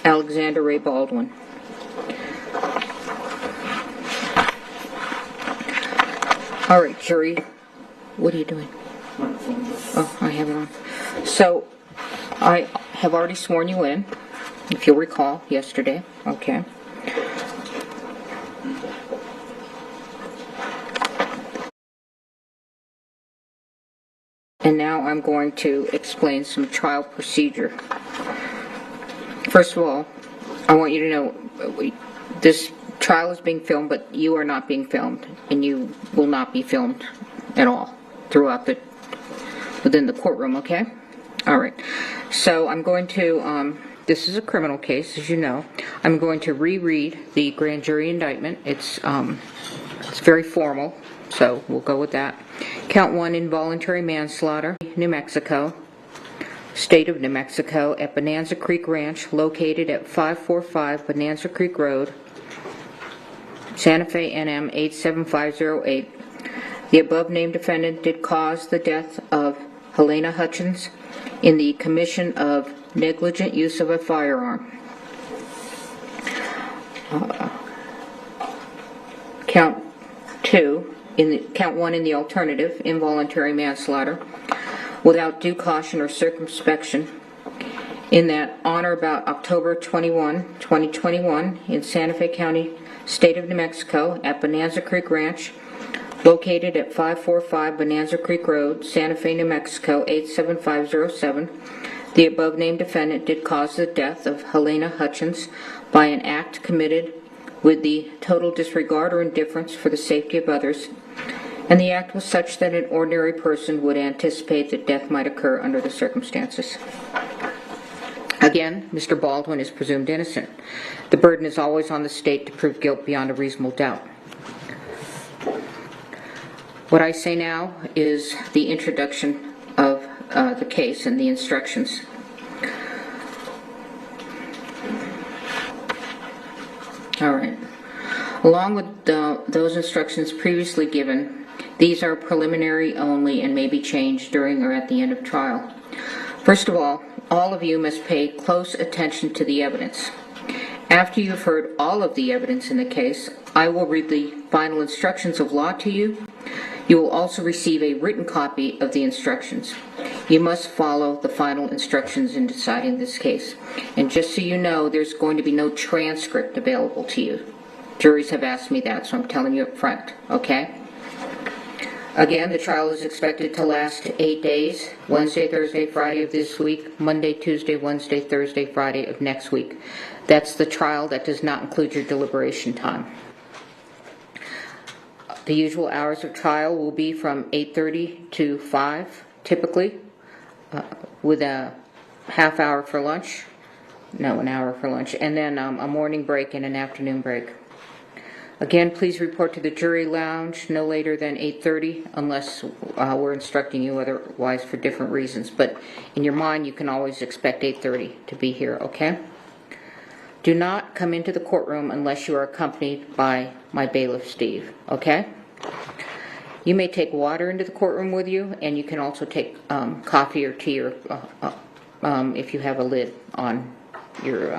Alexander Ray Baldwin. All right, jury, what are you doing? Oh, I have it on. So, I have already sworn you in, if you'll recall, yesterday. Okay. And now I'm going to explain some trial procedure. First of all, I want you to know this trial is being filmed, but you are not being filmed, and you will not be filmed at all throughout within the courtroom, okay? All right. So I'm going to, this is a criminal case, as you know. I'm going to reread the grand jury indictment. It's very formal, so we'll go with that. Count 1, involuntary manslaughter, New Mexico, State of New Mexico, at Bonanza Creek Ranch, located at 545 Bonanza Creek Road, Santa Fe, NM 87508. The above-named defendant did cause the death of Helena Hutchins in the commission of negligent use of a firearm. Count 1 in the alternative, involuntary manslaughter, without due caution or circumspection, in that on or about October 21, 2021, in Santa Fe County, State of New Mexico, at Bonanza Creek Ranch, located at 545 Bonanza Creek Road, Santa Fe, New Mexico, 87507, the above-named defendant did cause the death of Helena Hutchins by an act committed with the total disregard or indifference for the safety of others, and the act was such that an ordinary person would anticipate that death might occur under the circumstances. Again, Mr. Baldwin is presumed innocent. The burden is always on the state to prove guilt beyond a reasonable doubt. What I say now is the introduction of the case and the instructions. All right. Along with those instructions previously given, these are preliminary only and may be changed during or at the end of trial. First of all of you must pay close attention to the evidence. After you've heard all of the evidence in the case, I will read the final instructions of law to you. You will also receive a written copy of the instructions. You must follow the final instructions in deciding this case. And just so you know, there's going to be no transcript available to you. Juries have asked me that, so I'm telling you up front, okay? Again, the trial is expected to last 8 days, Wednesday, Thursday, Friday of this week, Monday, Tuesday, Wednesday, Thursday, Friday of next week. That's the trial. That does not include your deliberation time. The usual hours of trial will be from 8:30 to 5, typically, with a half hour for lunch. No, an hour for lunch. And then a morning break and an afternoon break. Again, please report to the jury lounge no later than 8:30, unless we're instructing you otherwise for different reasons. But in your mind, you can always expect 8:30 to be here, okay? Do not come into the courtroom unless you are accompanied by my bailiff, Steve, okay? You may take water into the courtroom with you, and you can also take coffee or tea, or if you have a lid on your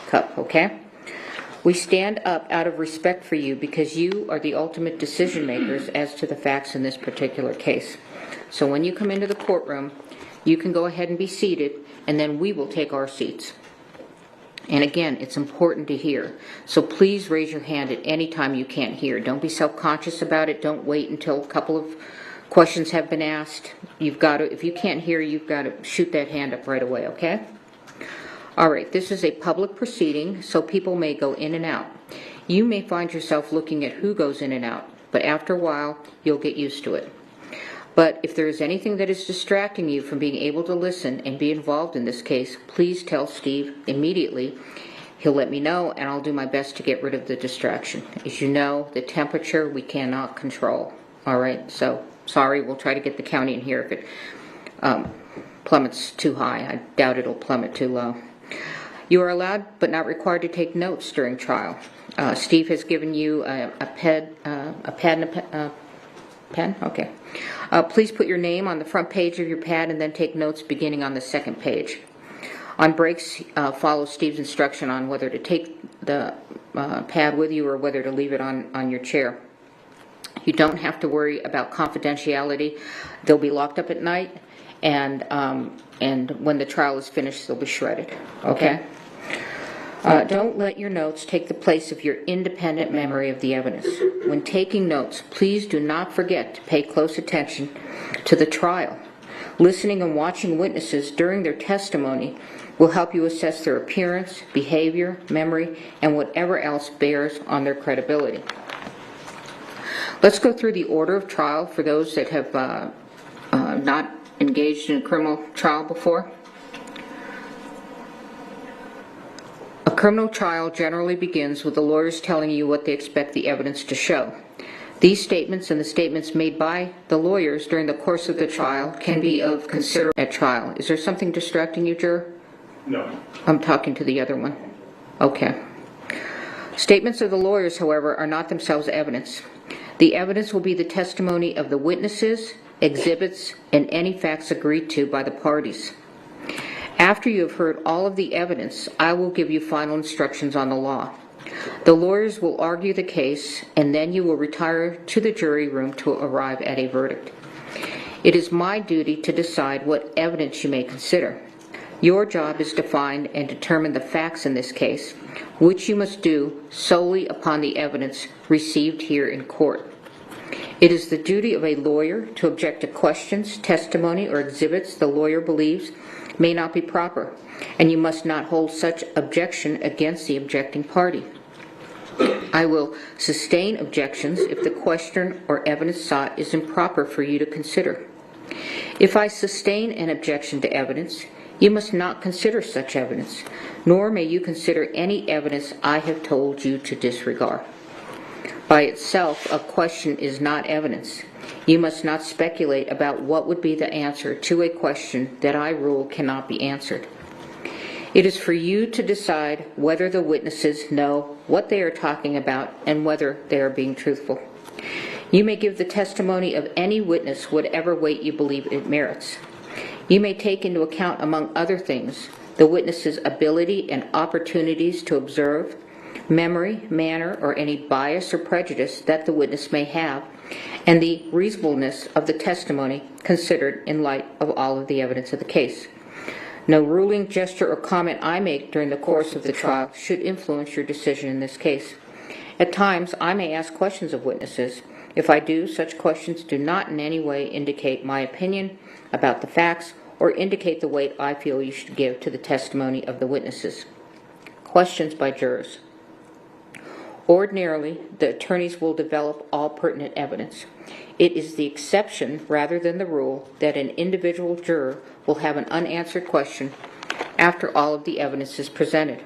cup, okay? We stand up out of respect for you because you are the ultimate decision makers as to the facts in this particular case. So when you come into the courtroom, you can go ahead and be seated, and then we will take our seats. And again, it's important to hear. So please raise your hand at any time you can't hear. Don't be self-conscious about it. Don't wait until a couple of questions have been asked. If you can't hear, you've got to shoot that hand up right away, okay? All right, this is a public proceeding, so people may go in and out. You may find yourself looking at who goes in and out, but after a while, you'll get used to it. But if there is anything that is distracting you from being able to listen and be involved in this case, please tell Steve immediately. He'll let me know, and I'll do my best to get rid of the distraction. As you know, the temperature we cannot control. All right, so sorry, we'll try to get the county in here if it plummets too high. I doubt it'll plummet too low. You are allowed but not required to take notes during trial. Steve has given you a pad and a pen? Okay. Please put your name on the front page of your pad and then take notes beginning on the second page. On breaks, follow Steve's instruction on whether to take the pad with you or whether to leave it on your chair. You don't have to worry about confidentiality. They'll be locked up at night, and when the trial is finished, they'll be shredded. Okay? Don't let your notes take the place of your independent memory of the evidence. When taking notes, please do not forget to pay close attention to the trial. Listening and watching witnesses during their testimony will help you assess their appearance, behavior, memory, and whatever else bears on their credibility. Let's go through the order of trial for those that have not engaged in a criminal trial before. A criminal trial generally begins with the lawyers telling you what they expect the evidence to show. These statements and the statements made by the lawyers during the course of the trial can be of consideration at trial. Is there something distracting you, juror? No. I'm talking to the other one. Okay. Statements of the lawyers, however, are not themselves evidence. The evidence will be the testimony of the witnesses, exhibits, and any facts agreed to by the parties. After you have heard all of the evidence, I will give you final instructions on the law. The lawyers will argue the case, and then you will retire to the jury room to arrive at a verdict. It is my duty to decide what evidence you may consider. Your job is to find and determine the facts in this case, which you must do solely upon the evidence received here in court. It is the duty of a lawyer to object to questions, testimony, or exhibits the lawyer believes may not be proper, and you must not hold such objection against the objecting party. I will sustain objections if the question or evidence sought is improper for you to consider. If I sustain an objection to evidence, you must not consider such evidence, nor may you consider any evidence I have told you to disregard. By itself, a question is not evidence. You must not speculate about what would be the answer to a question that I rule cannot be answered. It is for you to decide whether the witnesses know what they are talking about and whether they are being truthful. You may give the testimony of any witness whatever weight you believe it merits. You may take into account, among other things, the witness's ability and opportunities to observe, memory, manner, or any bias or prejudice that the witness may have, and the reasonableness of the testimony considered in light of all of the evidence of the case. No ruling, gesture, or comment I make during the course of the trial should influence your decision in this case. At times, I may ask questions of witnesses. If I do, such questions do not in any way indicate my opinion about the facts or indicate the weight I feel you should give to the testimony of the witnesses. Questions by jurors. Ordinarily, the attorneys will develop all pertinent evidence. It is the exception rather than the rule that an individual juror will have an unanswered question after all of the evidence is presented.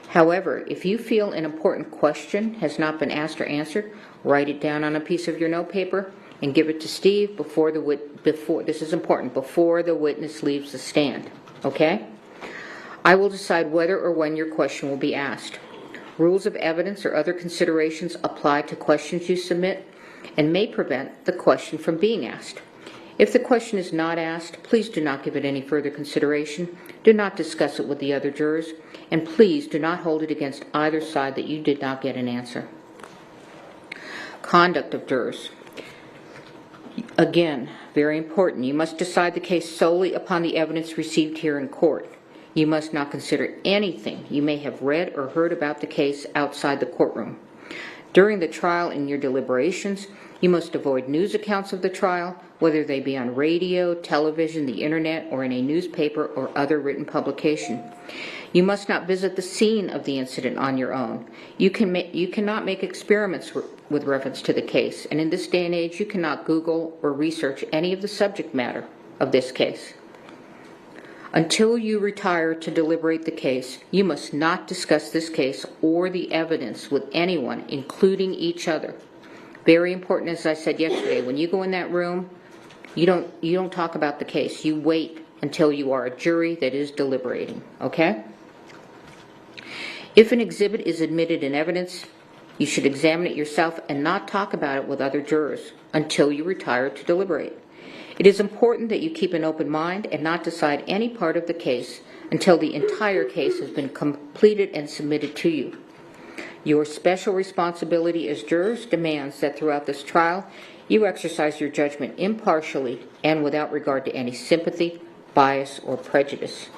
However, if you feel an important question has not been asked or answered, write it down on a piece of your notepaper and give it to Steve before this is important, before the witness leaves the stand. Okay? I will decide whether or when your question will be asked. Rules of evidence or other considerations apply to questions you submit and may prevent the question from being asked. If the question is not asked, please do not give it any further consideration. Do not discuss it with the other jurors, and please do not hold it against either side that you did not get an answer. Conduct of jurors. Again, very important. You must decide the case solely upon the evidence received here in court. You must not consider anything you may have read or heard about the case outside the courtroom. During the trial and your deliberations, you must avoid news accounts of the trial, whether they be on radio, television, the internet, or in a newspaper or other written publication. You must not visit the scene of the incident on your own. You cannot make experiments with reference to the case, and in this day and age, you cannot Google or research any of the subject matter of this case. Until you retire to deliberate the case, you must not discuss this case or the evidence with anyone, including each other. Very important, as I said yesterday, when you go in that room, you don't talk about the case. You wait until you are a jury that is deliberating, okay? If an exhibit is admitted in evidence, you should examine it yourself and not talk about it with other jurors until you retire to deliberate. It is important that you keep an open mind and not decide any part of the case until the entire case has been completed and submitted to you. Your special responsibility as jurors demands that throughout this trial, you exercise your judgment impartially and without regard to any sympathy, bias, or prejudice.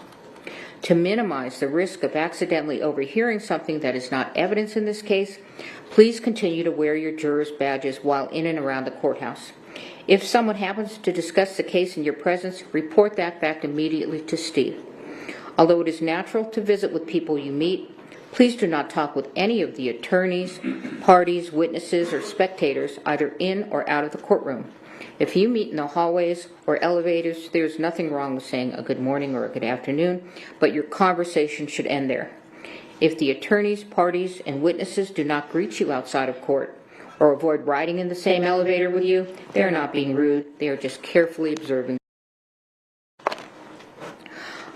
To minimize the risk of accidentally overhearing something that is not evidence in this case, please continue to wear your jurors' badges while in and around the courthouse. If someone happens to discuss the case in your presence, report that fact immediately to Steve. Although it is natural to visit with people you meet, please do not talk with any of the attorneys, parties, witnesses, or spectators, either in or out of the courtroom. If you meet in the hallways or elevators, there's nothing wrong with saying a good morning or a good afternoon, but your conversation should end there. If the attorneys, parties, and witnesses do not greet you outside of court or avoid riding in the same elevator with you, they are not being rude. They are just carefully observing.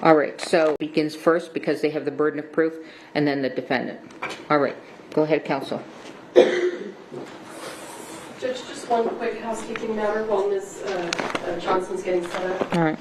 All right, so begins first because they have the burden of proof, and then the defendant. All right, go ahead, counsel. Judge, just one quick housekeeping matter while Ms. Johnson's getting set up. All right.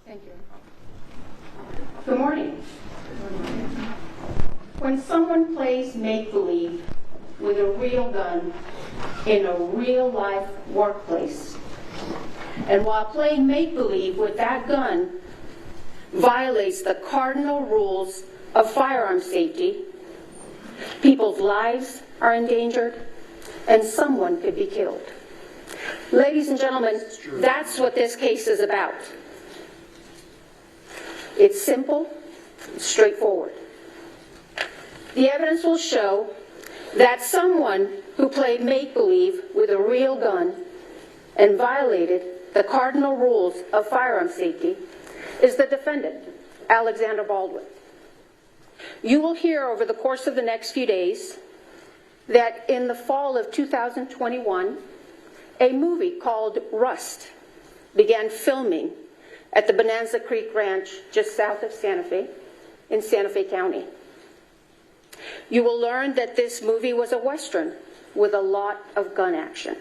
Thank you. Good morning. When someone plays make-believe with a real gun in a real-life workplace, and while playing make-believe with that gun violates the cardinal rules of firearm safety, people's lives are endangered, and someone could be killed. Ladies and gentlemen, that's what this case is about. It's simple, straightforward. The evidence will show that someone who played make-believe with a real gun and violated the cardinal rules of firearm safety is the defendant, Alexander Baldwin. You will hear over the course of the next few days that in the fall of 2021, a movie called Rust began filming at the Bonanza Creek Ranch just south of Santa Fe in Santa Fe County. You will learn that this movie was a Western with a lot of gun action.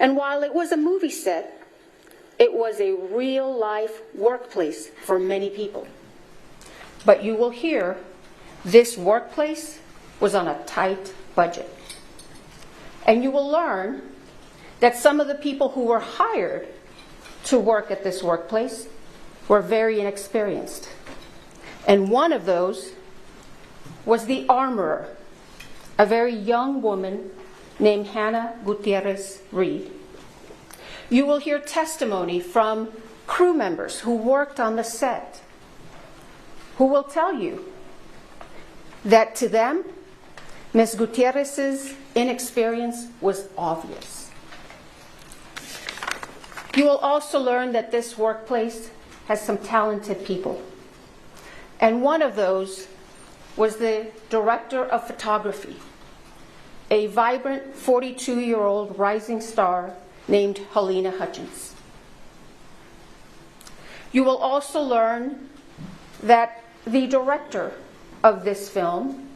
And while it was a movie set, it was a real-life workplace for many people. But you will hear this workplace was on a tight budget. And you will learn that some of the people who were hired to work at this workplace were very inexperienced. And one of those was the armorer, a very young woman named Hannah Gutierrez Reed. You will hear testimony from crew members who worked on the set, who will tell you that to them, Ms. Gutierrez's inexperience was obvious. You will also learn that this workplace has some talented people. And one of those was the director of photography, a vibrant 42-year-old rising star named Helena Hutchins. You will also learn that the director of this film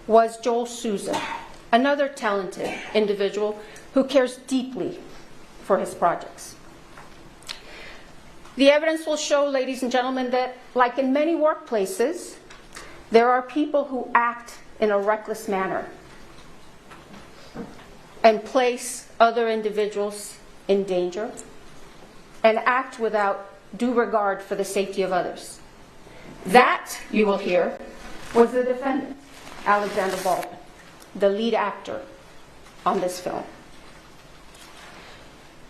was Joel Souza, another talented individual who cares deeply for his projects. The evidence will show, ladies and gentlemen, that like in many workplaces, there are people who act in a reckless manner and place other individuals in danger and act without due regard for the safety of others. That, you will hear, was the defendant, Alexander Baldwin, the lead actor on this film.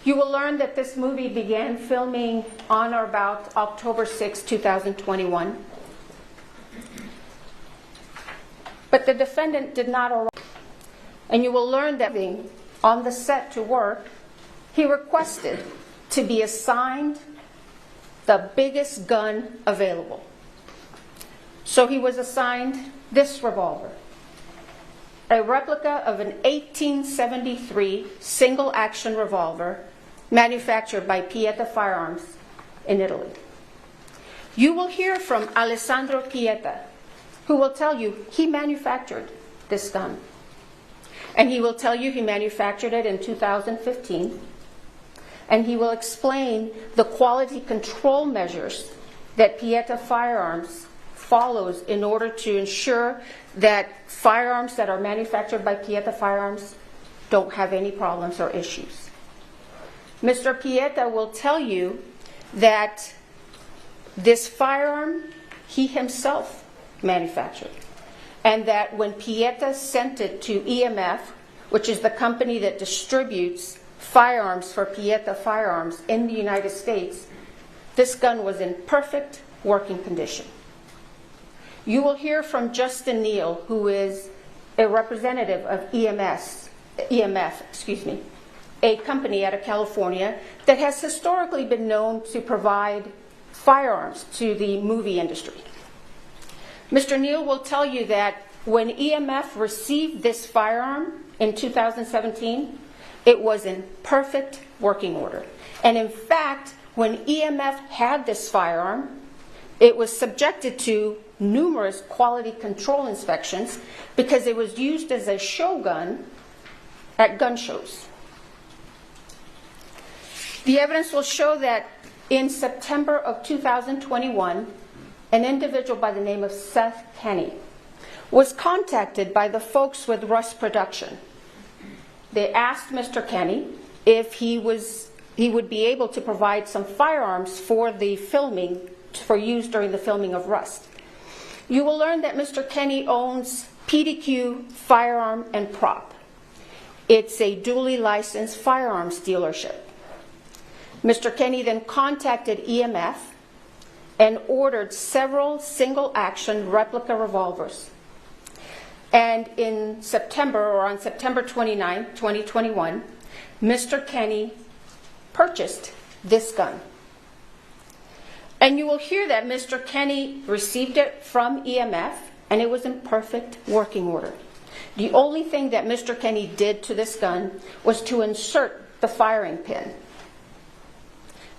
You will learn that this movie began filming on or about October 6, 2021. But the defendant did not arrive. And you will learn that on the set to work, he requested to be assigned the biggest gun available. So he was assigned this revolver, a replica of an 1873 single-action revolver manufactured by Pieta Firearms in Italy. You will hear from Alessandro Pieta, who will tell you he manufactured this gun. And he will tell you he manufactured it in 2015. And he will explain the quality control measures that Pieta Firearms follows in order to ensure that firearms that are manufactured by Pieta Firearms don't have any problems or issues. Mr. Pieta will tell you that this firearm he himself manufactured, and that when Pieta sent it to EMF, which is the company that distributes firearms for Pieta Firearms in the United States, this gun was in perfect working condition. You will hear from Justin Neal, who is a representative of EMF, a company out of California that has historically been known to provide firearms to the movie industry. Mr. Neal will tell you that when EMF received this firearm in 2017, it was in perfect working order. And in fact, when EMF had this firearm, it was subjected to numerous quality control inspections because it was used as a show gun at gun shows. The evidence will show that in September of 2021, an individual by the name of Seth Kenny was contacted by the folks with Rust Production. They asked Mr. Kenny if he would be able to provide some firearms for the filming, for use during the filming of Rust. You will learn that Mr. Kenny owns PDQ Firearm and Prop. It's a duly licensed firearms dealership. Mr. Kenny then contacted EMF and ordered several single-action replica revolvers. And in September, or on September 29, 2021, Mr. Kenny purchased this gun. And you will hear that Mr. Kenny received it from EMF, and it was in perfect working order. The only thing that Mr. Kenny did to this gun was to insert the firing pin,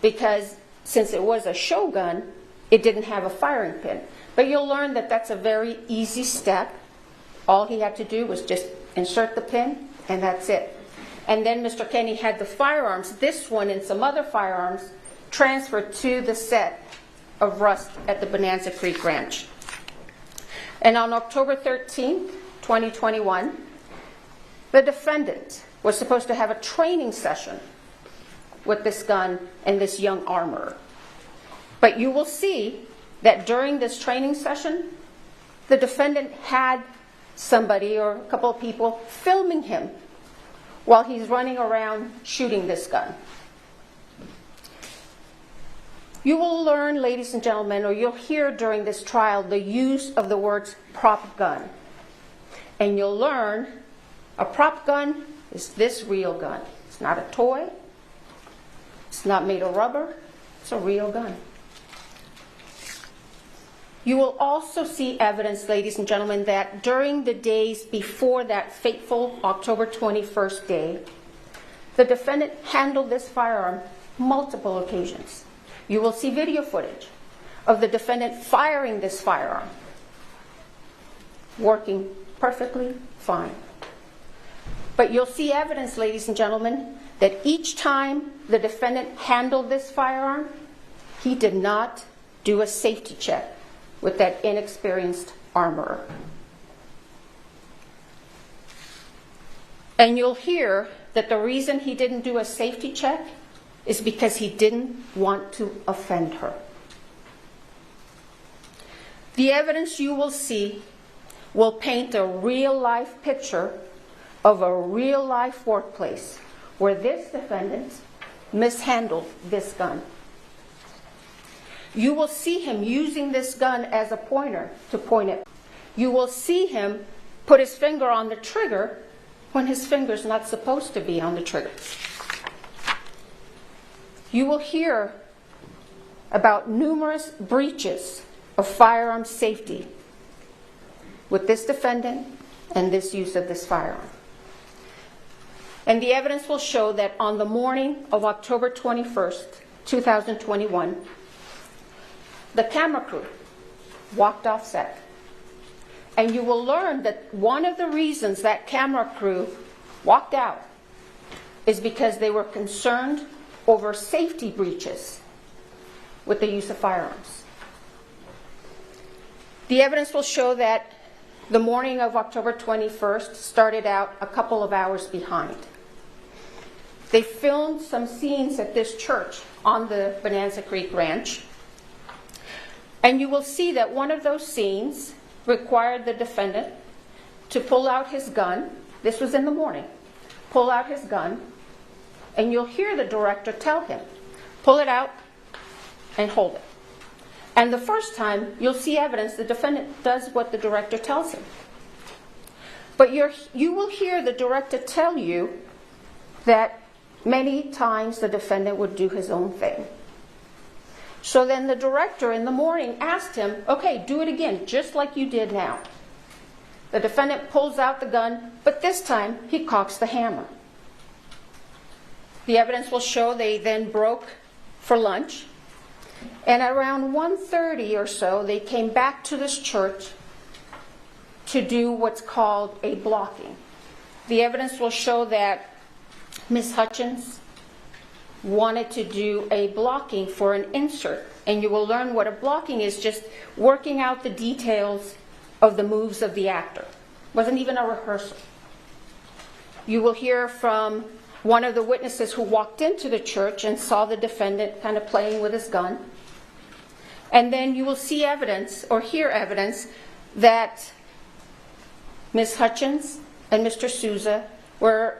because since it was a show gun, it didn't have a firing pin. But you'll learn that that's a very easy step. All he had to do was just insert the pin, and that's it. And then Mr. Kenny had the firearms, this one and some other firearms, transferred to the set of Rust at the Bonanza Creek Ranch. And on October 13, 2021, the defendant was supposed to have a training session with this gun and this young armorer. But you will see that during this training session, the defendant had somebody or a couple of people filming him while he's running around shooting this gun. You will learn, ladies and gentlemen, or you'll hear during this trial the use of the words prop gun. And you'll learn a prop gun is this real gun. It's not a toy. It's not made of rubber. It's a real gun. You will also see evidence, ladies and gentlemen, that during the days before that fateful October 21st day, the defendant handled this firearm multiple occasions. You will see video footage of the defendant firing this firearm, working perfectly fine. But you'll see evidence, ladies and gentlemen, that each time the defendant handled this firearm, he did not do a safety check with that inexperienced armorer. And you'll hear that the reason he didn't do a safety check is because he didn't want to offend her. The evidence you will see will paint a real-life picture of a real-life workplace where this defendant mishandled this gun. You will see him using this gun as a pointer to point it. You will see him put his finger on the trigger when his finger's not supposed to be on the trigger. You will hear about numerous breaches of firearm safety with this defendant and this use of this firearm. And the evidence will show that on the morning of October 21st, 2021, the camera crew walked off set. And you will learn that one of the reasons that camera crew walked out is because they were concerned over safety breaches with the use of firearms. The evidence will show that the morning of October 21st started out a couple of hours behind. They filmed some scenes at this church on the Bonanza Creek Ranch. And you will see that one of those scenes required the defendant to pull out his gun. This was in the morning. Pull out his gun. And you'll hear the director tell him, pull it out and hold it. And the first time, you'll see evidence the defendant does what the director tells him. But you will hear the director tell you that many times the defendant would do his own thing. So then the director in the morning asked him, okay, do it again, just like you did now. The defendant pulls out the gun, but this time he cocks the hammer. The evidence will show they then broke for lunch. And around 1:30 or so, they came back to this church to do what's called a blocking. The evidence will show that Miss Hutchins wanted to do a blocking for an insert. And you will learn what a blocking is, just working out the details of the moves of the actor. It wasn't even a rehearsal. You will hear from one of the witnesses who walked into the church and saw the defendant kind of playing with his gun. And then you will see evidence, or hear evidence, that Ms. Hutchins and Mr. Souza were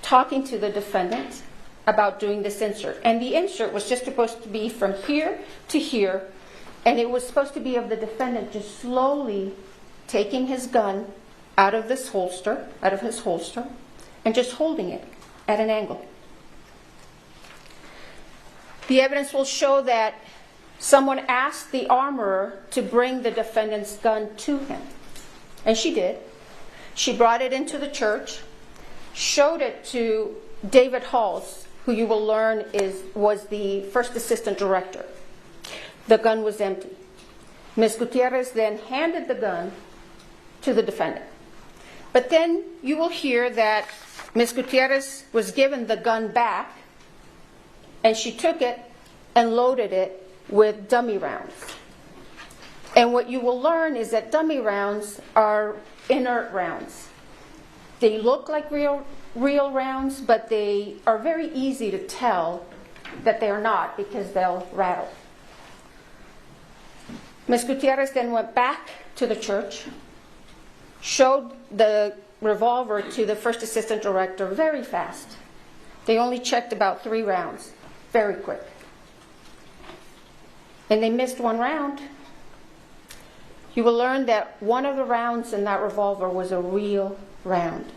talking to the defendant about doing this insert. And the insert was just supposed to be from here to here, and it was supposed to be of the defendant just slowly taking his gun out of his holster, and just holding it at an angle. The evidence will show that someone asked the armorer to bring the defendant's gun to him. And she did. She brought it into the church, showed it to David Halls, who you will learn was the first assistant director. The gun was empty. Ms. Gutierrez then handed the gun to the defendant. But then you will hear that Ms. Gutierrez was given the gun back, and she took it and loaded it with dummy rounds. And what you will learn is that dummy rounds are inert rounds. They look like real rounds, but they are very easy to tell that they are not because they'll rattle. Ms. Gutierrez then went back to the church, showed the revolver to the first assistant director very fast. They only checked about 3 rounds, very quick. And they missed 1 round. You will learn that one of the rounds in that revolver was a real round.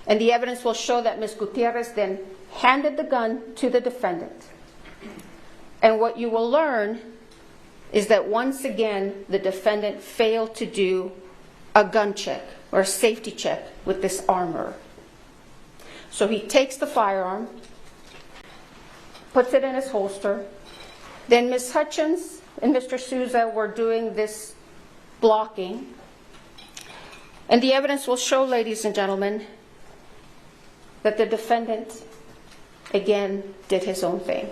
And the evidence will show that Ms. Gutierrez then handed the gun to the defendant. And what you will learn is that once again, the defendant failed to do a gun check or a safety check with this armor. So he takes the firearm, puts it in his holster. Then Ms. Hutchins and Mr. Souza were doing this blocking. And the evidence will show, ladies and gentlemen, that the defendant, again, did his own thing.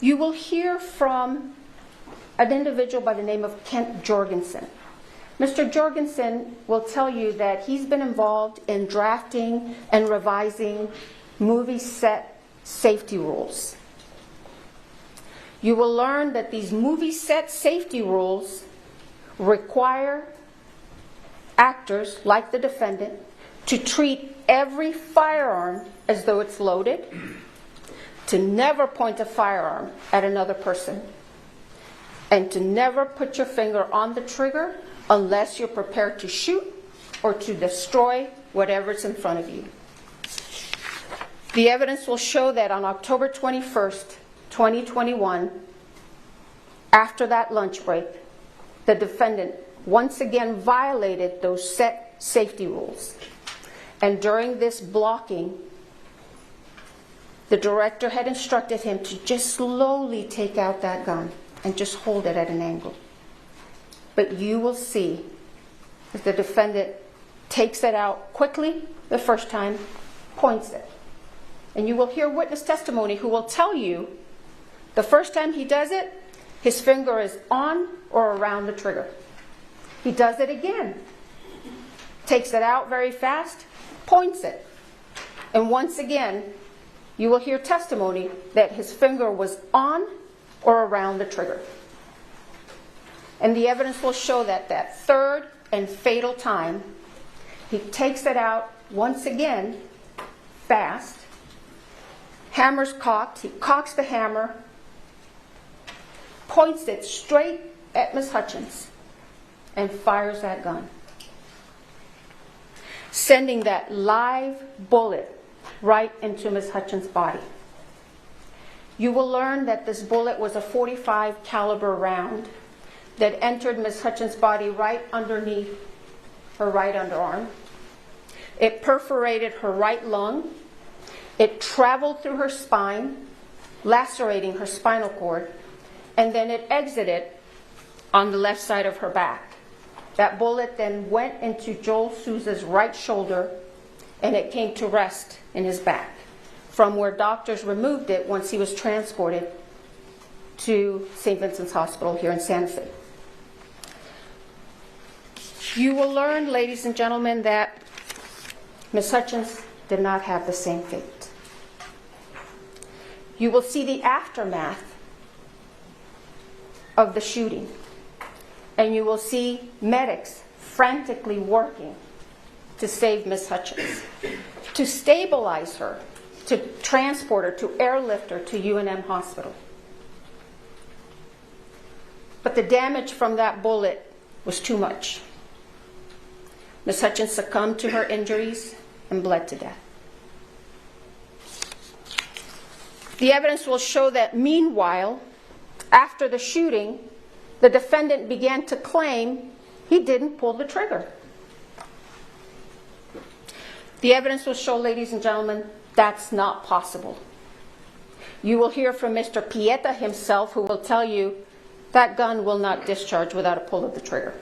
You will hear from an individual by the name of Kent Jorgensen. Mr. Jorgensen will tell you that he's been involved in drafting and revising movie set safety rules. You will learn that these movie set safety rules require actors, like the defendant, to treat every firearm as though it's loaded, to never point a firearm at another person, and to never put your finger on the trigger unless you're prepared to shoot or to destroy whatever's in front of you. The evidence will show that on October 21st, 2021, after that lunch break, the defendant once again violated those set safety rules. And during this blocking, the director had instructed him to just slowly take out that gun and just hold it at an angle. But you will see that the defendant takes it out quickly the first time, points it. And you will hear witness testimony who will tell you the first time he does it, his finger is on or around the trigger. He does it again, takes it out very fast, points it. And once again, you will hear testimony that his finger was on or around the trigger. And the evidence will show that that third and fatal time, he takes it out once again, fast, hammer's cocked, he cocks the hammer, points it straight at Ms. Hutchins, and fires that gun, sending that live bullet right into Ms. Hutchins' body. You will learn that this bullet was a .45 caliber round that entered Ms. Hutchins' body right underneath her right underarm. It perforated her right lung. It traveled through her spine, lacerating her spinal cord, and then it exited on the left side of her back. That bullet then went into Joel Souza's right shoulder, and it came to rest in his back, from where doctors removed it once he was transported to St. Vincent's Hospital here in Santa Fe. You will learn, ladies and gentlemen, that Ms. Hutchins did not have the same fate. You will see the aftermath of the shooting, and you will see medics frantically working to save Ms. Hutchins, to stabilize her, to transport her, to airlift her to UNM Hospital. But the damage from that bullet was too much. Ms. Hutchins succumbed to her injuries and bled to death. The evidence will show that meanwhile, after the shooting, the defendant began to claim he didn't pull the trigger. The evidence will show, ladies and gentlemen, that's not possible. You will hear from Mr. Pieta himself, who will tell you that gun will not discharge without a pull of the trigger.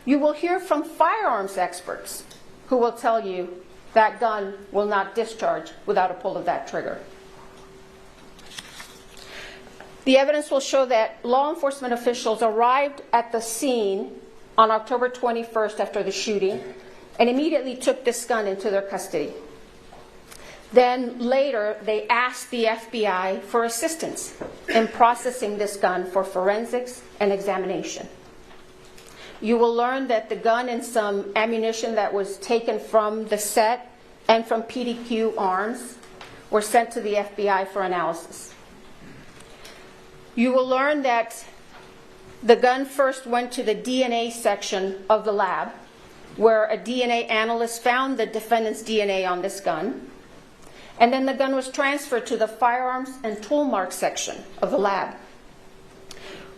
You will hear from firearms experts who will tell you that gun will not discharge without a pull of that trigger. The evidence will show that law enforcement officials arrived at the scene on October 21st after the shooting and immediately took this gun into their custody. Then later, they asked the FBI for assistance in processing this gun for forensics and examination. You will learn that the gun and some ammunition that was taken from the set and from PDQ arms were sent to the FBI for analysis. You will learn that the gun first went to the DNA section of the lab, where a DNA analyst found the defendant's DNA on this gun. And then the gun was transferred to the firearms and tool mark section of the lab,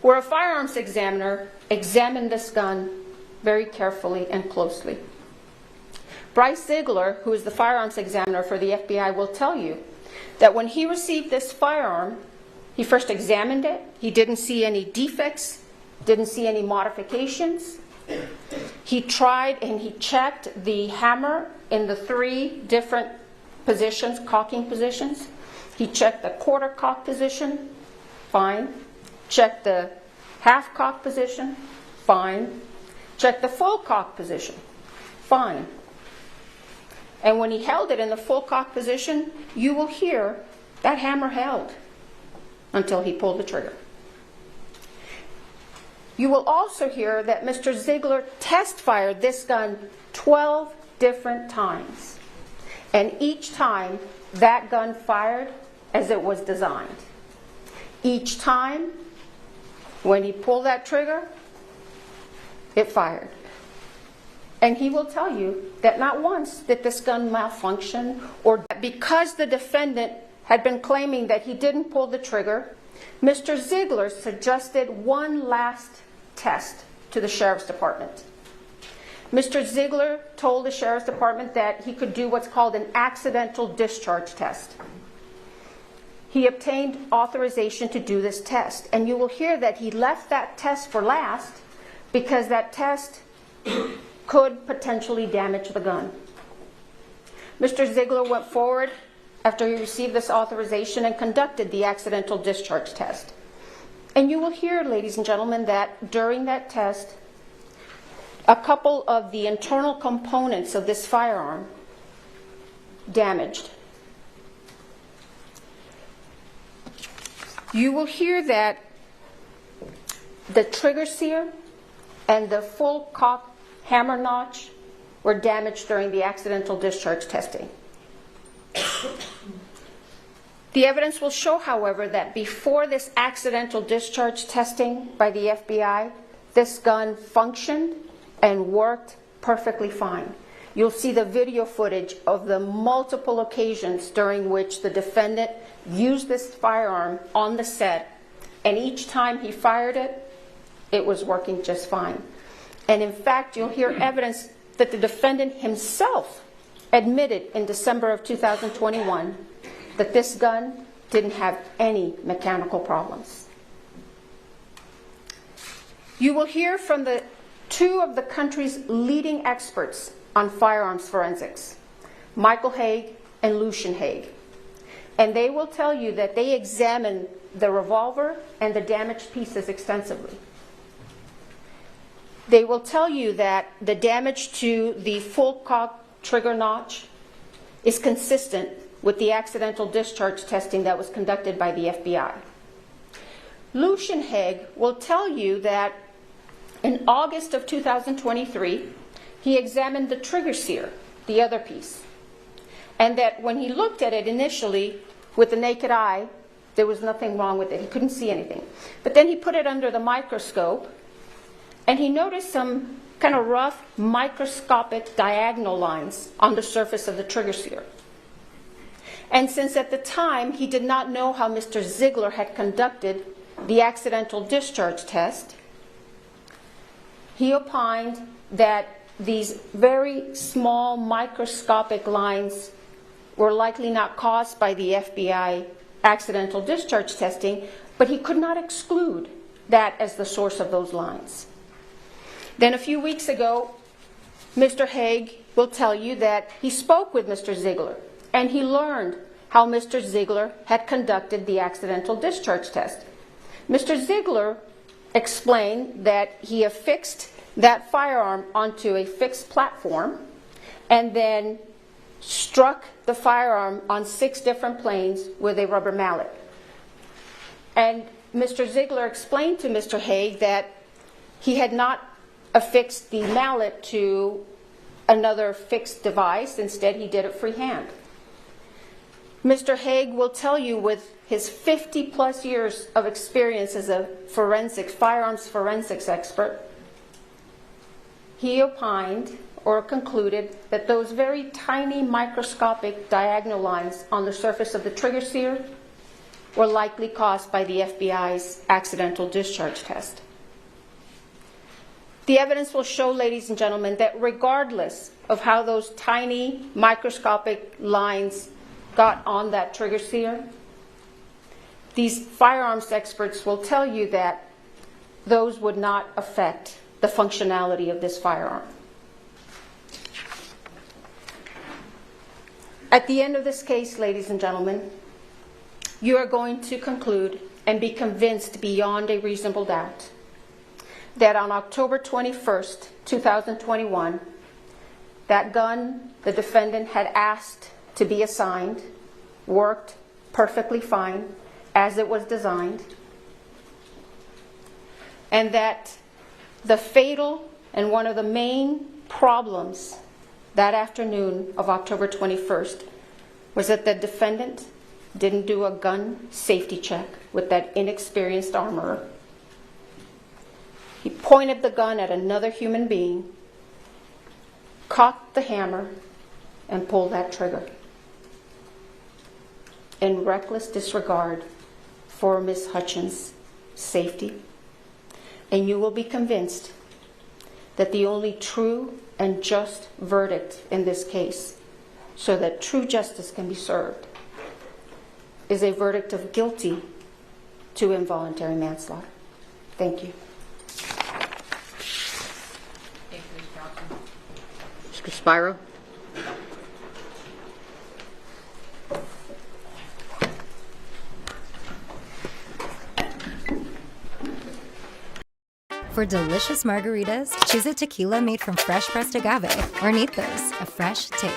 where a firearms examiner examined this gun very carefully and closely. Bryce Ziegler, who is the firearms examiner for the FBI, will tell you that when he received this firearm, he first examined it. He didn't see any defects, didn't see any modifications. He tried and he checked the hammer in the 3 different positions, cocking positions. He checked the quarter cock position, fine. Checked the half cock position, fine. Checked the full cock position, fine. And when he held it in the full cock position, you will hear that hammer held until he pulled the trigger. You will also hear that Mr. Ziegler test fired this gun 12 different times. And each time, that gun fired as it was designed. Each time, when he pulled that trigger, it fired. And he will tell you that not once did this gun malfunction, or because the defendant had been claiming that he didn't pull the trigger, Mr. Ziegler suggested one last test to the Sheriff's Department. Mr. Ziegler told the Sheriff's Department that he could do what's called an accidental discharge test. He obtained authorization to do this test, and you will hear that he left that test for last because that test could potentially damage the gun. Mr. Ziegler went forward after he received this authorization and conducted the accidental discharge test. And you will hear, ladies and gentlemen, that during that test, a couple of the internal components of this firearm damaged. You will hear that the trigger sear and the full cock hammer notch were damaged during the accidental discharge testing. The evidence will show, however, that before this accidental discharge testing by the FBI, this gun functioned and worked perfectly fine. You'll see the video footage of the multiple occasions during which the defendant used this firearm on the set, and each time he fired it, it was working just fine. And in fact, you'll hear evidence that the defendant himself admitted in December of 2021 that this gun didn't have any mechanical problems. You will hear from the 2 of the country's leading experts on firearms forensics, Michael Haig and Lucian Haig. And they will tell you that they examined the revolver and the damaged pieces extensively. They will tell you that the damage to the full cock trigger notch is consistent with the accidental discharge testing that was conducted by the FBI. Lucian Haig will tell you that in August of 2023, he examined the trigger sear, the other piece, and that when he looked at it initially with the naked eye, there was nothing wrong with it. He couldn't see anything. But then he put it under the microscope, and he noticed some kind of rough microscopic diagonal lines on the surface of the trigger sear. And since at the time he did not know how Mr. Ziegler had conducted the accidental discharge test, he opined that these very small microscopic lines were likely not caused by the FBI accidental discharge testing, but he could not exclude that as the source of those lines. Then a few weeks ago, Mr. Haig will tell you that he spoke with Mr. Ziegler, and he learned how Mr. Ziegler had conducted the accidental discharge test. Mr. Ziegler explained that he affixed that firearm onto a fixed platform and then struck the firearm on 6 different planes with a rubber mallet. And Mr. Ziegler explained to Mr. Haig that he had not affixed the mallet to another fixed device. Instead, he did it freehand. Mr. Haig will tell you, with his 50-plus years of experience as a firearms forensics expert, he opined, or concluded that those very tiny microscopic diagonal lines on the surface of the trigger sear were likely caused by the FBI's accidental discharge test. The evidence will show, ladies and gentlemen, that regardless of how those tiny microscopic lines got on that trigger sear, these firearms experts will tell you that those would not affect the functionality of this firearm. At the end of this case, ladies and gentlemen, you are going to conclude and be convinced beyond a reasonable doubt that on October 21st, 2021, that gun the defendant had asked to be assigned worked perfectly fine as it was designed, and that the fatal and one of the main problems that afternoon of October 21st was that the defendant didn't do a gun safety check with that inexperienced armorer. He pointed the gun at another human being, cocked the hammer, and pulled that trigger in reckless disregard for Ms. Hutchins' safety. And you will be convinced that the only true and just verdict in this case, so that true justice can be served, is a verdict of guilty to involuntary manslaughter. Thank you. Mr. Spiro? For delicious margaritas, choose a tequila made from fresh pressed agave, or Nitos, a fresh take.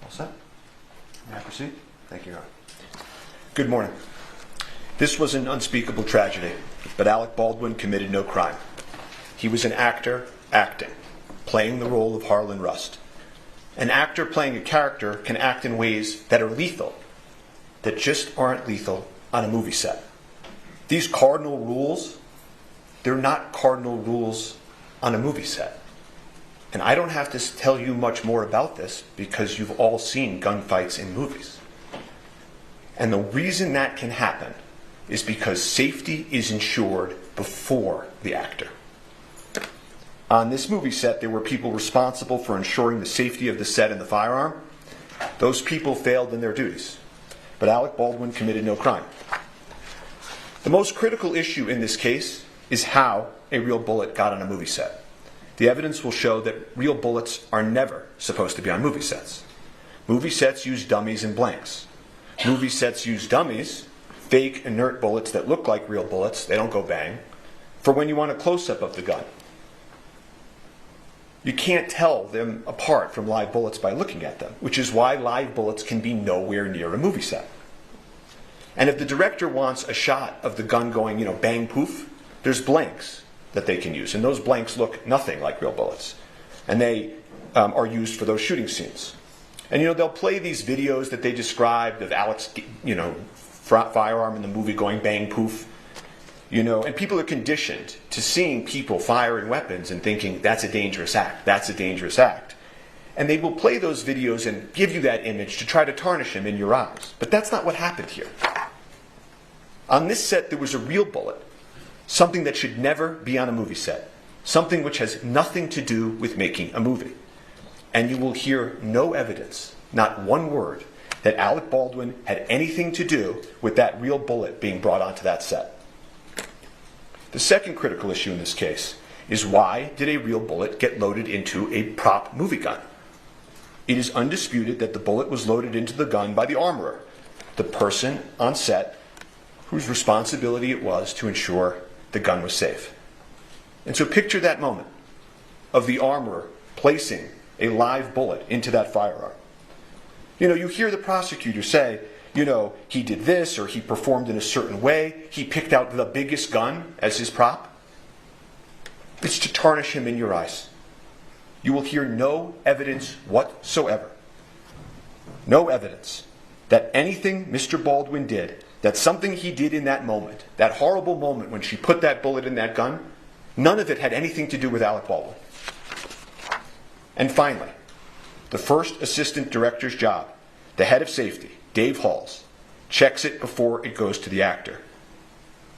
All set? May I proceed? Thank you, Your Honor. Good morning. This was an unspeakable tragedy, but Alec Baldwin committed no crime. He was an actor acting, playing the role of Harlan Rust. An actor playing a character can act in ways that are lethal, that just aren't lethal on a movie set. These cardinal rules, they're not cardinal rules on a movie set. And I don't have to tell you much more about this because you've all seen gunfights in movies. And the reason that can happen is because safety is ensured before the actor. On this movie set, there were people responsible for ensuring the safety of the set and the firearm. Those people failed in their duties. But Alec Baldwin committed no crime. The most critical issue in this case is how a real bullet got on a movie set. The evidence will show that real bullets are never supposed to be on movie sets. Movie sets use dummies and blanks. Movie sets use dummies, fake inert bullets that look like real bullets, they don't go bang, for when you want a close-up of the gun. You can't tell them apart from live bullets by looking at them, which is why live bullets can be nowhere near a movie set. And if the director wants a shot of the gun going, bang, poof, there's blanks that they can use. And those blanks look nothing like real bullets. And they are used for those shooting scenes. And they'll play these videos that they described of Alec's firearm in the movie going bang, poof. And people are conditioned to seeing people firing weapons and thinking, that's a dangerous act, that's a dangerous act. And they will play those videos and give you that image to try to tarnish him in your eyes. But that's not what happened here. On this set, there was a real bullet. Something that should never be on a movie set. Something which has nothing to do with making a movie. And you will hear no evidence, not one word, that Alec Baldwin had anything to do with that real bullet being brought onto that set. The second critical issue in this case is, why did a real bullet get loaded into a prop movie gun? It is undisputed that the bullet was loaded into the gun by the armorer, the person on set whose responsibility it was to ensure the gun was safe. And so picture that moment of the armorer placing a live bullet into that firearm. You hear the prosecutor say, he did this or he performed in a certain way, he picked out the biggest gun as his prop, it's to tarnish him in your eyes. You will hear no evidence whatsoever. No evidence that anything Mr. Baldwin did, that something he did in that moment, that horrible moment when she put that bullet in that gun, none of it had anything to do with Alec Baldwin. And finally, the first assistant director's job, the head of safety, Dave Halls, checks it before it goes to the actor.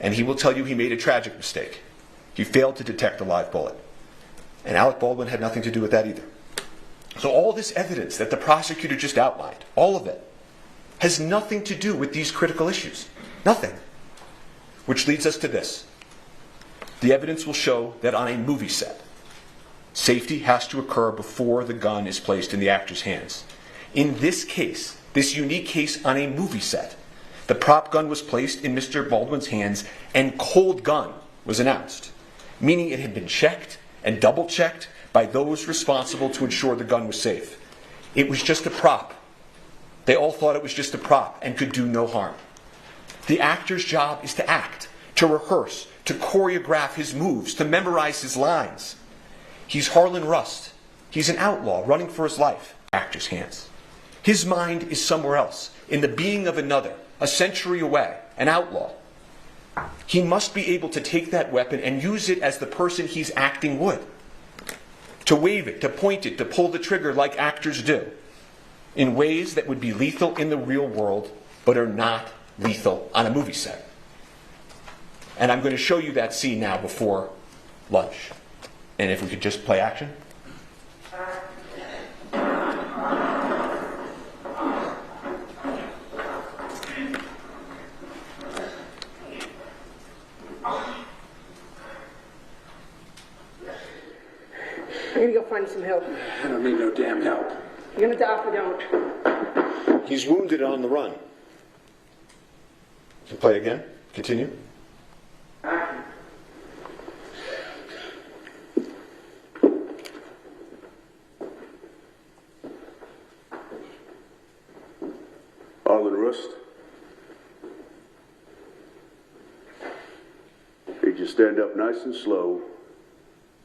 And he will tell you he made a tragic mistake. He failed to detect a live bullet. And Alec Baldwin had nothing to do with that either. So all this evidence that the prosecutor just outlined, all of it, has nothing to do with these critical issues. Nothing. Which leads us to this. The evidence will show that on a movie set, safety has to occur before the gun is placed in the actor's hands. In this case, this unique case on a movie set, the prop gun was placed in Mr. Baldwin's hands and cold gun was announced, meaning it had been checked and double-checked by those responsible to ensure the gun was safe. It was just a prop. They all thought it was just a prop and could do no harm. The actor's job is to act, to rehearse, to choreograph his moves, to memorize his lines. He's Harlan Rust. He's an outlaw running for his life. Actor's hands. His mind is somewhere else, in the being of another, a century away, an outlaw. He must be able to take that weapon and use it as the person he's acting would. To wave it, to point it, to pull the trigger like actors do, in ways that would be lethal in the real world, but are not lethal on a movie set. And I'm going to show you that scene now before lunch. And if we could just play action. I'm gonna go find some help. I don't need no damn help. You're gonna die if I don't. He's wounded and on the run. Play again. Continue. Harlan Rust. Need you stand up nice and slow.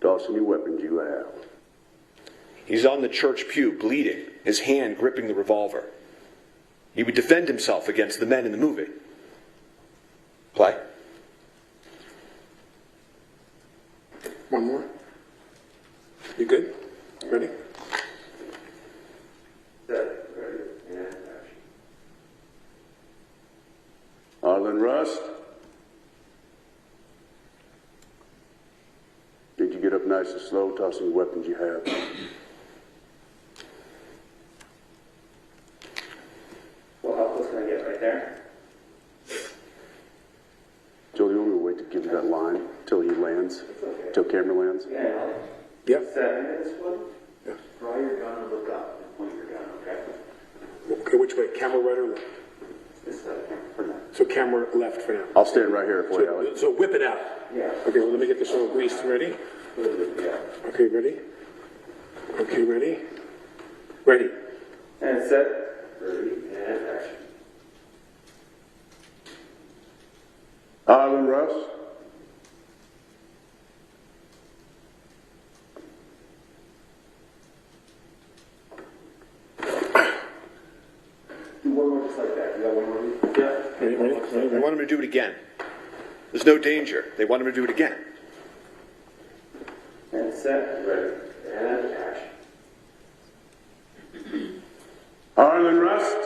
Toss any weapons you have. He's on the church pew, bleeding, his hand gripping the revolver. He would defend himself against the men in the movie. Play. One more. You good? Ready? Harlan Rust. Did you get up nice and slow, tossing the weapons you have? Well, how close can I get right there? Joel, you want me to wait to give you that line till he lands? Okay. Till camera lands? Yeah. Yep. 7 minutes, one. Yeah. Draw your gun and look up and point your gun, okay? Okay, which way? Camera right or left? This side, for now. So camera left for now. I'll stand right here for you, Alec. So whip it out. Yeah. Okay, well, let me get this all greased. Ready? Yeah. Okay, ready? Okay, ready? Ready. And set. Ready, and action. Harlan Rust. Do one more just like that. You got one more? Yeah. Ready? They want him to do it again. There's no danger. They want him to do it again. And set. Ready, and action. Harlan Rust.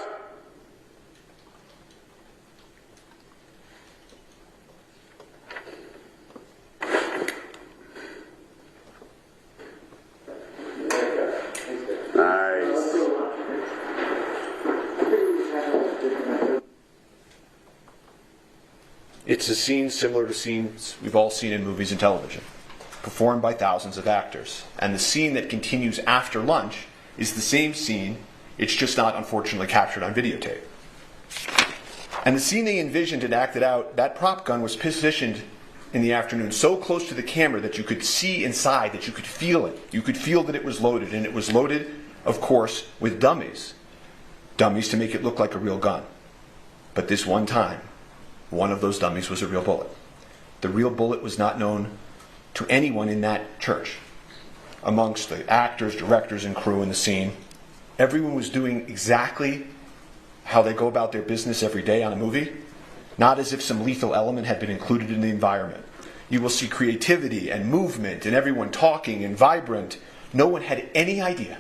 Nice. It's a scene similar to scenes we've all seen in movies and television, performed by thousands of actors. And the scene that continues after lunch is the same scene, it's just not unfortunately captured on videotape. And the scene they envisioned and acted out, that prop gun was positioned in the afternoon so close to the camera that you could see inside, that you could feel it. You could feel that it was loaded, and it was loaded, of course, with dummies. Dummies to make it look like a real gun. But this one time, one of those dummies was a real bullet. The real bullet was not known to anyone in that church. Amongst the actors, directors, and crew in the scene, everyone was doing exactly how they go about their business every day on a movie, not as if some lethal element had been included in the environment. You will see creativity and movement and everyone talking and vibrant. No one had any idea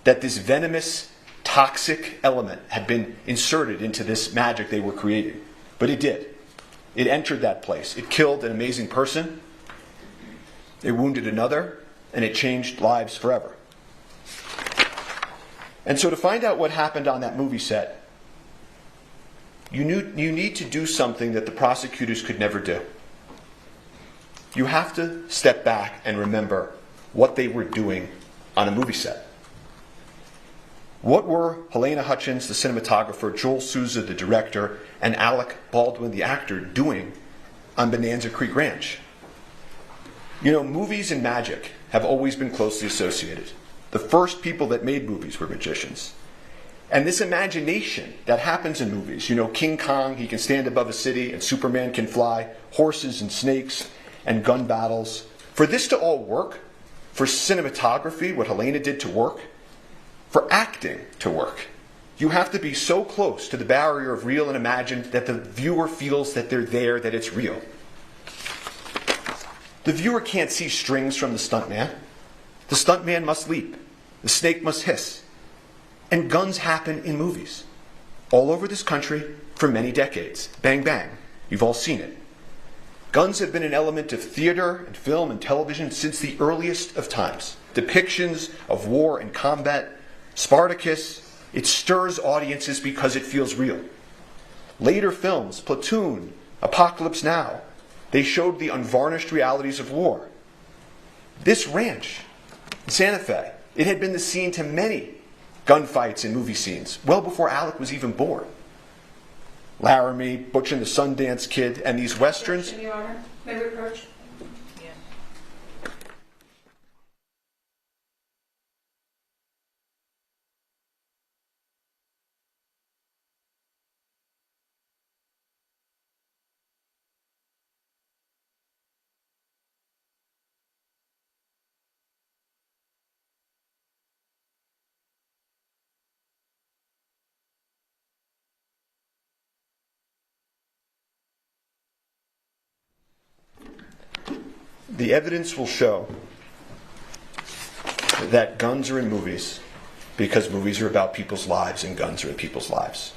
that this venomous, toxic element had been inserted into this magic they were creating. But it did. It entered that place. It killed an amazing person. It wounded another. And it changed lives forever. And so to find out what happened on that movie set, you need to do something that the prosecutors could never do. You have to step back and remember what they were doing on a movie set. What were Helena Hutchins, the cinematographer, Joel Souza, the director, and Alec Baldwin, the actor, doing on Bonanza Creek Ranch? You know, movies and magic have always been closely associated. The first people that made movies were magicians. And this imagination that happens in movies, you know, King Kong, he can stand above a city, and Superman can fly, horses and snakes and gun battles. For this to all work, for cinematography, what Helena did to work, for acting to work, you have to be so close to the barrier of real and imagined that the viewer feels that they're there, that it's real. The viewer can't see strings from the stuntman. The stuntman must leap. The snake must hiss. And guns happen in movies. All over this country for many decades. Bang, bang. You've all seen it. Guns have been an element of theater and film and television since the earliest of times. Depictions of war and combat. Spartacus. It stirs audiences because it feels real. Later films, Platoon, Apocalypse Now, they showed the unvarnished realities of war. This ranch, Santa Fe, it had been the scene to many gunfights and movie scenes, well before Alec was even born. Laramie, Butch and the Sundance Kid, and these westerns. Your Honor, may we approach? The evidence will show that guns are in movies because movies are about people's lives and guns are in people's lives.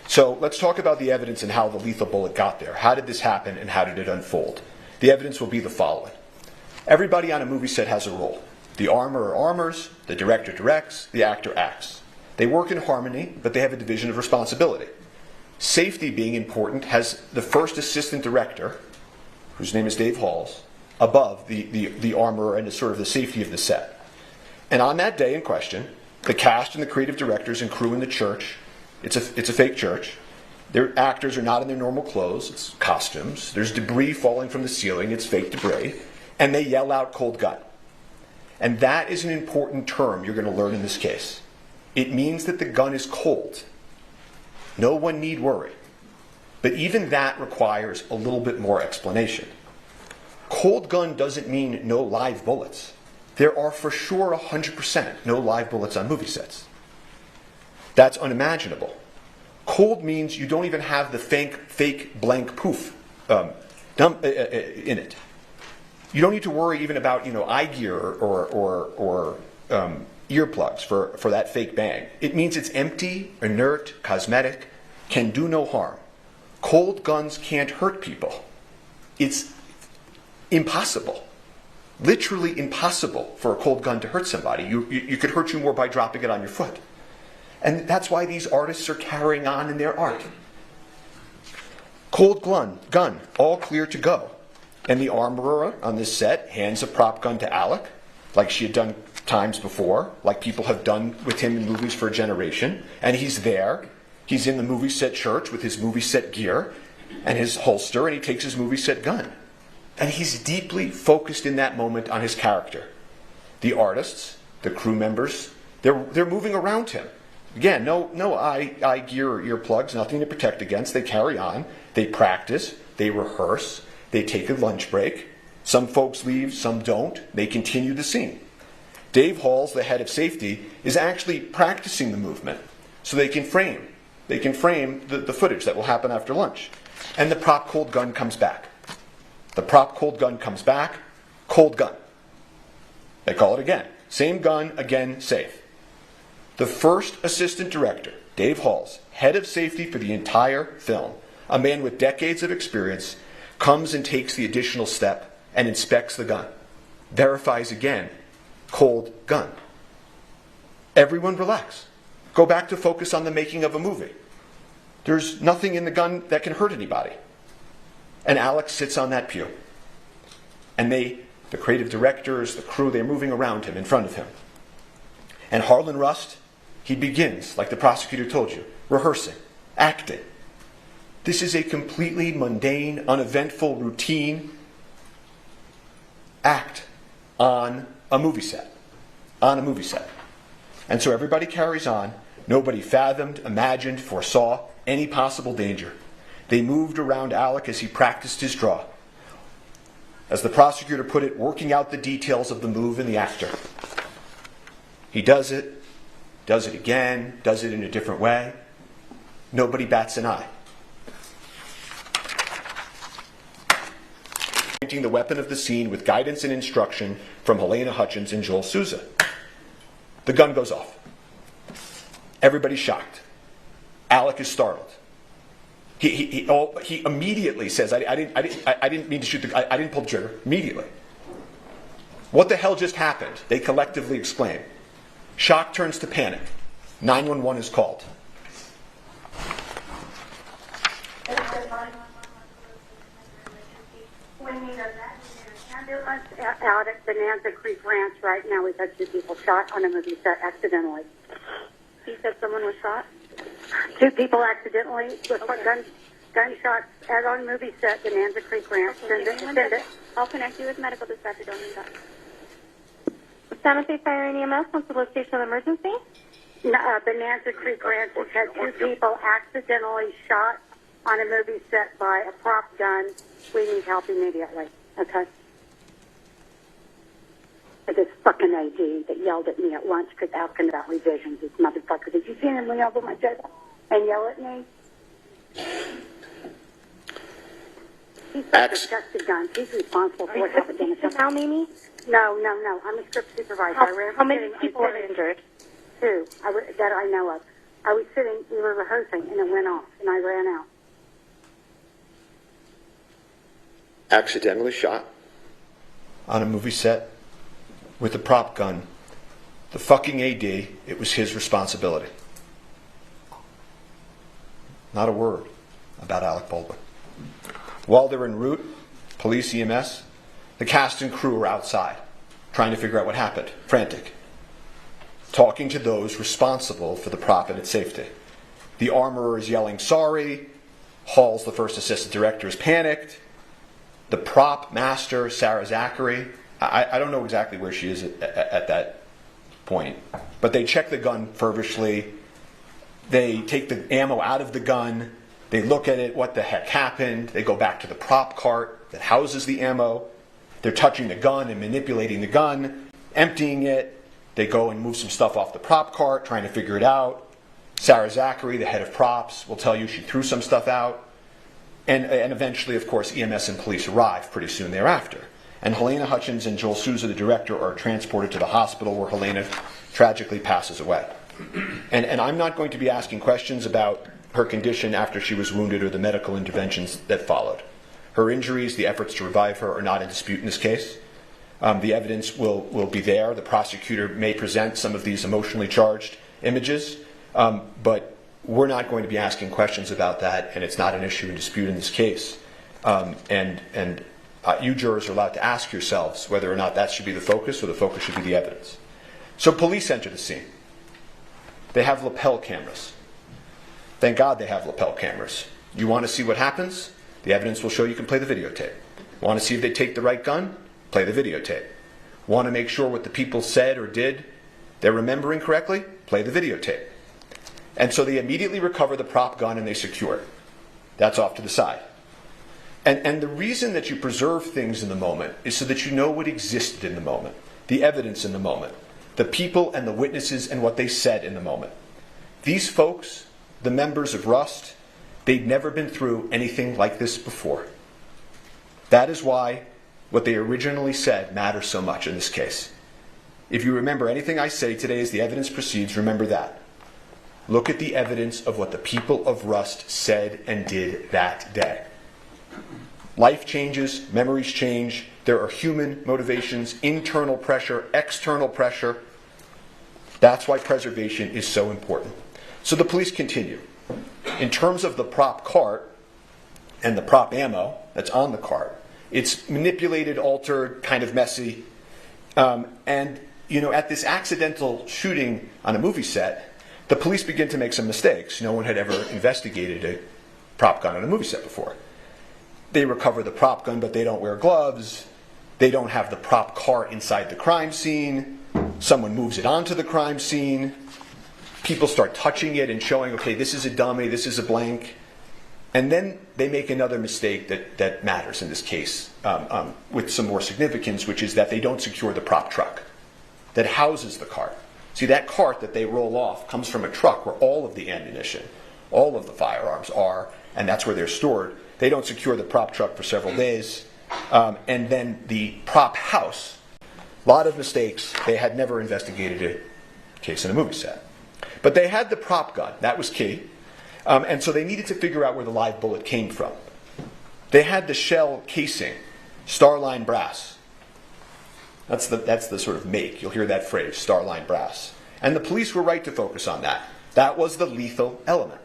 So let's talk about the evidence and how the lethal bullet got there. How did this happen and how did it unfold? The evidence will be the following. Everybody on a movie set has a role. The armorer armors, the director directs, the actor acts. They work in harmony, but they have a division of responsibility. Safety being important has the first assistant director, whose name is Dave Halls, above the armorer and sort of the safety of the set. And on that day in question, the cast and the creative directors and crew in the church, it's a fake church, their actors are not in their normal clothes, it's costumes, there's debris falling from the ceiling, it's fake debris, and they yell out cold gun. And that is an important term you're going to learn in this case. It means that the gun is cold. No one need worry. But even that requires a little bit more explanation. Cold gun doesn't mean no live bullets. There are for sure 100% no live bullets on movie sets. That's unimaginable. Cold means you don't even have the fake blank poof in it. You don't need to worry even about eye gear or earplugs for that fake bang. It means it's empty, inert, cosmetic, can do no harm. Cold guns can't hurt people. It's impossible, literally impossible for a cold gun to hurt somebody. You could hurt you more by dropping it on your foot. And that's why these artists are carrying on in their art. Cold gun, all clear to go. And the armorer on this set hands a prop gun to Alec, like she had done times before, like people have done with him in movies for a generation. And he's there. He's in the movie set church with his movie set gear and his holster, and he takes his movie set gun. And he's deeply focused in that moment on his character. The artists, the crew members, they're moving around him. Again, no eye gear or earplugs, nothing to protect against. They carry on. They practice. They rehearse. They take a lunch break. Some folks leave, some don't. They continue the scene. Dave Halls, the head of safety, is actually practicing the movement so they can frame. They can frame the footage that will happen after lunch. And the prop cold gun comes back. The prop cold gun comes back. Cold gun. They call it again. Same gun, again, safe. The first assistant director, Dave Halls, head of safety for the entire film, a man with decades of experience, comes and takes the additional step and inspects the gun. Verifies again, cold gun. Everyone relax. Go back to focus on the making of a movie. There's nothing in the gun that can hurt anybody. And Alex sits on that pew. And the creative directors, the crew, they're moving around him, in front of him. And Harlan Rust, he begins, like the prosecutor told you, rehearsing, acting. This is a completely mundane, uneventful, routine act on a movie set. On a movie set. And so everybody carries on. Nobody fathomed, imagined, foresaw any possible danger. They moved around Alec as he practiced his draw. As the prosecutor put it, working out the details of the move and the actor. He does it again, does it in a different way. Nobody bats an eye. Pointing the weapon of the scene with guidance and instruction from Helena Hutchins and Joel Souza. The gun goes off. Everybody's shocked. Alec is startled. He immediately says, I didn't mean to shoot I didn't pull the trigger. Immediately. What the hell just happened? They collectively exclaim. Shock turns to panic. 911 is called. Out at Bonanza Creek Ranch right now, we've had 2 people shot on a movie set accidentally. He said someone was shot? 2 people accidentally with gunshots at on a movie set, Bonanza Creek Ranch. Okay, Send it. I'll connect you with medical dispatcher. Don't need that. San Jose Fire and EMS, what's the location of the emergency? Bonanza Creek Ranch has had 2 people accidentally shot on a movie set by a prop gun. We need help immediately. Okay? This fucking AD that yelled at me at lunch because asking about revisions, this motherfucker. Did you see him lean over my table and yell at me? He's got disgusted guns. He's responsible for what happened in the film. Now, Mimi? No. I'm a script supervisor. How many people are injured? 2 that I know of. I was sitting, we were rehearsing, and it went off, and I ran out. Accidentally shot on a movie set with a prop gun. The fucking AD, it was his responsibility. Not a word about Alec Baldwin. While they're en route, police, EMS, the cast and crew are outside, trying to figure out what happened, frantic, talking to those responsible for the prop and its safety. The armorer is yelling, sorry. Halls, the first assistant director, is panicked. The prop master, Sarah Zachary, I don't know exactly where she is at that point, but they check the gun feverishly. They take the ammo out of the gun. They look at it, what the heck happened. They go back to the prop cart that houses the ammo. They're touching the gun and manipulating the gun, emptying it. They go and move some stuff off the prop cart, trying to figure it out. Sarah Zachary, the head of props, will tell you she threw some stuff out. And eventually, of course, EMS and police arrive pretty soon thereafter. And Helena Hutchins and Joel Souza, the director, are transported to the hospital where Helena tragically passes away. And I'm not going to be asking questions about her condition after she was wounded or the medical interventions that followed. Her injuries, the efforts to revive her, are not in dispute in this case. The evidence will be there. The prosecutor may present some of these emotionally charged images, but we're not going to be asking questions about that, and it's not an issue in dispute in this case. You jurors are allowed to ask yourselves whether or not that should be the focus or the focus should be the evidence. So police enter the scene. They have lapel cameras. Thank God they have lapel cameras. You want to see what happens? The evidence will show you can play the videotape. Want to see if they take the right gun? Play the videotape. Want to make sure what the people said or did they're remembering correctly? Play the videotape. And so they immediately recover the prop gun and they secure it. That's off to the side. And the reason that you preserve things in the moment is so that you know what existed in the moment, the evidence in the moment, the people and the witnesses and what they said in the moment. These folks, the members of Rust, they'd never been through anything like this before. That is why what they originally said matters so much in this case. If you remember anything I say today as the evidence proceeds, remember that. Look at the evidence of what the people of Rust said and did that day. Life changes, memories change, there are human motivations, internal pressure, external pressure. That's why preservation is so important. So the police continue. In terms of the prop cart and the prop ammo that's on the cart, it's manipulated, altered, kind of messy. And, you know, at this accidental shooting on a movie set, the police begin to make some mistakes. No one had ever investigated a prop gun on a movie set before. They recover the prop gun, but they don't wear gloves. They don't have the prop cart inside the crime scene. Someone moves it onto the crime scene. People start touching it and showing, okay, this is a dummy, this is a blank. And then they make another mistake that matters in this case with some more significance, which is that they don't secure the prop truck that houses the cart. See, that cart that they roll off comes from a truck where all of the ammunition, all of the firearms are, and that's where they're stored. They don't secure the prop truck for several days. And then the prop house, a lot of mistakes. They had never investigated a case in a movie set. But they had the prop gun. That was key. And so they needed to figure out where the live bullet came from. They had the shell casing, Starline brass. That's the sort of make. You'll hear that phrase, Starline brass. And the police were right to focus on that. That was the lethal element.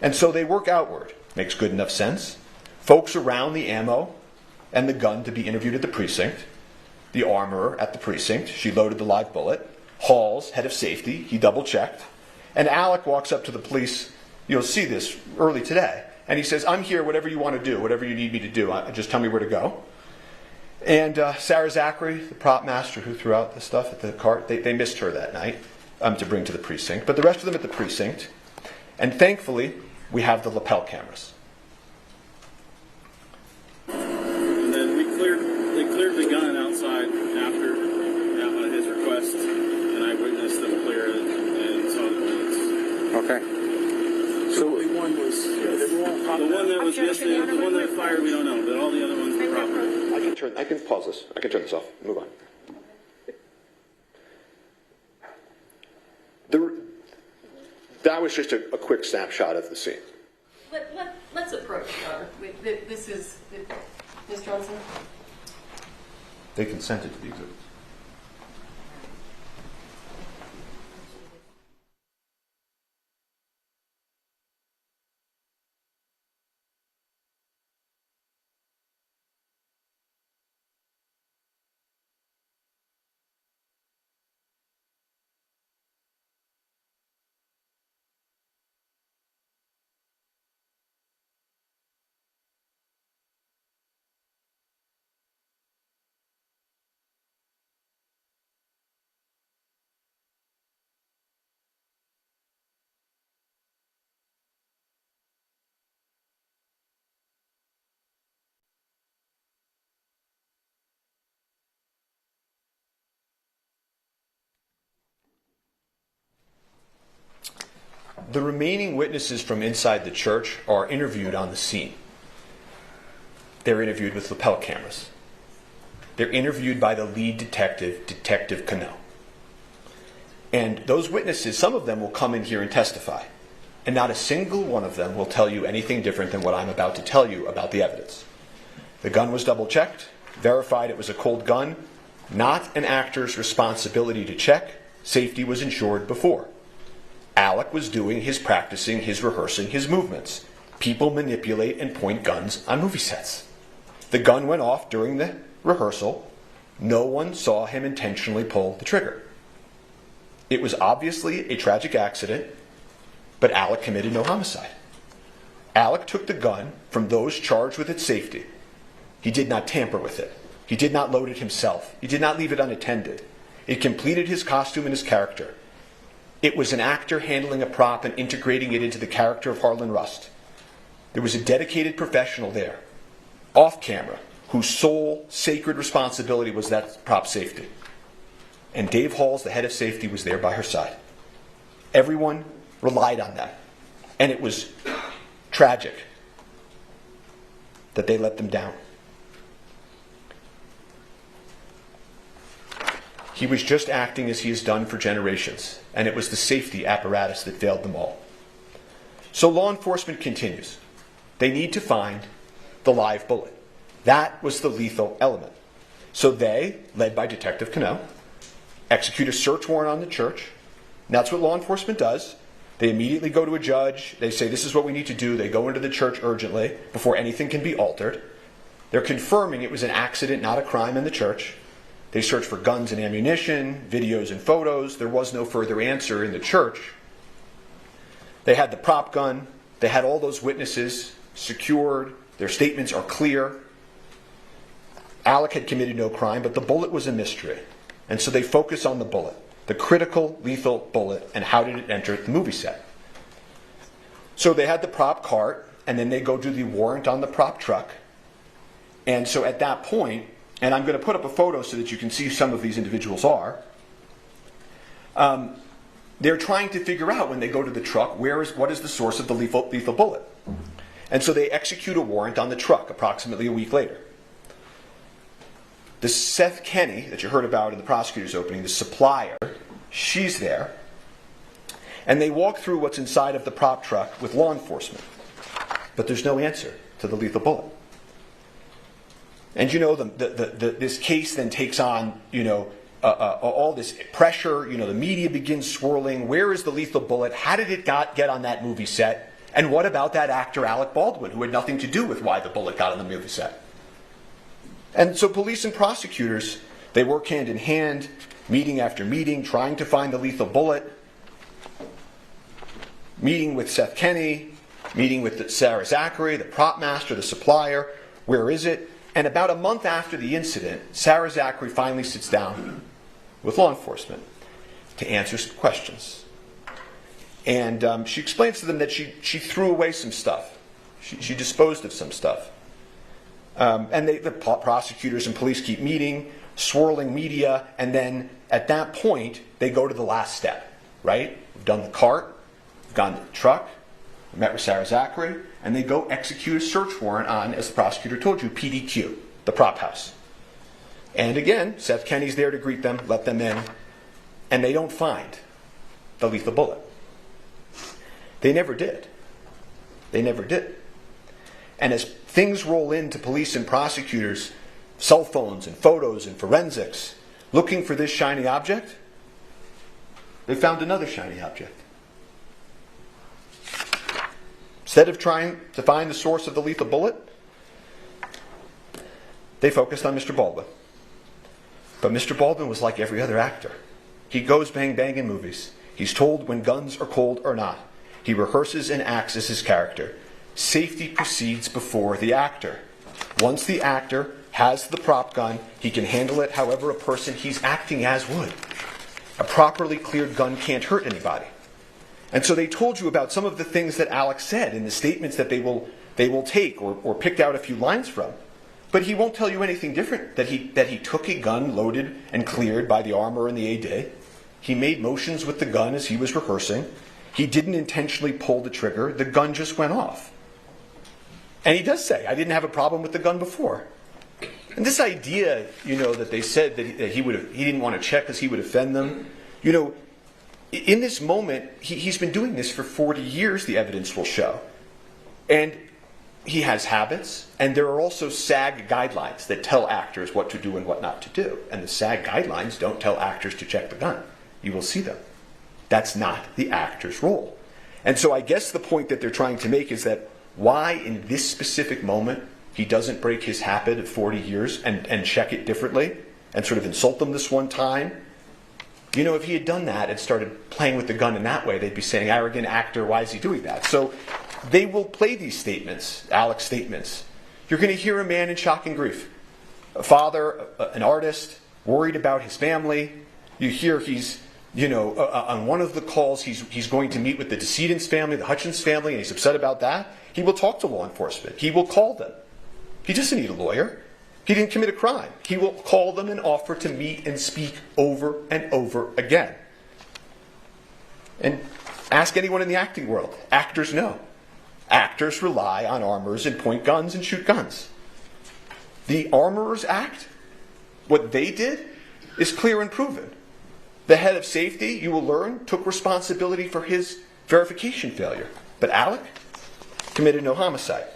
And so they work outward. Makes good enough sense. Folks around the ammo and the gun to be interviewed at the precinct. The armorer at the precinct. She loaded the live bullet. Halls, head of safety, he double-checked. And Alec walks up to the police. You'll see this early today. And he says, I'm here, whatever you want to do, whatever you need me to do. Just tell me where to go. And Sarah Zachary, the prop master who threw out the stuff at the cart, they missed her that night to bring to the precinct. But the rest of them at the precinct. And thankfully, we have the lapel cameras. And then they cleared the gun outside after his request, and I witnessed them clear it and saw the bullets. Okay. So only one was the one that was missing, the one that fired, we don't know, but all the other ones were proper. I can pause this. I can turn this off. Move on. That was just a quick snapshot of the scene. Let's approach, Connor. This is Ms. Johnson. They consented to the exhibit. The remaining witnesses from inside the church are interviewed on the scene. They're interviewed with lapel cameras. They're interviewed by the lead detective, Detective Cano. And those witnesses, some of them will come in here and testify. And not a single one of them will tell you anything different than what I'm about to tell you about the evidence. The gun was double-checked, verified it was a cold gun, not an actor's responsibility to check. Safety was ensured before. Alec was doing his practicing, his rehearsing, his movements. People manipulate and point guns on movie sets. The gun went off during the rehearsal. No one saw him intentionally pull the trigger. It was obviously a tragic accident, but Alec committed no homicide. Alec took the gun from those charged with its safety. He did not tamper with it. He did not load it himself. He did not leave it unattended. It completed his costume and his character. It was an actor handling a prop and integrating it into the character of Harlan Rust. There was a dedicated professional there, off camera, whose sole sacred responsibility was that prop safety. And Dave Halls, the head of safety, was there by her side. Everyone relied on that. And it was tragic that they let them down. He was just acting as he has done for generations, and it was the safety apparatus that failed them all. So law enforcement continues. They need to find the live bullet. That was the lethal element. So they, led by Detective Cano, execute a search warrant on the church. And that's what law enforcement does. They immediately go to a judge. They say, this is what we need to do. They go into the church urgently before anything can be altered. They're confirming it was an accident, not a crime in the church. They search for guns and ammunition, videos and photos. There was no further answer in the church. They had the prop gun. They had all those witnesses secured. Their statements are clear. Alec had committed no crime, but the bullet was a mystery. And so they focus on the bullet, the critical, lethal bullet, and how did it enter the movie set. So they had the prop cart, and then they go do the warrant on the prop truck. And so at that point, and I'm going to put up a photo so that you can see who some of these individuals are, they're trying to figure out when they go to the truck, what is the source of the lethal bullet. And so they execute a warrant on the truck approximately a week later. The Seth Kenny that you heard about in the prosecutor's opening, the supplier, she's there. And they walk through what's inside of the prop truck with law enforcement. But there's no answer to the lethal bullet. And this case then takes on, all this pressure. The media begins swirling. Where is the lethal bullet? How did it get on that movie set? And what about that actor, Alec Baldwin, who had nothing to do with why the bullet got on the movie set? And so police and prosecutors, they work hand in hand, meeting after meeting, trying to find the lethal bullet. Meeting with Seth Kenny, meeting with Sarah Zachary, the prop master, the supplier. Where is it? And about a month after the incident, Sarah Zachary finally sits down with law enforcement to answer some questions. And she explains to them that she threw away some stuff. She disposed of some stuff. And the prosecutors and police keep meeting, swirling media, and then at that point, they go to the last step, right? We've done the cart, we've gone to the truck, we met with Sarah Zachary, and they go execute a search warrant on, as the prosecutor told you, PDQ, the prop house. And again, Seth Kenny's there to greet them, let them in, and they don't find the lethal bullet. They never did. They never did. And as things roll into police and prosecutors, cell phones and photos and forensics, looking for this shiny object, they found another shiny object. Instead of trying to find the source of the lethal bullet, they focused on Mr. Baldwin. But Mr. Baldwin was like every other actor. He goes bang bang in movies. He's told when guns are cold or not. He rehearses and acts as his character. Safety proceeds before the actor. Once the actor has the prop gun, he can handle it however a person he's acting as would. A properly cleared gun can't hurt anybody. And so they told you about some of the things that Alex said in the statements that they will take or picked out a few lines from. But he won't tell you anything different, that he took a gun loaded and cleared by the armor and the AD. He made motions with the gun as he was rehearsing. He didn't intentionally pull the trigger. The gun just went off. And he does say, I didn't have a problem with the gun before. And this idea, that they said that he didn't want to check because he would offend them. In this moment, he's been doing this for 40 years, the evidence will show. And he has habits, and there are also SAG guidelines that tell actors what to do and what not to do. And the SAG guidelines don't tell actors to check the gun. You will see them. That's not the actor's role. And so I guess the point that they're trying to make is that why in this specific moment he doesn't break his habit of 40 years and check it differently and sort of insult them this one time. If he had done that and started playing with the gun in that way, they'd be saying, arrogant actor, why is he doing that? So they will play these statements, Alec's statements. You're going to hear a man in shock and grief. A father, an artist, worried about his family. You hear he's on one of the calls, he's going to meet with the decedent's family, the Hutchins family, and he's upset about that. He will talk to law enforcement. He will call them. He doesn't need a lawyer. He didn't commit a crime. He will call them and offer to meet and speak over and over again. And ask anyone in the acting world. Actors know. Actors rely on armorers and point guns and shoot guns. The Armorers Act, what they did, is clear and proven. The head of safety, you will learn, took responsibility for his verification failure. But Alec committed no homicide.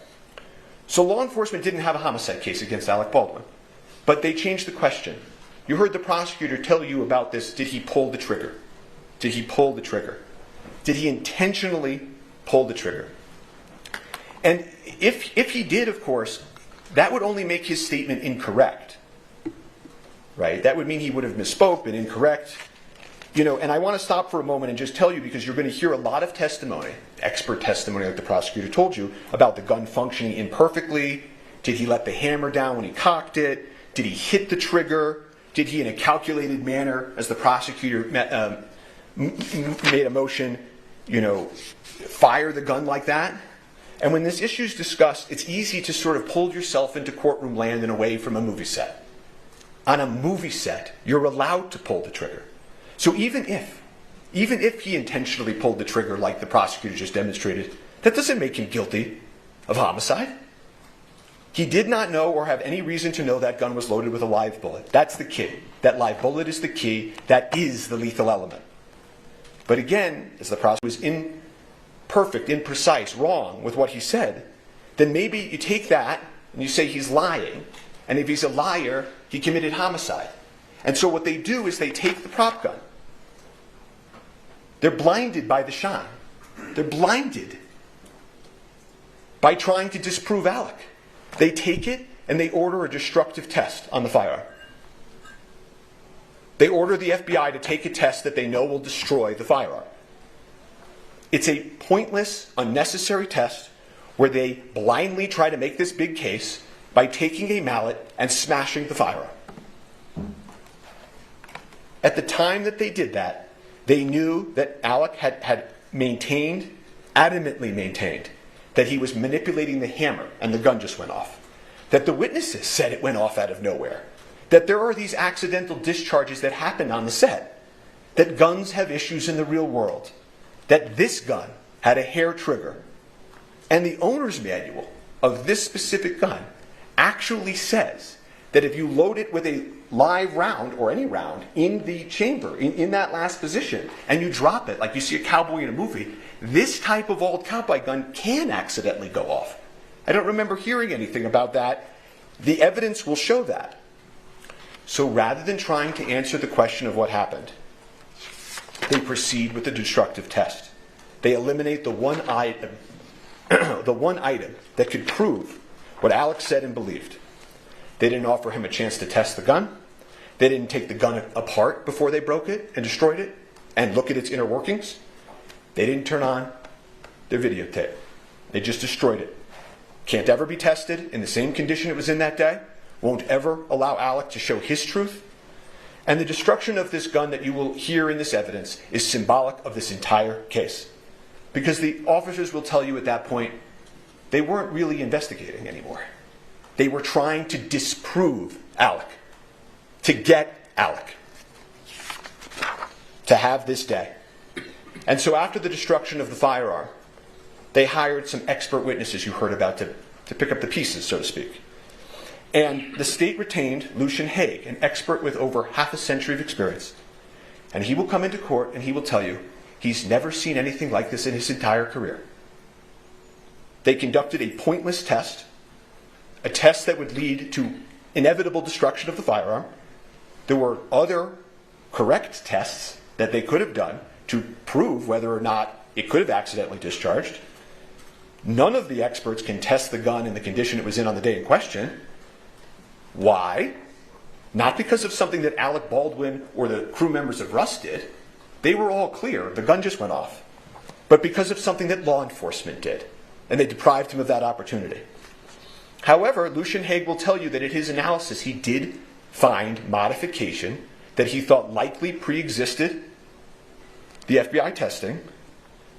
So law enforcement didn't have a homicide case against Alec Baldwin. But they changed the question. You heard the prosecutor tell you about this. Did he pull the trigger? Did he pull the trigger? Did he intentionally pull the trigger? And if he did, of course, that would only make his statement incorrect. Right? That would mean he would have misspoke, been incorrect. And I want to stop for a moment and just tell you, because you're going to hear a lot of testimony, expert testimony like the prosecutor told you, about the gun functioning imperfectly. Did he let the hammer down when he cocked it? Did he hit the trigger? Did he, in a calculated manner, as the prosecutor made a motion, fire the gun like that? And when this issue is discussed, it's easy to sort of pull yourself into courtroom land and away from a movie set. On a movie set, you're allowed to pull the trigger. So even if he intentionally pulled the trigger like the prosecutor just demonstrated, that doesn't make him guilty of homicide. He did not know or have any reason to know that gun was loaded with a live bullet. That's the key. That live bullet is the key. That is the lethal element. But again, as the prosecutor was imperfect, imprecise, wrong with what he said, then maybe you take that and you say he's lying. And if he's a liar, he committed homicide. And so what they do is they take the prop gun. They're blinded by the shine. They're blinded by trying to disprove Alec. They take it and they order a destructive test on the firearm. They order the FBI to take a test that they know will destroy the firearm. It's a pointless, unnecessary test where they blindly try to make this big case by taking a mallet and smashing the firearm. At the time that they did that, they knew that Alec had adamantly maintained, that he was manipulating the hammer and the gun just went off. That the witnesses said it went off out of nowhere. That there are these accidental discharges that happen on the set. That guns have issues in the real world. That this gun had a hair trigger. And the owner's manual of this specific gun actually says that if you load it with a live round, or any round, in the chamber, in that last position, and you drop it like you see a cowboy in a movie, this type of old cowboy gun can accidentally go off. I don't remember hearing anything about that. The evidence will show that. So rather than trying to answer the question of what happened, they proceed with the destructive test. They eliminate the one item that could prove what Alex said and believed. They didn't offer him a chance to test the gun. They didn't take the gun apart before they broke it and destroyed it and look at its inner workings. They didn't turn on their videotape. They just destroyed it. Can't ever be tested in the same condition it was in that day. Won't ever allow Alec to show his truth. And the destruction of this gun that you will hear in this evidence is symbolic of this entire case. Because the officers will tell you at that point, they weren't really investigating anymore. They were trying to disprove Alec. To get Alec. To have this day. And so after the destruction of the firearm, they hired some expert witnesses you heard about to pick up the pieces, so to speak. And the state retained Lucian Haig, an expert with over half a century of experience. And he will come into court and he will tell you he's never seen anything like this in his entire career. They conducted a pointless test, a test that would lead to inevitable destruction of the firearm. There were other correct tests that they could have done to prove whether or not it could have accidentally discharged. None of the experts can test the gun in the condition it was in on the day in question. Why? Not because of something that Alec Baldwin or the crew members of Rust did. They were all clear. The gun just went off. But because of something that law enforcement did. And they deprived him of that opportunity. However, Lucian Haig will tell you that in his analysis he did find modification that he thought likely pre-existed the FBI testing,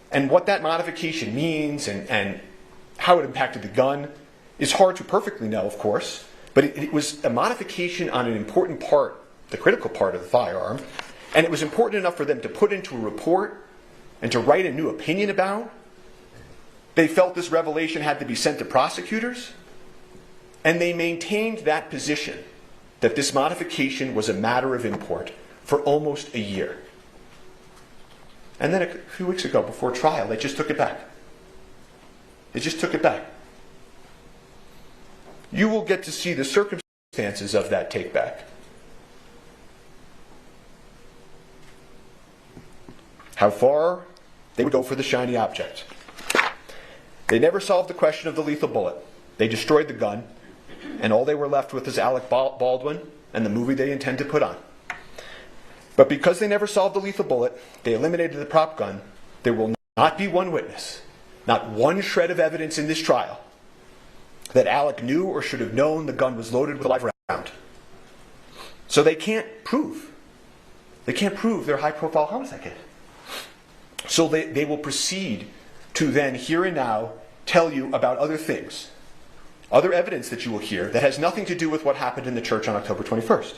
and what that modification means and how it impacted the gun is hard to perfectly know, of course, but it was a modification on an important part, the critical part of the firearm, and it was important enough for them to put into a report and to write a new opinion about. They felt this revelation had to be sent to prosecutors, and they maintained that position, that this modification was a matter of import, for almost a year. And then a few weeks ago, before trial, they just took it back. They just took it back. You will get to see the circumstances of that take back. How far they would go for the shiny object. They never solved the question of the lethal bullet. They destroyed the gun, and all they were left with is Alec Baldwin and the movie they intend to put on. But because they never solved the lethal bullet, they eliminated the prop gun, there will not be one witness, not one shred of evidence in this trial, that Alec knew or should have known the gun was loaded with a live round. So they can't prove their high-profile homicide kit. So they will proceed to then, here and now, tell you about other things, other evidence that you will hear that has nothing to do with what happened in the church on October 21st.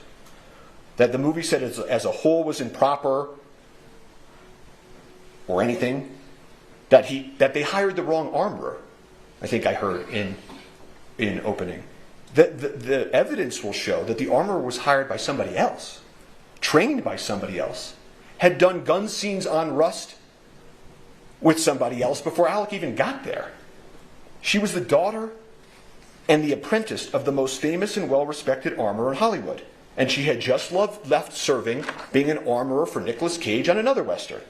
That the movie set as a whole was improper, or anything. That they hired the wrong armorer, I think I heard in opening. The evidence will show that the armorer was hired by somebody else, trained by somebody else, had done gun scenes on Rust with somebody else before Alec even got there. She was the daughter and the apprentice of the most famous and well-respected armorer in Hollywood. And she had just left serving, being an armorer for Nicolas Cage on another Western.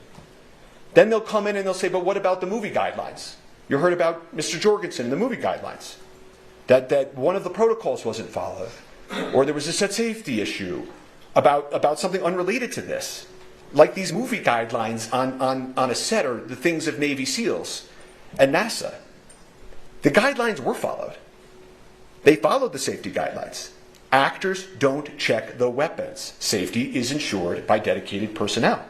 Then they'll come in and they'll say, but what about the movie guidelines? You heard about Mr. Jorgensen and the movie guidelines. That one of the protocols wasn't followed. Or there was a set safety issue about something unrelated to this. Like these movie guidelines on a set, or the things of Navy SEALs and NASA. The guidelines were followed. They followed the safety guidelines. Actors don't check the weapons. Safety is ensured by dedicated personnel.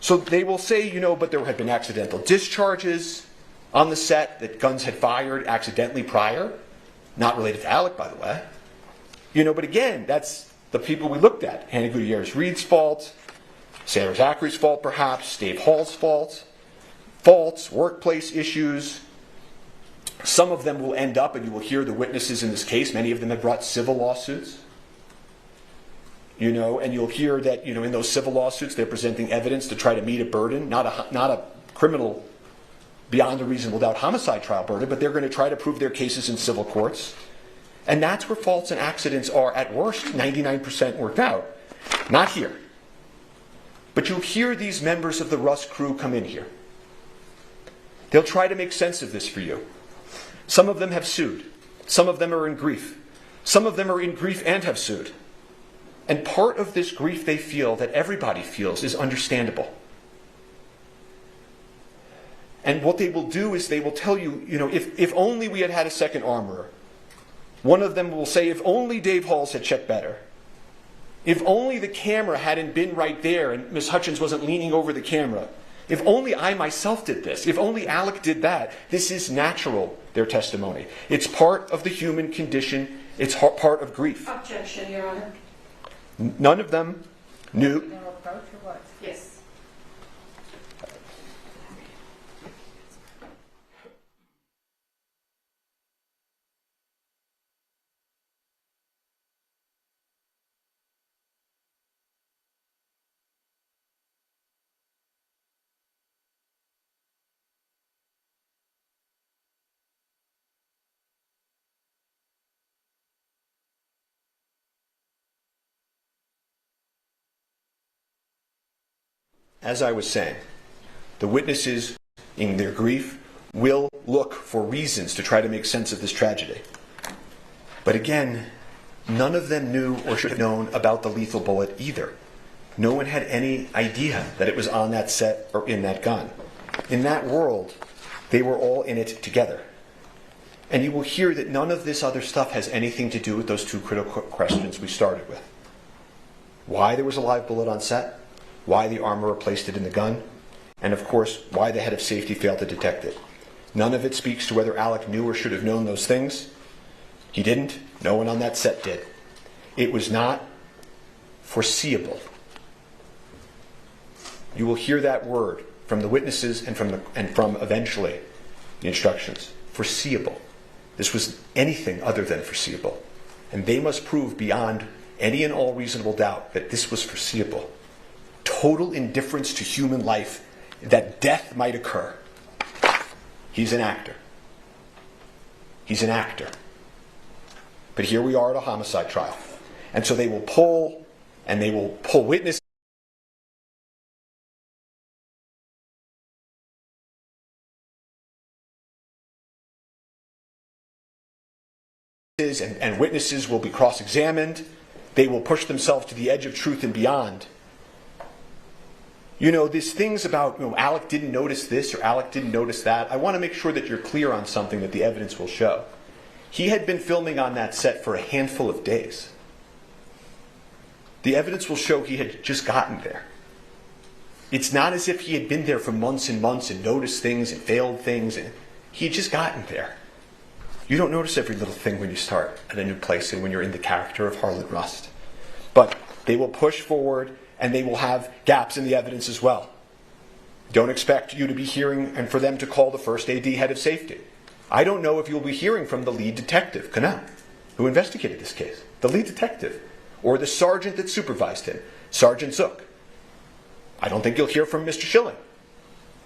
So they will say, but there had been accidental discharges on the set, that guns had fired accidentally prior. Not related to Alec, by the way. But again, that's the people we looked at. Hannah Gutierrez-Reed's fault, Sarah Zachary's fault perhaps, Dave Hall's fault, faults, workplace issues. Some of them will end up, and you will hear the witnesses in this case, many of them have brought civil lawsuits. And you'll hear that, in those civil lawsuits, they're presenting evidence to try to meet a burden, not a criminal beyond a reasonable doubt homicide trial burden, but they're going to try to prove their cases in civil courts. And that's where faults and accidents are, at worst, 99% worked out. Not here. But you'll hear these members of the Rust crew come in here. They'll try to make sense of this for you. Some of them have sued. Some of them are in grief. Some of them are in grief and have sued. And part of this grief they feel, that everybody feels, is understandable. And what they will do is they will tell you, if only we had had a second armorer. One of them will say, if only Dave Halls had checked better. If only the camera hadn't been right there and Miss Hutchins wasn't leaning over the camera. If only I myself did this. If only Alec did that. This is natural, their testimony. It's part of the human condition. It's part of grief. Objection, Your Honor. None of them knew. No approach or what? Yes. As I was saying, the witnesses, in their grief, will look for reasons to try to make sense of this tragedy. But again, none of them knew or should have known about the lethal bullet either. No one had any idea that it was on that set or in that gun. In that world, they were all in it together. And you will hear that none of this other stuff has anything to do with those two critical questions we started with. Why there was a live bullet on set, why the armorer placed it in the gun, and of course, why the head of safety failed to detect it. None of it speaks to whether Alec knew or should have known those things. He didn't. No one on that set did. It was not foreseeable. You will hear that word from the witnesses and from eventually the instructions. Foreseeable. This was anything other than foreseeable. And they must prove beyond any and all reasonable doubt that this was foreseeable. Total indifference to human life, that death might occur. He's an actor. He's an actor. But here we are at a homicide trial. And so they will pull witnesses. And witnesses will be cross-examined. They will push themselves to the edge of truth and beyond. You know, these things about, Alec didn't notice this or Alec didn't notice that. I want to make sure that you're clear on something that the evidence will show. He had been filming on that set for a handful of days. The evidence will show he had just gotten there. It's not as if he had been there for months and months and noticed things and failed things. He had just gotten there. You don't notice every little thing when you start at a new place and when you're in the character of Harlan Rust. But they will push forward and they will have gaps in the evidence as well. Don't expect you to be hearing and for them to call the first AD head of safety. I don't know if you'll be hearing from the lead detective, Canal, who investigated this case. The lead detective. Or the sergeant that supervised him, Sergeant Zook. I don't think you'll hear from Mr. Schilling,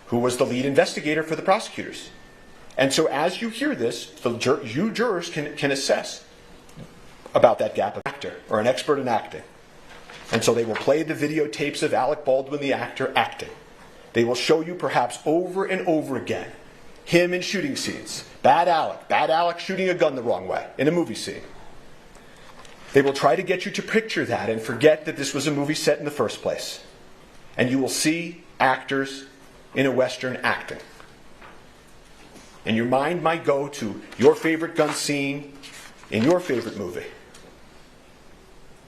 who was the lead investigator for the prosecutors. And so as you hear this, you jurors can assess about that gap of actor or an expert in acting. And so they will play the videotapes of Alec Baldwin, the actor, acting. They will show you perhaps over and over again him in shooting scenes. Bad Alec shooting a gun the wrong way in a movie scene. They will try to get you to picture that and forget that this was a movie set in the first place. And you will see actors in a Western acting. And your mind might go to your favorite gun scene in your favorite movie.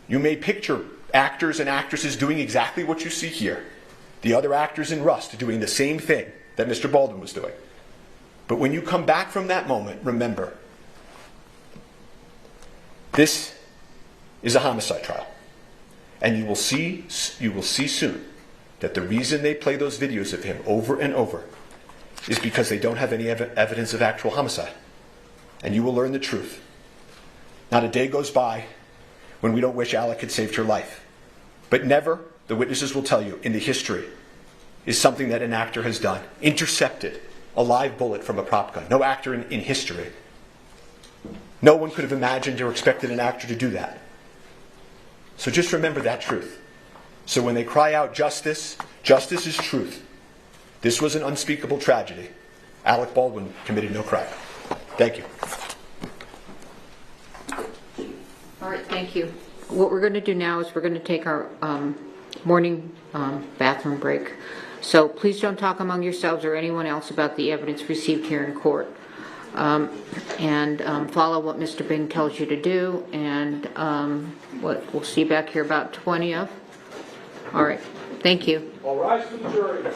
You may picture actors and actresses doing exactly what you see here. The other actors in Rust doing the same thing that Mr. Baldwin was doing. But when you come back from that moment, remember, this is a homicide trial. And you will see soon that the reason they play those videos of him over and over is because they don't have any evidence of actual homicide. And you will learn the truth. Not a day goes by when we don't wish Alec had saved her life. But never, the witnesses will tell you, in the history, is something that an actor has done. Intercepted a live bullet from a prop gun. No actor in history. No one could have imagined or expected an actor to do that. So just remember that truth. So when they cry out justice, justice is truth. This was an unspeakable tragedy. Alec Baldwin committed no crime. Thank you. All right, thank you. What we're going to do now is we're going to take our morning bathroom break. So please don't talk among yourselves or anyone else about the evidence received here in court. And follow what Mr. Bing tells you to do. And we'll see you back here about 20 of. All right, thank you. All rise for the jury.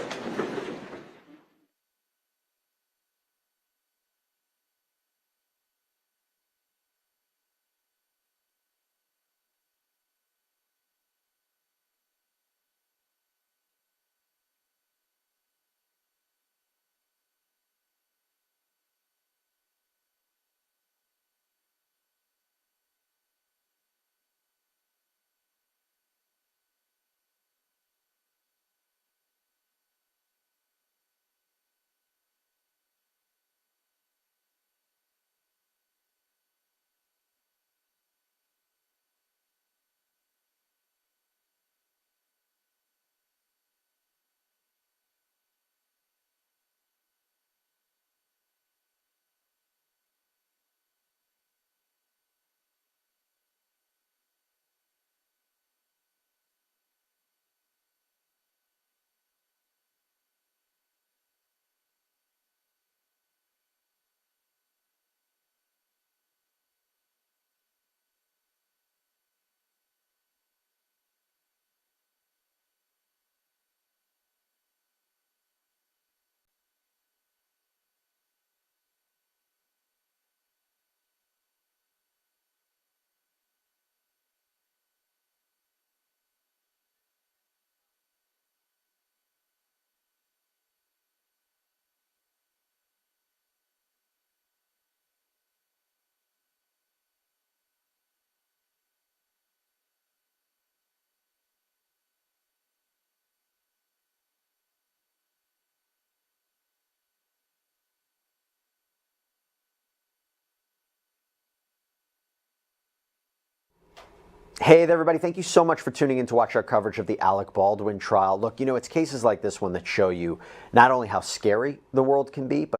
Hey there, everybody. Thank you so much for tuning in to watch our coverage of the Alec Baldwin trial. Look, you know, it's cases like this one that show you not only how scary the world can be, but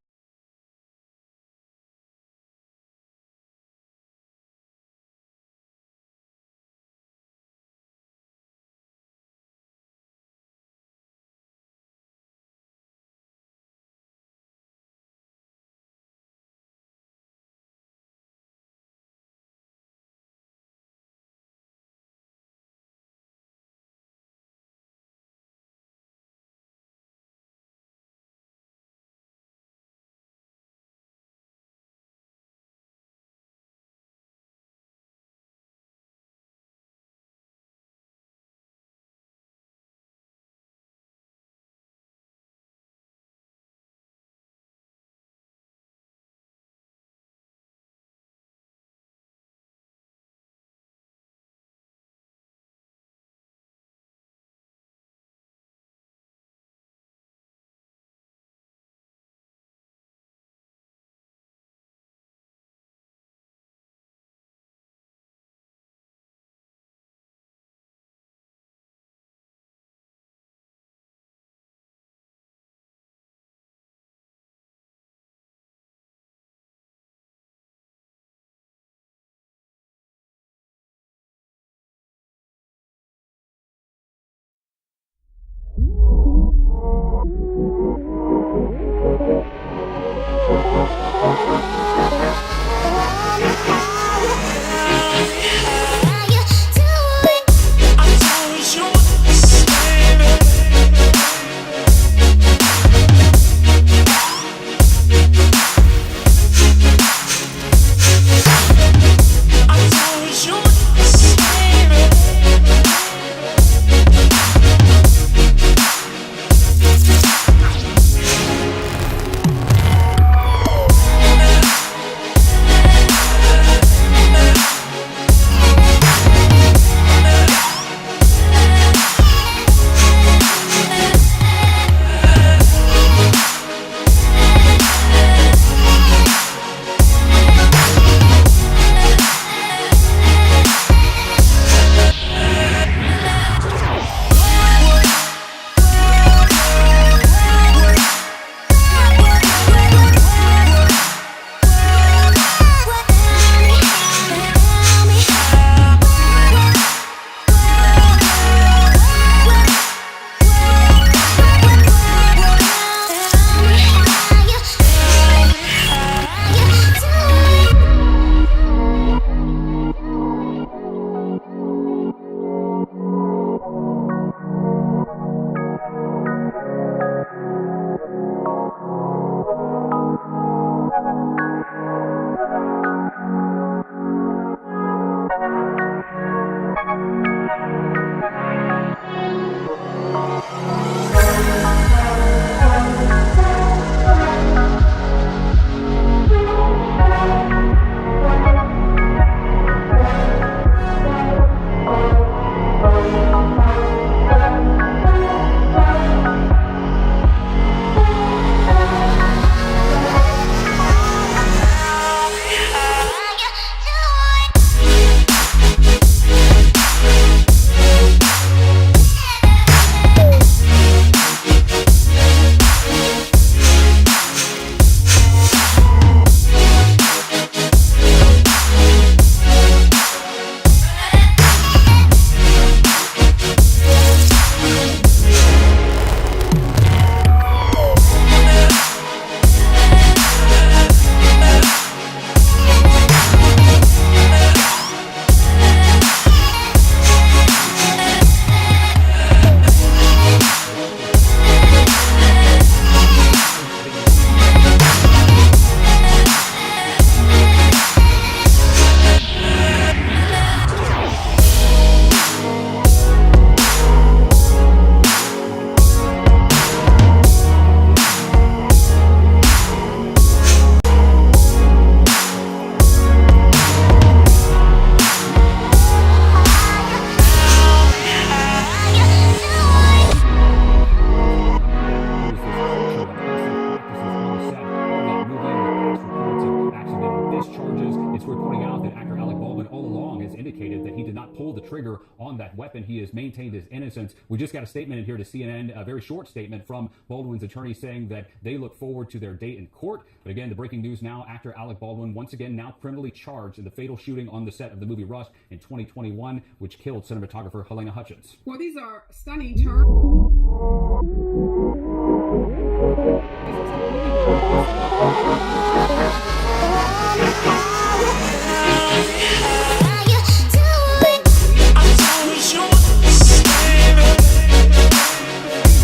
worth pointing out that actor Alec Baldwin all along has indicated that he did not pull the trigger on that weapon. He has maintained his innocence. We just got a statement in here to CNN, a very short statement from Baldwin's attorney saying that they look forward to their day in court. But again, the breaking news now, actor Alec Baldwin once again now criminally charged in the fatal shooting on the set of the movie Rust in 2021, which killed cinematographer Helena Hutchins. Well, these are stunning terms.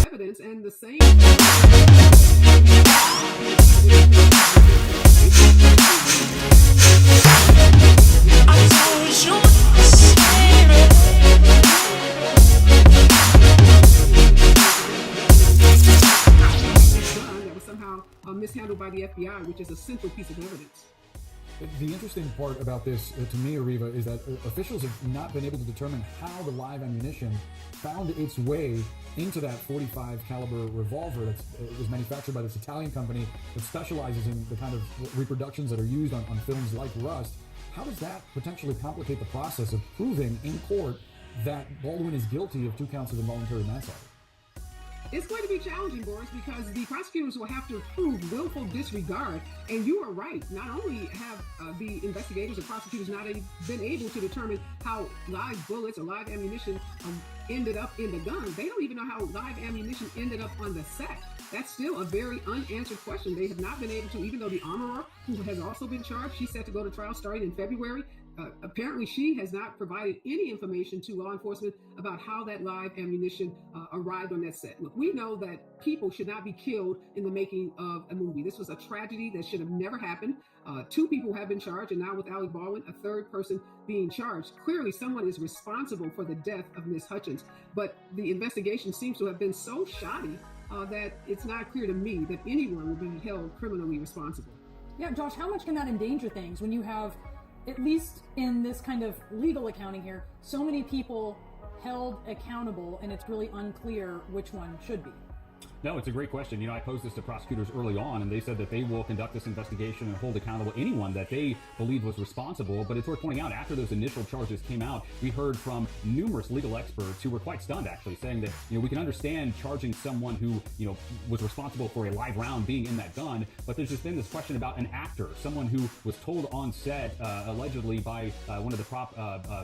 Evidence and the same. That was somehow mishandled by the FBI, which is a central piece of evidence. The interesting part about this, to me, Ariva, is that officials have not been able to determine how the live ammunition found its way into that .45 caliber revolver that was manufactured by this Italian company that specializes in the kind of reproductions that are used on films like Rust. How does that potentially complicate the process of proving in court that Baldwin is guilty of 2 counts of involuntary manslaughter? It's going to be challenging, Boris, because the prosecutors will have to prove willful disregard. And you are right. Not only have the investigators or prosecutors not been able to determine how live bullets or live ammunition ended up in the gun, they don't even know how live ammunition ended up on the set. That's still a very unanswered question. They have not been able to, even though the armorer, who has also been charged, she's set to go to trial starting in February. Apparently, she has not provided any information to law enforcement about how that live ammunition arrived on that set. Look, we know that people should not be killed in the making of a movie. This was a tragedy that should have never happened. 2 people have been charged, and now with Alec Baldwin, a 3rd person being charged. Clearly, someone is responsible for the death of Miss Hutchins, but the investigation seems to have been so shoddy that it's not clear to me that anyone will be held criminally responsible. Yeah, Josh, how much can that endanger things when you have, at least in this kind of legal accounting here, so many people held accountable and it's really unclear which one should be? No, it's a great question. You know, I posed this to prosecutors early on, and they said that they will conduct this investigation and hold accountable anyone that they believe was responsible. But it's worth pointing out, after those initial charges came out, we heard from numerous legal experts who were quite stunned, actually, saying that, you know, we can understand charging someone who, you know, was responsible for a live round being in that gun, but there's just been this question about an actor, someone who was told on set, allegedly by one of the prop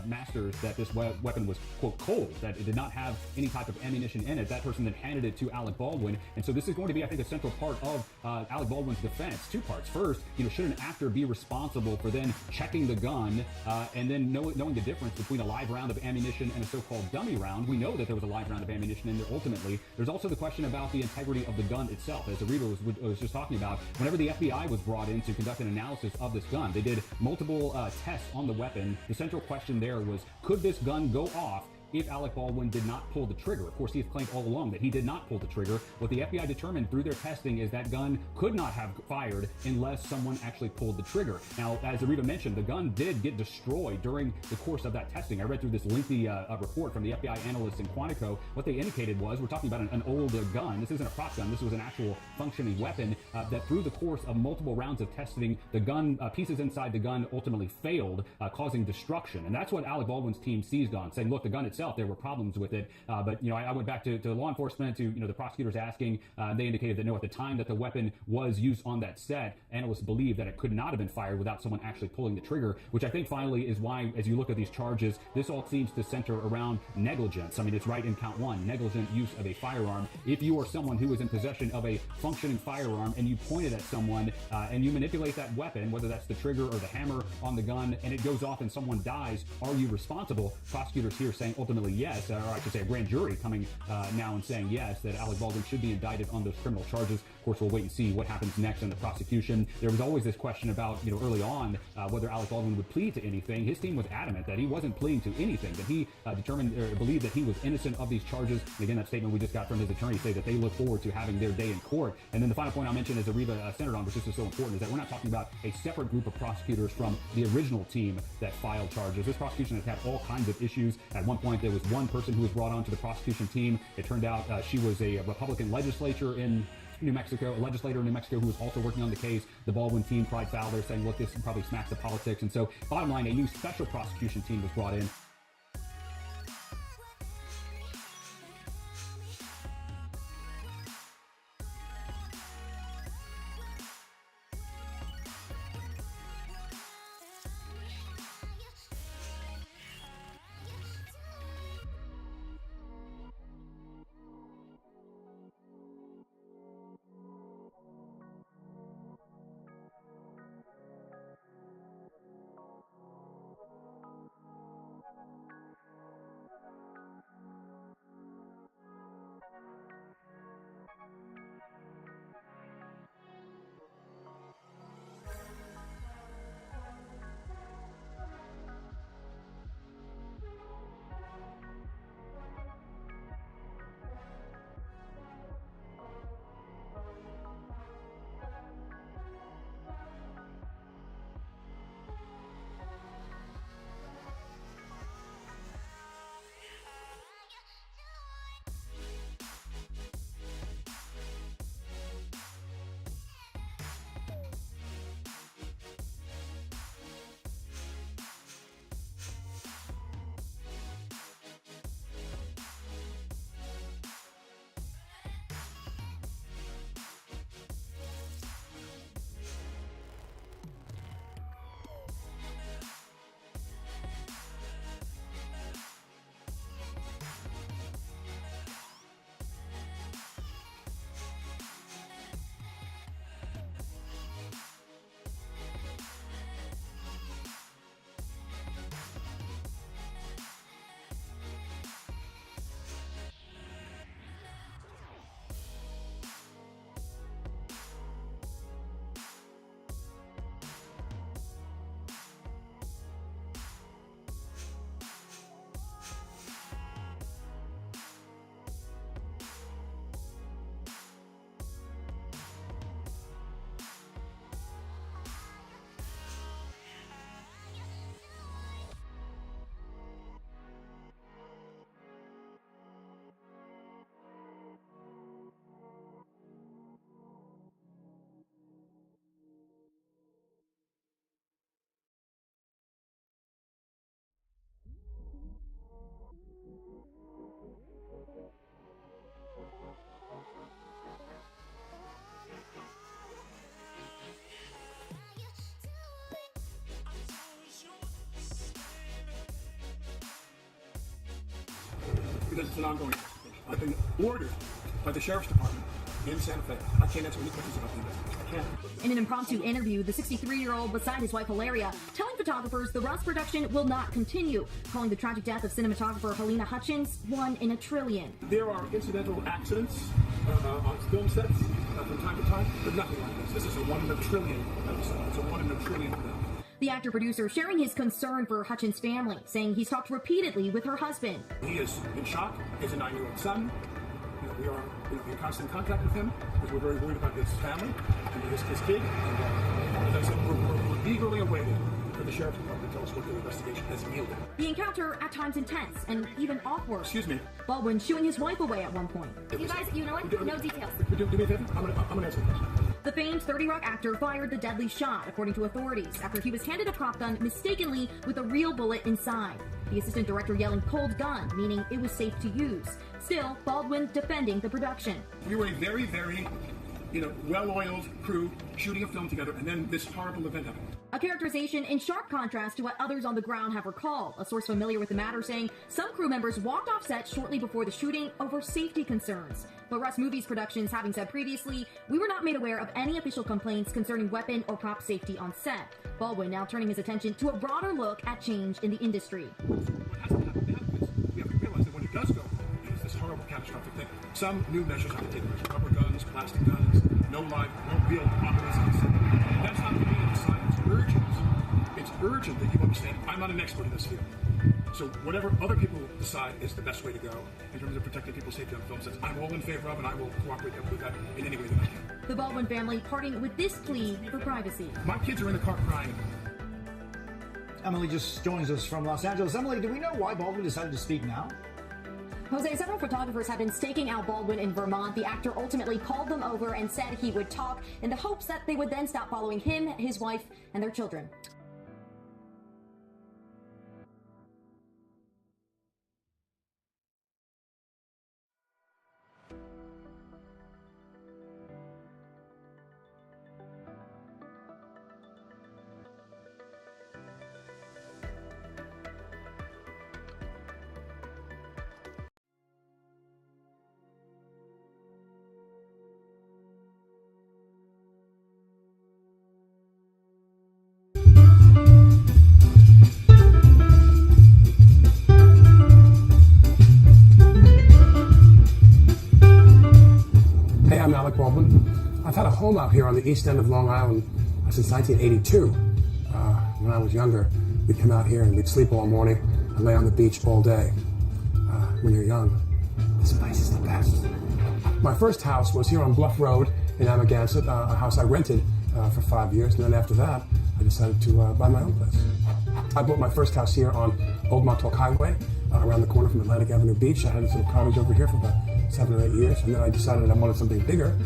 masters, that this weapon was, quote, cold, that it did not have any type of ammunition in it. That person then handed it to Alec Baldwin. And so this is going to be, I think, a central part of Alec Baldwin's defense. 2 parts. First, you know, should an actor be responsible for then checking the gun and then knowing the difference between a live round of ammunition and a so-called dummy round? We know that there was a live round of ammunition in there ultimately. There's also the question about the integrity of the gun itself. As Ariva was just talking about, whenever the FBI was brought in to conduct an analysis of this gun, they did multiple tests on the weapon. The central question there was, could this gun go off if Alec Baldwin did not pull the trigger? Of course, he has claimed all along that he did not pull the trigger. What the FBI determined through their testing is that gun could not have fired unless someone actually pulled the trigger. Now, as Ariva mentioned, the gun did get destroyed during the course of that testing. I read through this lengthy report from the FBI analysts in Quantico. What they indicated was, we're talking about an old gun. This isn't a prop gun. This was an actual functioning weapon that through the course of multiple rounds of testing, the gun pieces inside the gun ultimately failed, causing destruction. And that's what Alec Baldwin's team seized on, saying, look, the gun itself, there were problems with it. But, you know, I went back to law enforcement, to, you know, the prosecutors asking, they indicated that no, at the time that the weapon was used on that set, analysts believed that it could not have been fired without someone actually pulling the trigger, which I think finally is why, as you look at these charges, this all seems to center around negligence. I mean, it's right in count 1, negligent use of a firearm. If you are someone who is in possession of a functioning firearm and you point it at someone and you manipulate that weapon, whether that's the trigger or the hammer on the gun, and it goes off and someone dies, are you responsible? Prosecutors here saying ultimately yes, or I should say a grand jury coming now and saying yes, that Alec Baldwin should be indicted on those criminal charges. Of course, we'll wait and see what happens next in the prosecution. There was always this question about, you know, early on whether Alec Baldwin would plead to anything. His team was adamant that he wasn't pleading to anything, that he determined or believed that he was innocent of these charges. And again, that statement we just got from his attorney say that they look forward to having their day in court. And then the final point I'll mention, as Ariva centered on, which is so important, is that we're not talking about a separate group of prosecutors from the original team that filed charges. This prosecution has had all kinds of issues. At one point, there was one person who was brought onto the prosecution team. It turned out she was a Republican legislator in New Mexico, a legislator in New Mexico who was also working on the case. The Baldwin team cried foul. They're saying, look, this probably smacks of politics. And so, bottom line, a new special prosecution team was brought in. Because it's an ongoing investigation. I've been ordered by the Sheriff's Department in Santa Fe. I can't answer any questions about the investigation. I can't. In an impromptu interview, the 63-year-old beside his wife Hilaria, telling photographers the Rust production will not continue, calling the tragic death of cinematographer Helena Hutchins one in a trillion. There are incidental accidents on film sets from time to time, but nothing like this. This is a 1 in a trillion episode. It's a 1 in a trillion film. The actor-producer sharing his concern for Hutchins' family, saying he's talked repeatedly with her husband. He is in shock. He has a 9-year-old son. We are in constant contact with him because we're very worried about his family and his kid. And as I said, we're eagerly awaiting for the Sheriff's Department to tell us what the investigation has yielded. The encounter at times intense and even awkward. Excuse me. Baldwin shooing his wife away at one point. You guys, you know what? No details. Do me a favor. I'm gonna answer the question. The famed 30 Rock actor fired the deadly shot, according to authorities, after he was handed a prop gun mistakenly with a real bullet inside. The assistant director yelling cold gun, meaning it was safe to use. Still, Baldwin defending the production. We were a very, very, well-oiled crew shooting a film together, and then this horrible event happened. A characterization in sharp contrast to what others on the ground have recalled. A source familiar with the matter saying some crew members walked off set shortly before the shooting over safety concerns. But Rust Movies Productions having said previously, we were not made aware of any official complaints concerning weapon or prop safety on set. Baldwin now turning his attention to a broader look at change in the industry. What has to happen now is we have to realize that when it does go, it is this horrible catastrophic thing. Some new measures have to take place. Rubber guns, plastic guns, no real operations. That's not for me to decide. It's urgent. It's urgent that you understand I'm not an expert in this field. So whatever other people decide is the best way to go in terms of protecting people's safety on film sets, I'm all in favor of, and I will cooperate with that in any way that I can. The Baldwin family parting with this plea for privacy. My kids are in the car crying. Emily just joins us from Los Angeles. Emily, do we know why Baldwin decided to speak now? Jose, several photographers have been staking out Baldwin in Vermont. The actor ultimately called them over and said he would talk in the hopes that they would then stop following him, his wife, and their children. Hey, I'm Alec Baldwin. I've had a home out here on the east end of Long Island since 1982. When I was younger, we'd come out here and we'd sleep all morning and lay on the beach all day. When you're young, this place is the best. My first house was here on Bluff Road in Amagansett, a house I rented for 5 years, and then after that, I decided to buy my own place. I bought my first house here on Old Montauk Highway, around the corner from Atlantic Avenue Beach. I had this little cottage over here for about 7 or 8 years, and then I decided I wanted something bigger,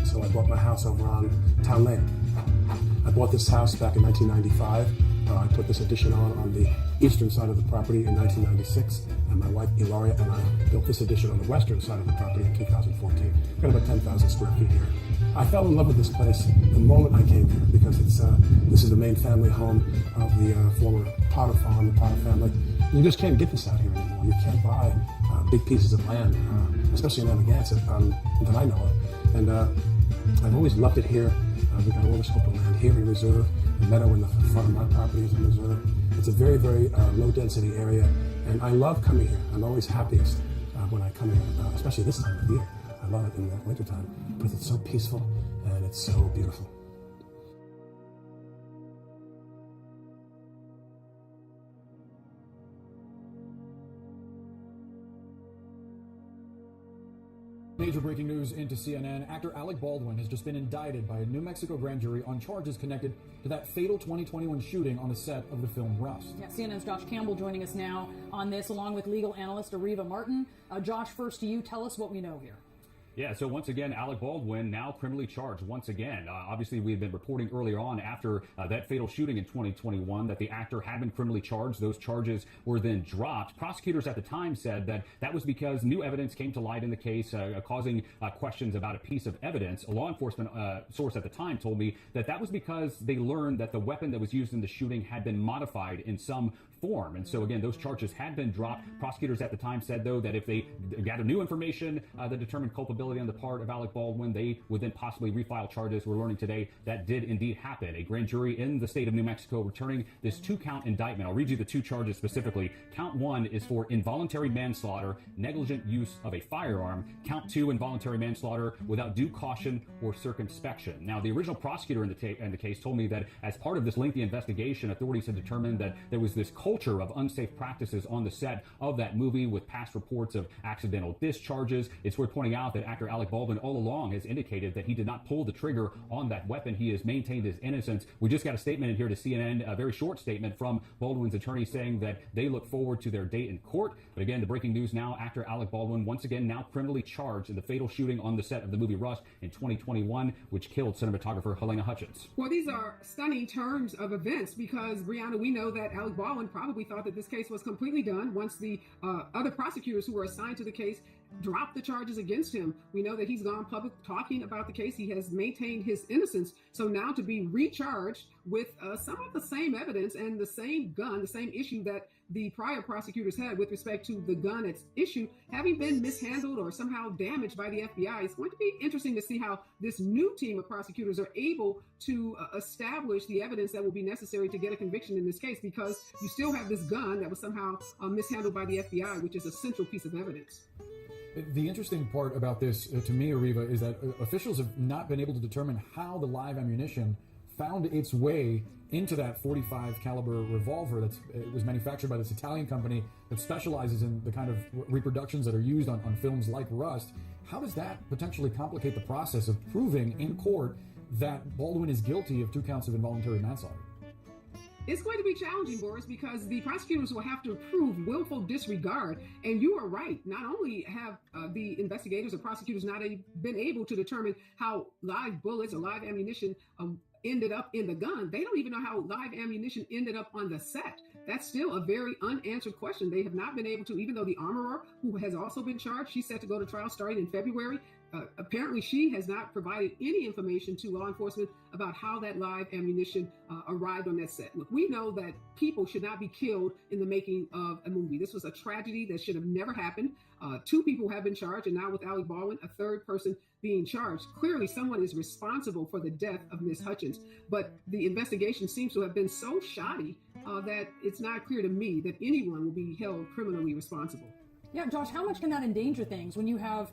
so I bought my house over on Town Lane. I bought this house back in 1995. I put this addition on the eastern side of the property in 1996, and my wife Ilaria and I built this addition on the western side of the property in 2014. Got about 10,000 square feet here. I fell in love with this place the moment I came here because this is the main family home of the former Potter farm, the Potter family. You just can't get this out here anymore. You can't buy big pieces of land, especially in Amagansett, that I know of. And I've always loved it here. We've got all this open land here in reserve. The meadow in the front of my property is in reserve. It's a very, very low density area, and I love coming here. I'm always happiest when I come here, especially this time of year. I love it in the wintertime because it's so peaceful and it's so beautiful. Major breaking news into CNN. Actor Alec Baldwin has just been indicted by a New Mexico grand jury on charges connected to that fatal 2021 shooting on the set of the film Rust. Yeah, CNN's Josh Campbell joining us now on this, along with legal analyst Ariva Martin. Josh, first to you. Tell us what we know here. Yeah, so once again, Alec Baldwin now criminally charged once again. Obviously, we had been reporting earlier on after that fatal shooting in 2021 that the actor had been criminally charged. Those charges were then dropped. Prosecutors at the time said that that was because new evidence came to light in the case, causing questions about a piece of evidence. A law enforcement source at the time told me that that was because they learned that the weapon that was used in the shooting had been modified in some form. And so again, those charges had been dropped. Prosecutors at the time said, though, that if they gather new information that determined culpability on the part of Alec Baldwin, they would then possibly refile charges. We're learning today that did indeed happen. A grand jury in the state of New Mexico returning this 2-count indictment. I'll read you the 2 charges specifically. Count 1 is for involuntary manslaughter, negligent use of a firearm. Count 2, involuntary manslaughter without due caution or circumspection. Now, the original prosecutor in the case told me that as part of this lengthy investigation, authorities had determined that there was this culture of unsafe practices on the set of that movie with past reports of accidental discharges. It's worth pointing out that actor Alec Baldwin all along has indicated that he did not pull the trigger on that weapon. He has maintained his innocence. We just got a statement in here to CNN, a very short statement from Baldwin's attorney saying that they look forward to their date in court. But again, the breaking news now, actor Alec Baldwin once again now criminally charged in the fatal shooting on the set of the movie Rust in 2021, which killed cinematographer Helena Hutchins. Well, these are stunning terms of events because, Brianna, we know that Alec Baldwin probably thought that this case was completely done once the other prosecutors who were assigned to the case dropped the charges against him. We know that he's gone public talking about the case. He has maintained his innocence. So now to be recharged with some of the same evidence and the same gun, the same issue that the prior prosecutors had with respect to the gun at issue, having been mishandled or somehow damaged by the FBI, it's going to be interesting to see how this new team of prosecutors are able to establish the evidence that will be necessary to get a conviction in this case, because you still have this gun that was somehow mishandled by the FBI, which is a central piece of evidence. The interesting part about this, to me, Ariva, is that officials have not been able to determine how the live ammunition found its way into that .45 caliber revolver it was manufactured by this Italian company that specializes in the kind of reproductions that are used on films like Rust. How does that potentially complicate the process of proving in court that Baldwin is guilty of 2 counts of involuntary manslaughter? It's going to be challenging, Boris, because the prosecutors will have to prove willful disregard. And you are right. Not only have the investigators or prosecutors not been able to determine how live bullets or live ammunition ended up in the gun, they don't even know how live ammunition ended up on the set. That's still a very unanswered question. They have not been able to, even though the armorer, who has also been charged, she's set to go to trial starting in February. Apparently, she has not provided any information to law enforcement about how that live ammunition arrived on that set. Look, we know that people should not be killed in the making of a movie. This was a tragedy that should have never happened. 2 people have been charged, and now with Alec Baldwin, a 3rd person being charged. Clearly, someone is responsible for the death of Miss Hutchins, but the investigation seems to have been so shoddy that it's not clear to me that anyone will be held criminally responsible. Yeah, Josh, how much can that endanger things when you have,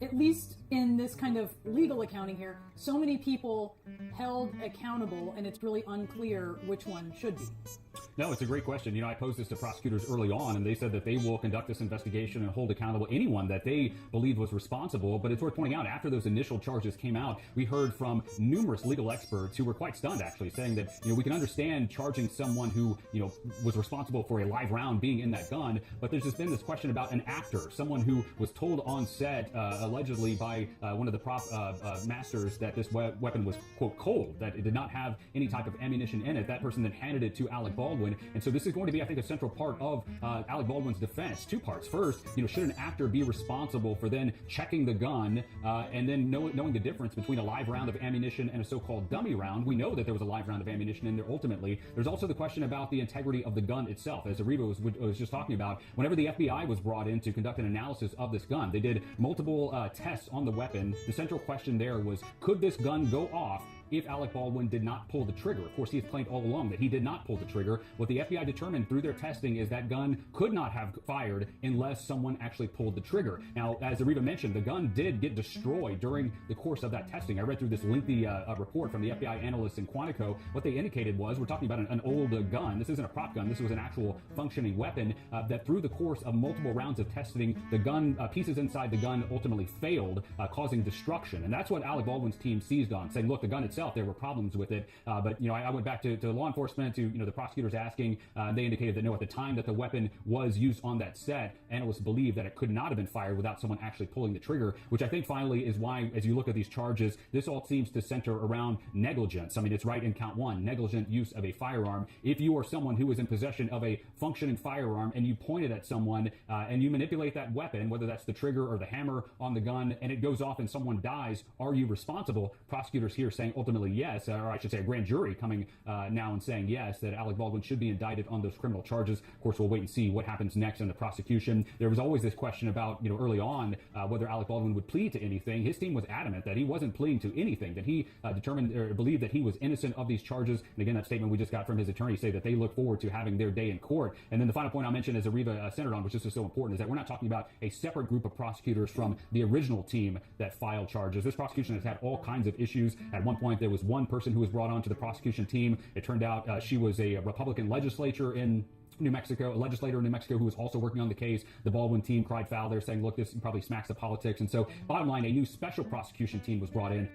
at least in this kind of legal accounting here, so many people held accountable and it's really unclear which one should be? No, it's a great question. I posed this to prosecutors early on, and they said that they will conduct this investigation and hold accountable anyone that they believed was responsible. But it's worth pointing out, after those initial charges came out, we heard from numerous legal experts who were quite stunned, actually, saying that, we can understand charging someone who, was responsible for a live round being in that gun, but there's just been this question about an actor, someone who was told on set, allegedly by one of the prop masters, that this weapon was, quote, cold, that it did not have any type of ammunition in it. That person then handed it to Alec Baldwin. And so this is going to be, I think, a central part of Alec Baldwin's defense. 2 parts. First, should an actor be responsible for then checking the gun and then knowing the difference between a live round of ammunition and a so-called dummy round? We know that there was a live round of ammunition in there ultimately. There's also the question about the integrity of the gun itself. As Ariba was just talking about, whenever the FBI was brought in to conduct an analysis of this gun, they did multiple tests on the weapon. The central question there was, could this gun go off if Alec Baldwin did not pull the trigger? Of course, he has claimed all along that he did not pull the trigger. What the FBI determined through their testing is that gun could not have fired unless someone actually pulled the trigger. Now, as Ariva mentioned, the gun did get destroyed during the course of that testing. I read through this lengthy report from the FBI analysts in Quantico. What they indicated was, we're talking about an old gun. This isn't a prop gun. This was an actual functioning weapon that through the course of multiple rounds of testing, the gun pieces inside the gun ultimately failed, causing destruction. And that's what Alec Baldwin's team seized on, saying, look, the gun itself, there were problems with it. But I went back to law enforcement, to the prosecutors asking. They indicated that no, at the time that the weapon was used on that set, analysts believe that it could not have been fired without someone actually pulling the trigger, which I think finally is why, as you look at these charges, this all seems to center around negligence. I mean, it's right in count 1, negligent use of a firearm. If you are someone who is in possession of a functioning firearm and you point it at someone and you manipulate that weapon, whether that's the trigger or the hammer on the gun, and it goes off and someone dies, are you responsible? Prosecutors here saying ultimately yes, or I should say a grand jury coming now and saying yes, that Alec Baldwin should be indicted on those criminal charges. Of course, we'll wait and see what happens next in the prosecution. There was always this question about, early on, whether Alec Baldwin would plead to anything. His team was adamant that he wasn't pleading to anything, that he determined or believed that he was innocent of these charges. And again, that statement we just got from his attorney say that they look forward to having their day in court. And then the final point I'll mention, as Ariva centered on, which is just so important, is that we're not talking about a separate group of prosecutors from the original team that filed charges. This prosecution has had all kinds of issues. At one point, there was one person who was brought onto the prosecution team. It turned out she was a Republican legislator in New Mexico, a legislator in New Mexico who was also working on the case. The Baldwin team cried foul. They're saying, look, this probably smacks of politics. And so, bottom line, a new special prosecution team was brought in.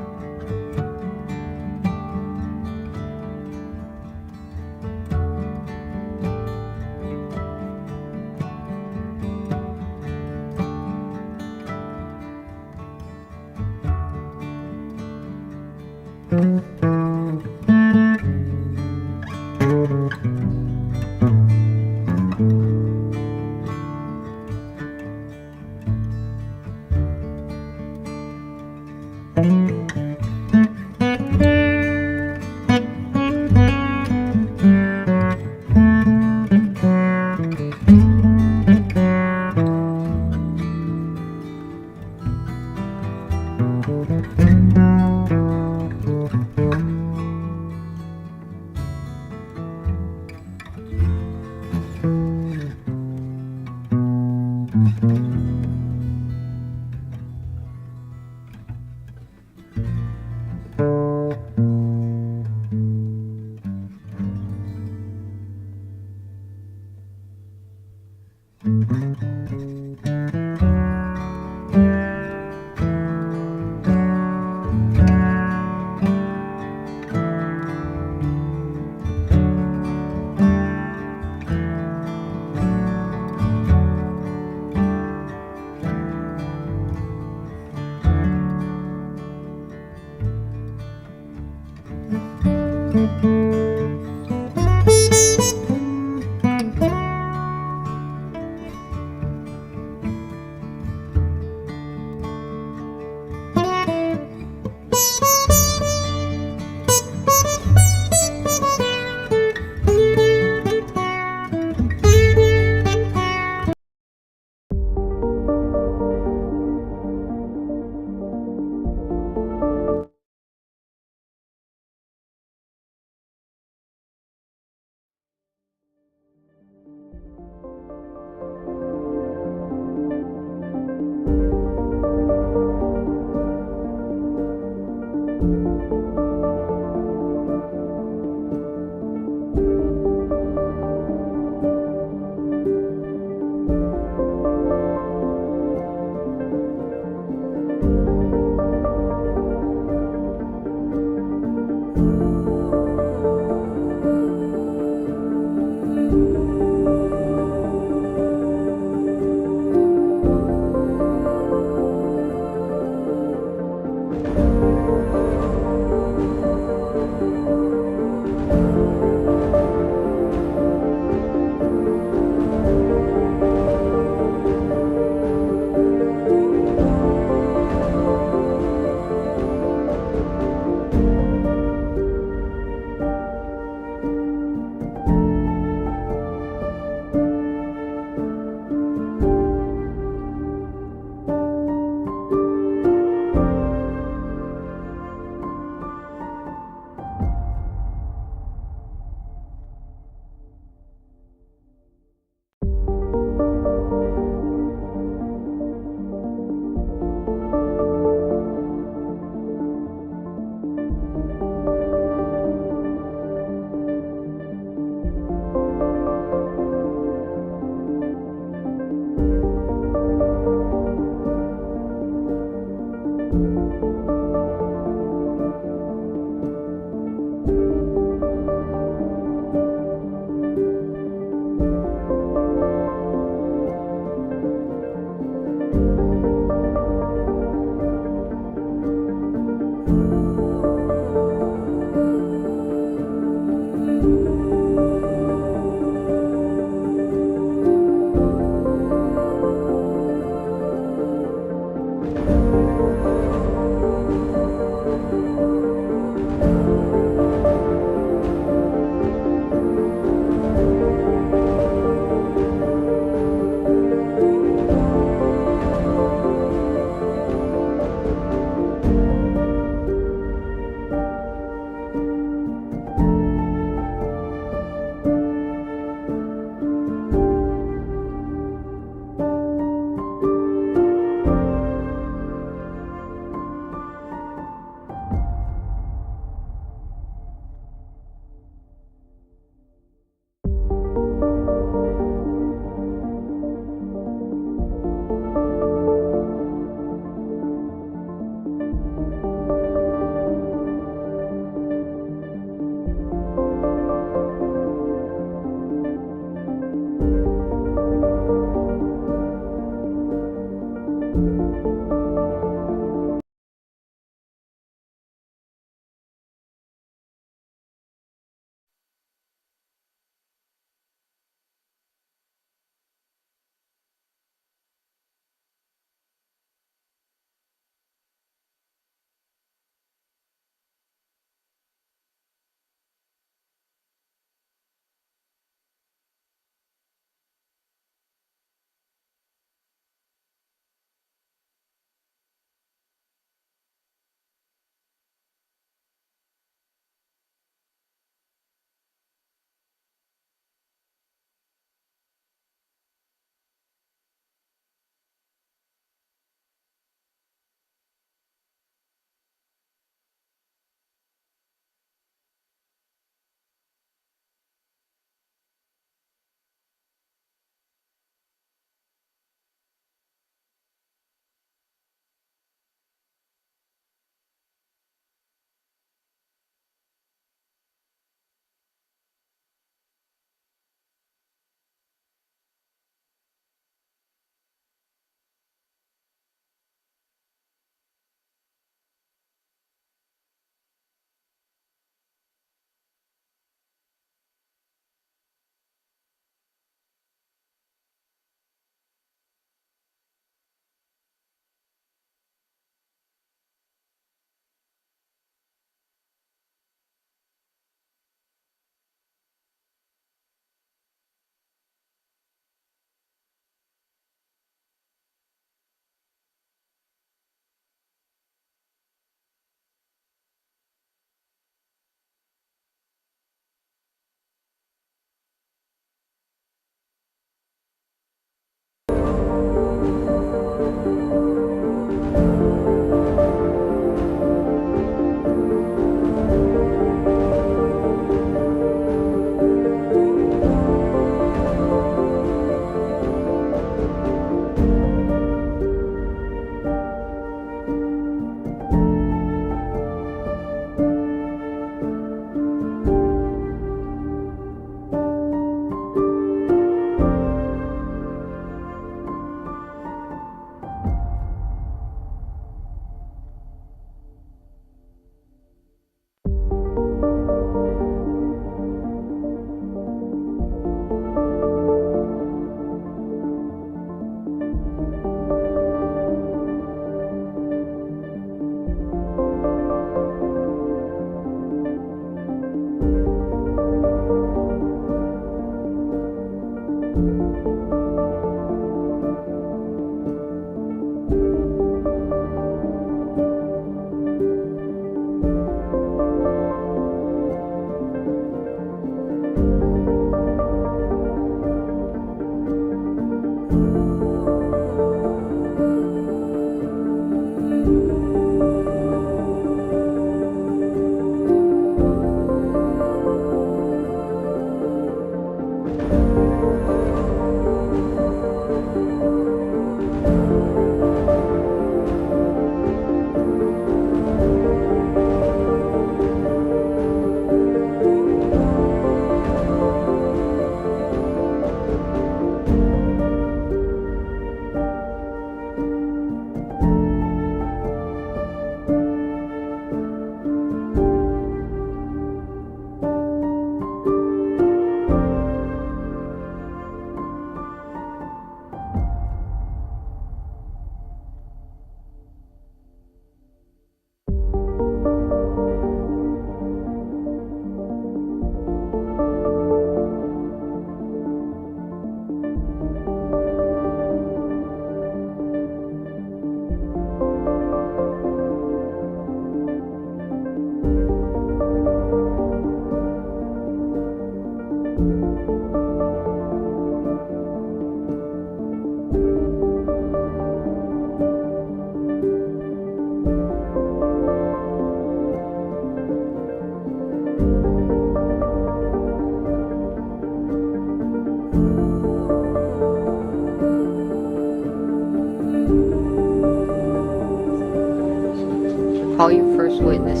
Call your first witness.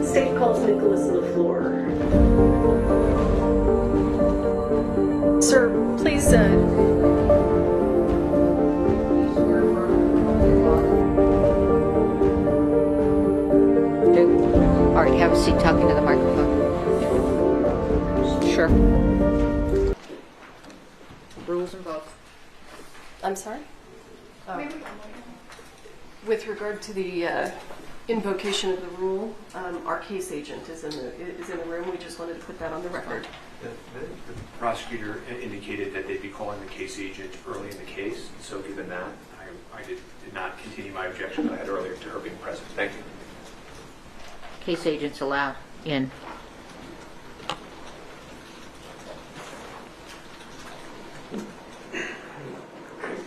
State calls Nicholas LaFleur. Sir, please. All right, have a seat talking to the microphone. Sure. Rules involved. I'm sorry? With regard to the invocation of the rule, our case agent is in the room. We just wanted to put that on the record. The prosecutor indicated that they'd be calling the case agent early in the case, so given that, I did not continue my objection that I had earlier to her being present. Thank you. Case agents allowed in.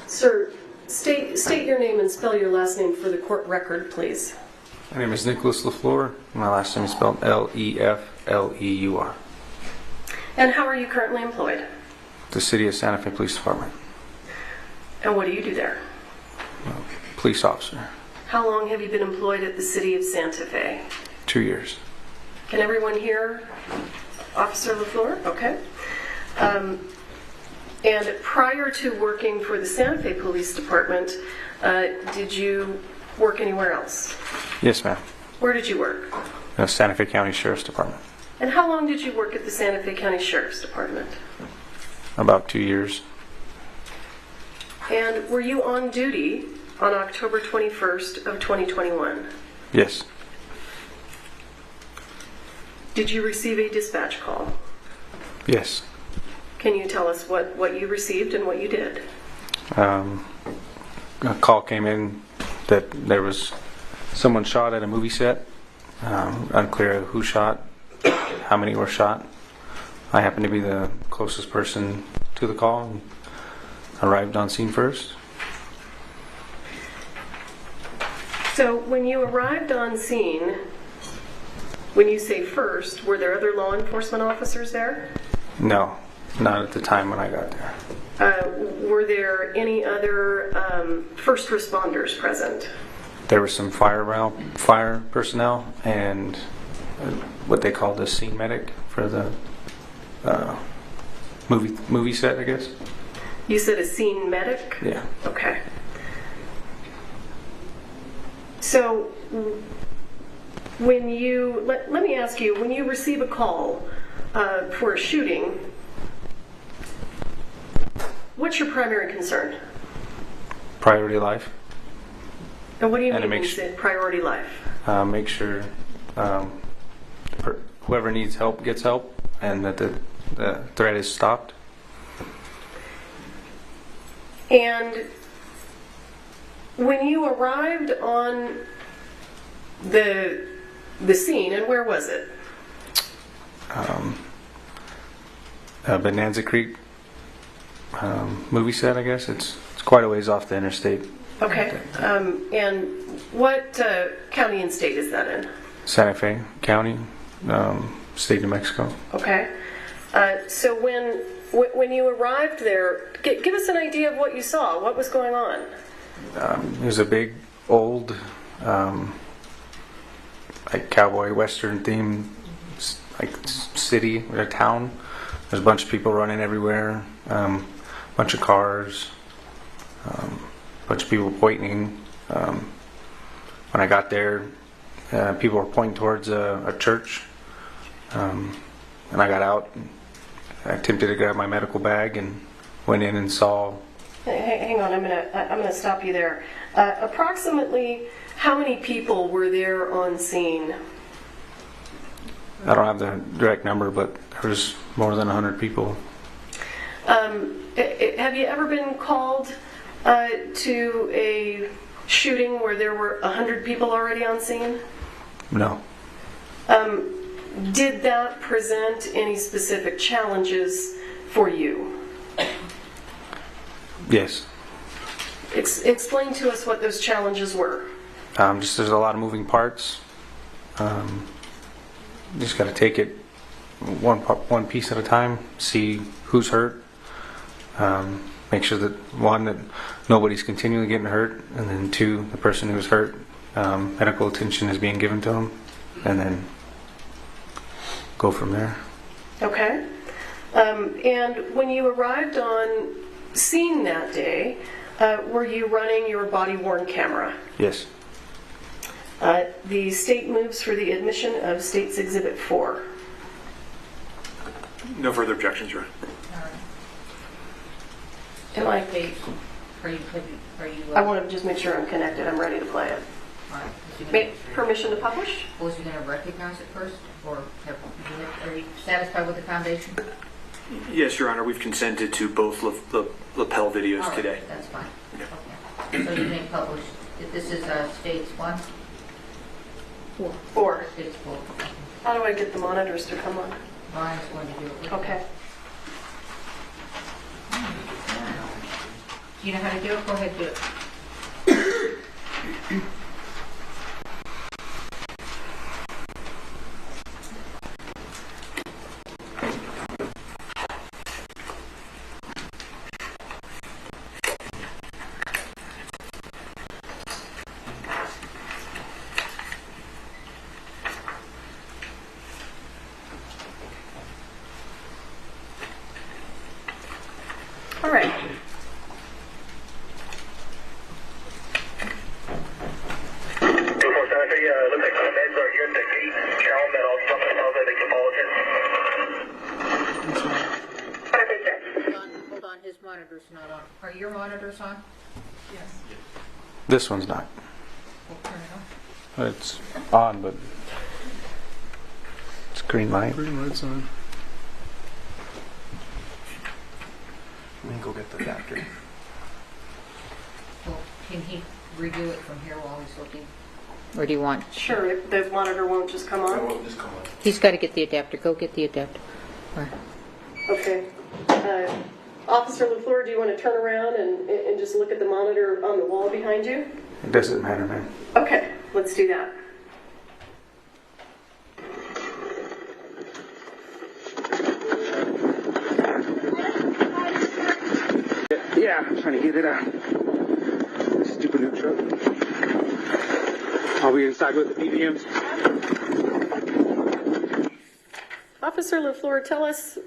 Sir, state your name and spell your last name for the court record, please. My name is Nicholas LaFleur. My last name is spelled Lefleur. And how are you currently employed? The City of Santa Fe Police Department. And what do you do there? Police officer. How long have you been employed at the City of Santa Fe? 2 years. Can everyone hear Officer LaFleur? Okay. And prior to working for the Santa Fe Police Department, did you work anywhere else? Yes, ma'am. Where did you work? The Santa Fe County Sheriff's Department. And how long did you work at the Santa Fe County Sheriff's Department? About 2 years. And were you on duty on October 21st of 2021? Yes. Did you receive a dispatch call? Yes. Can you tell us what you received and what you did? A call came in that there was someone shot at a movie set. Unclear who shot, how many were shot. I happened to be the closest person to the call and arrived on scene first. So when you arrived on scene, when you say first, were there other law enforcement officers there? No, not at the time when I got there. Were there any other first responders present? There was some fire personnel and what they called a scene medic for the movie set, I guess. You said a scene medic? Yeah. Okay. So when you, let me ask you, when you receive a call for a shooting, what's your primary concern? Priority life. And what do you mean when you say priority life? Make sure whoever needs help gets help and that the threat is stopped. And when you arrived on the scene, and where was it? Bonanza Creek movie set, I guess. It's quite a ways off the interstate. Okay. And what county and state is that in? Santa Fe County, state of Mexico. Okay. So when you arrived there, give us an idea of what you saw. What was going on? It was a big, old, like cowboy western themed, like city or a town. There's a bunch of people running everywhere, bunch of cars, bunch of people pointing. When I got there, people were pointing towards a church, and I got out. I attempted to grab my medical bag and went in and saw. Hang on, I'm gonna stop you there. Approximately how many people were there on scene? I don't have the direct number, but there was more than 100 people. Have you ever been called to a shooting where there were 100 people already on scene? No. Did that present any specific challenges for you? Yes. Explain to us what those challenges were. Just there's a lot of moving parts. Just got to take it one piece at a time. See who's hurt. Make sure that one, that nobody's continually getting hurt, and then two, the person who's hurt, medical attention is being given to them, and then go from there. Okay. And when you arrived on scene that day, were you running your body-worn camera? Yes. The state moves for the admission of State's Exhibit 4. No further objections, Your Honor. Am I? I want to just make sure I'm connected. I'm ready to play it. Permission to publish? Was you going to recognize it first, or are you satisfied with the foundation? Yes, Your Honor. We've consented to both lapel videos All right, today. That's fine. Okay. So you may publish. This is States 1? 4. States 4. How do I get the monitors to come on? Brian's going to do it. Okay. Do you know how to do it? Go ahead, do it. All right. Hold on, his monitor's not on. Are your monitors on? Yes. This one's not. We'll turn it on. It's on, but it's green light. Green light's on. Let me go get the adapter. Well, can he redo it from here while he's looking? Or do you want? Sure, the monitor won't just come on? It won't just come on. He's got to get the adapter. Go get the adapter. All right. Okay. Officer LaFleur, do you want to turn around and just look at the monitor on the wall behind you? It doesn't matter, man. Okay, let's do that. Yeah, I'm trying to get it out. Stupid new truck. Are we inside with the BBMs? Officer LaFleur, tell us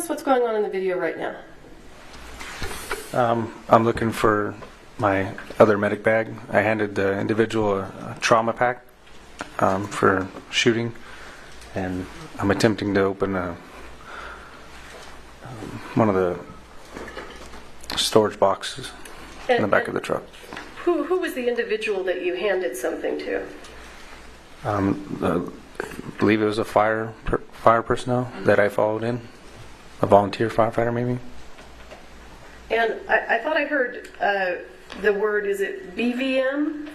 what's going on in the video right now. I'm looking for my other medic bag. I handed the individual a trauma pack for shooting, and I'm attempting to open one of the storage boxes in the back of the truck. Who was the individual that you handed something to? I believe it was a fire personnel that I followed in, a volunteer firefighter maybe. And I thought I heard the word, is it BVM?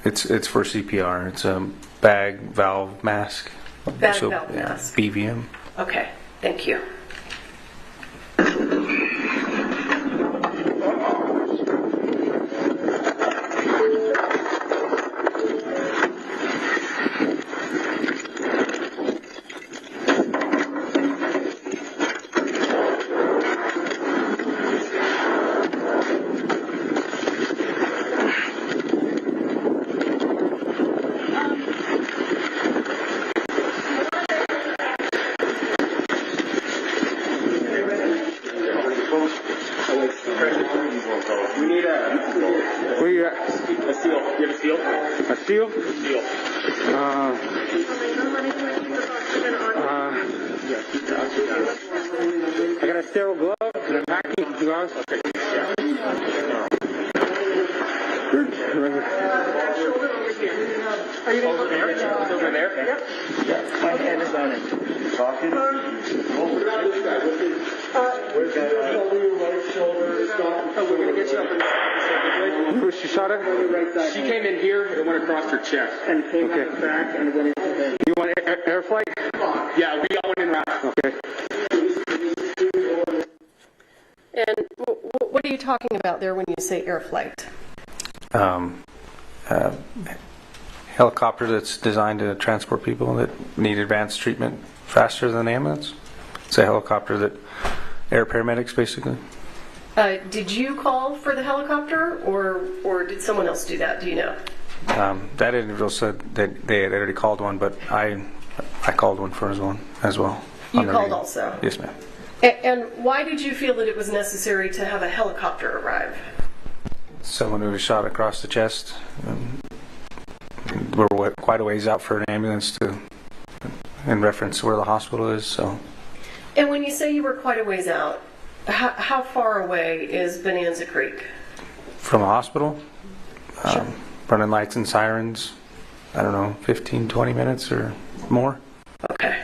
It's for CPR. It's a bag valve mask. Bag valve mask. BVM. Okay, thank you. I got a sterile glove and a vacuum gloves. Okay. Are you going to look over there? Yep. Yeah. My hand is on it. Talking? Where's that? Right shoulder. Oh, we're going to get you up in the Who she shot at? She came in here and went across her chest. And came out the back and went into the head. You want air flight? Yeah, we got one in route. Okay. And what are you talking about there when you say air flight? Helicopter that's designed to transport people that need advanced treatment faster than an ambulance. It's a helicopter that air paramedics basically. Did you call for the helicopter, or did someone else do that? Do you know? That individual said that they had already called one, but I called one for as well. You called also? Yes, ma'am. And why did you feel that it was necessary to have a helicopter arrive? Someone who was shot across the chest. We're quite a ways out for an ambulance in reference to where the hospital is. So. And when you say you were quite a ways out, how far away is Bonanza Creek? From a hospital? Sure. Running lights and sirens, I don't know, 15, 20 minutes or more. Okay.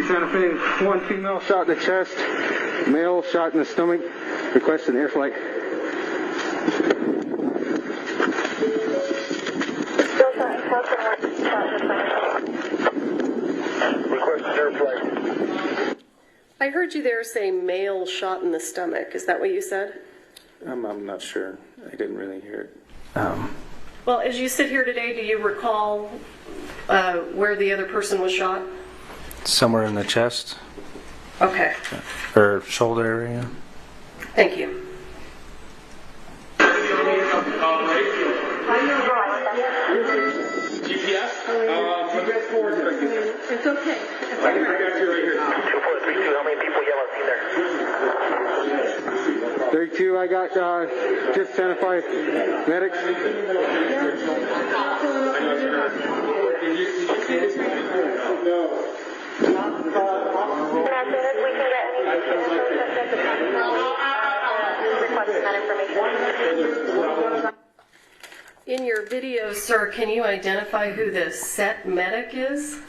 Santa Fe, one female shot in the chest, male shot in the stomach, requesting air flight. Requesting air flight. I heard you there say male shot in the stomach. Is that what you said? I'm not sure. I didn't really hear it. Well, as you sit here today, do you recall where the other person was shot? Somewhere in the chest. Okay. Or shoulder area. Thank you. GPS? GPS forward. It's okay. I got you right here. 2432, how many people yell out there? 32, I got just Santa Fe medics. No. In your video, sir, can you identify who the set medic is?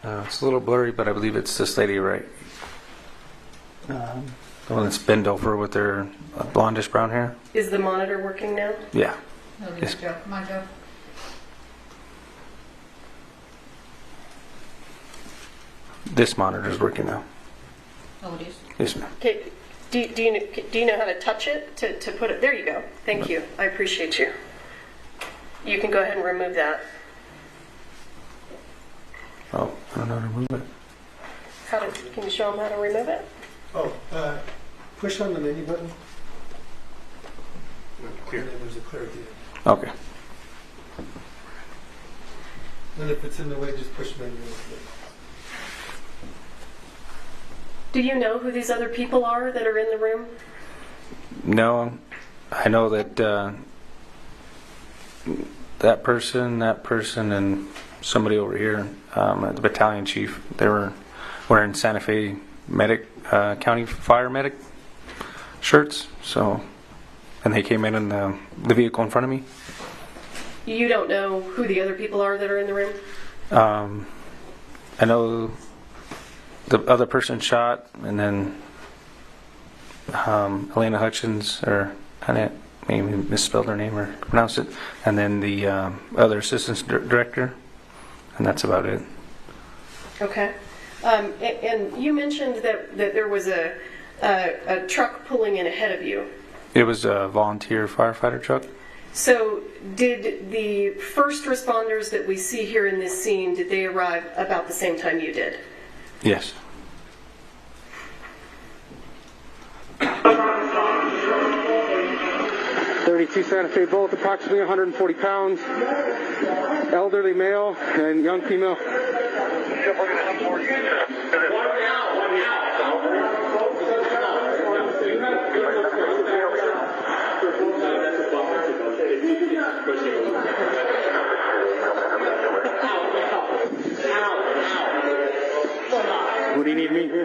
It's a little blurry, but I believe it's this lady right. The one that's bent over with their blondish brown hair. Is the monitor working now? Yeah. No, this is Joe. Come on, Joe. This monitor is working now. Oh, it is? Yes, ma'am. Okay. Do you know how to touch it to put it? There you go. Thank you. I appreciate you. You can go ahead and remove that. Oh, I don't know how to remove it. Can you show them how to remove it? Oh, push on the menu button. Clear. And then there's a clear at the end. Okay. And if it's in the way, just push menu. Do you know who these other people are that are in the room? No, I know that that person, and somebody over here, the battalion chief, they were wearing Santa Fe County Fire Medic shirts. So, and they came in the vehicle in front of me. You don't know who the other people are that are in the room? I know the other person shot, and then Elena Hutchins, or I maybe misspelled her name or pronounced it, and then the other assistant director, and that's about it. Okay. And you mentioned that there was a truck pulling in ahead of you. It was a volunteer firefighter truck. So did the first responders that we see here in this scene, did they arrive about the same time you did? Yes. .32 Santa Fe Bolt, approximately 140 pounds, elderly male and young female. What do you need me? No.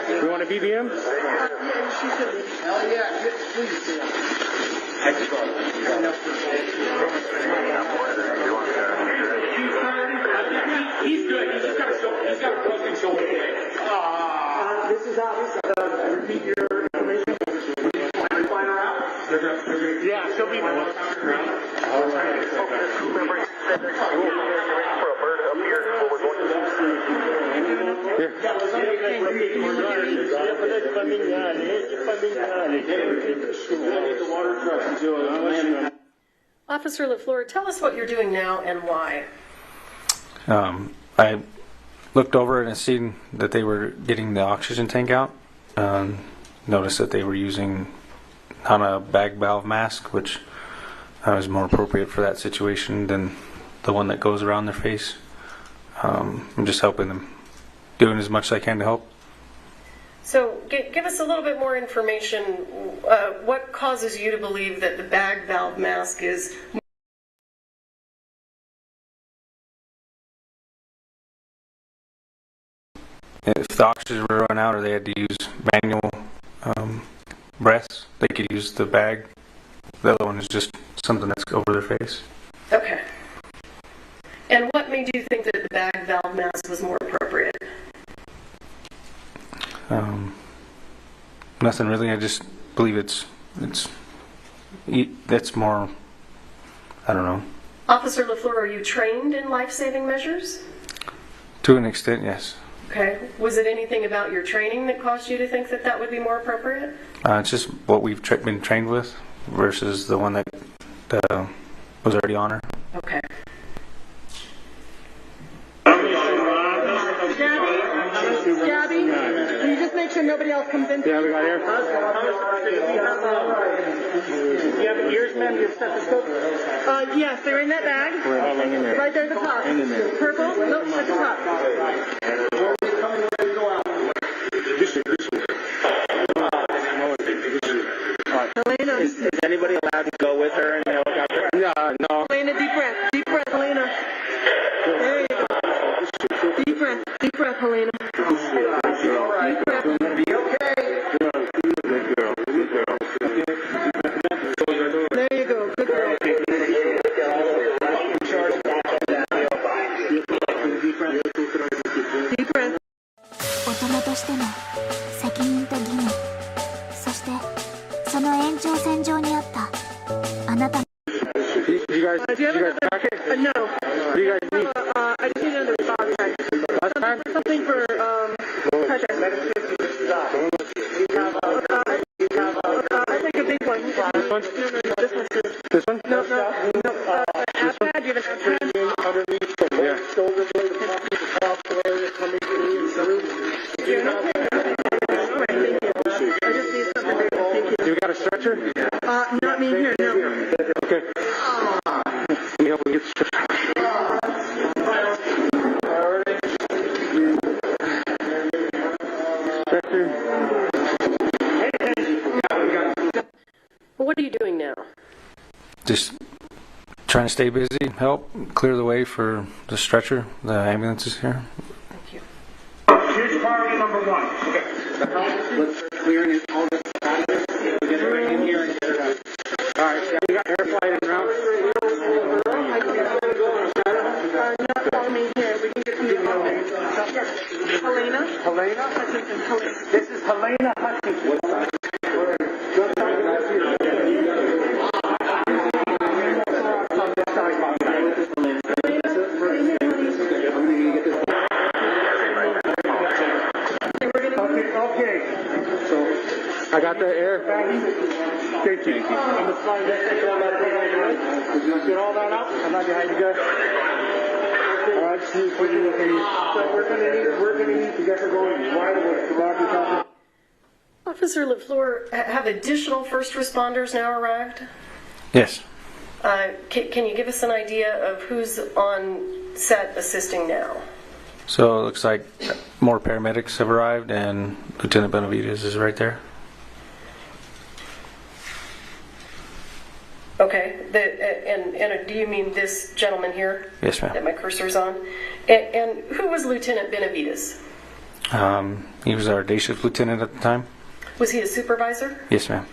You want a BBM? Hell yeah, please. He's good. He's got a broken shoulder. This is how. Repeat your information. Find her out. Yeah, she'll be there. Officer LaFleur, tell us what you're doing now and why. I looked over and I seen that they were getting the oxygen tank out. Noticed that they were using on a bag valve mask, which was more appropriate for that situation than the one that goes around their face. I'm just helping them, doing as much as I can to help. So give us a little bit more information. What causes you to believe that the bag valve mask is... If the oxygen were run out or they had to use manual breaths, they could use the bag. The other one is just something that's over their face. Okay. And what made you think that the bag valve mask was more appropriate? Nothing really. I just believe that's more, I don't know. Officer LaFleur, are you trained in life-saving measures? To an extent, yes. Okay. Was it anything about your training that caused you to think that that would be more appropriate? It's just what we've been trained with versus the one that was already on her. Okay. Gabby, can you just make sure nobody else comes in? Yeah, we got here. Do you have ears, ma'am? Do you have stethoscope? Yes, they're in that bag. Right there at the top. Purple? Nope, at the top. Helena. Is anybody allowed to go with her in the helicopter? No. Helena, deep breath. Deep breath, Helena. There you go. Deep breath. Deep breath, Helena. Deep breath. Be okay. Good girl. There you go. Good girl. Deep breath. 大人としての責任と義務、そしてその延長線上にあったあなた。 You guys pack it? No. What do you guys need? I just need another dog tag. Something for I think a big one. This one? This one too. This one? No. App pad. Do you have an app pad? Yeah. You got a stretcher? Not me here, no. Okay. Let me help you get the stretcher. What are you doing now? Just trying to stay busy, help clear the way for the stretcher, the ambulances here. Thank you. Here's priority number 1. Let's start clearing all this out of this. We'll get it right in here and get it out. All right, you got air flight en route. Not calling me here. We can get some Helena? Helena? This is Helena Hutchinson. I got the air. Thank you. Get all that out. I'm not behind you guys. All right, see what you're looking at. So we're going to need to get her going right away. Officer LaFleur, have additional first responders now arrived? Yes. Can you give us an idea of who's on set assisting now? So it looks like more paramedics have arrived, and Lieutenant Benavides is right there. Okay, and do you mean this gentleman here? Yes, ma'am. That my cursor's on? And who was Lieutenant Benavides? He was our day shift lieutenant at the time. Was he a supervisor? Yes, ma'am.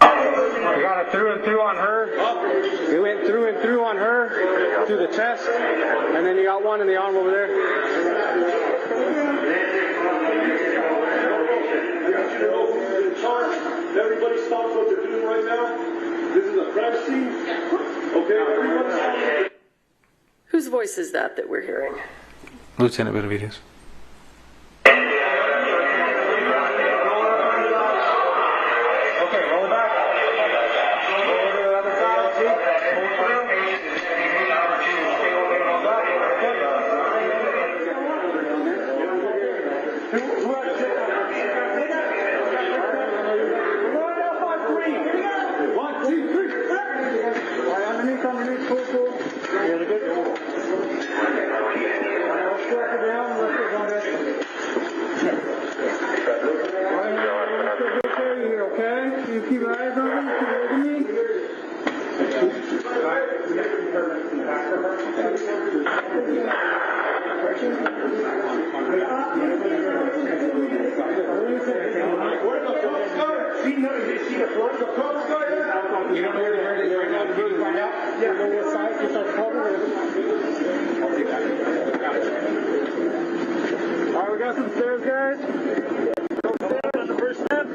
We got a through and through on her. We went through and through on her, through the chest, and then you got one in the arm over there. Everybody stops what they're doing right now. This is a crime scene. Okay, everybody stop. Whose voice is that we're hearing? Lieutenant Benavides. Alright, we got some stairs, guys. On the first step.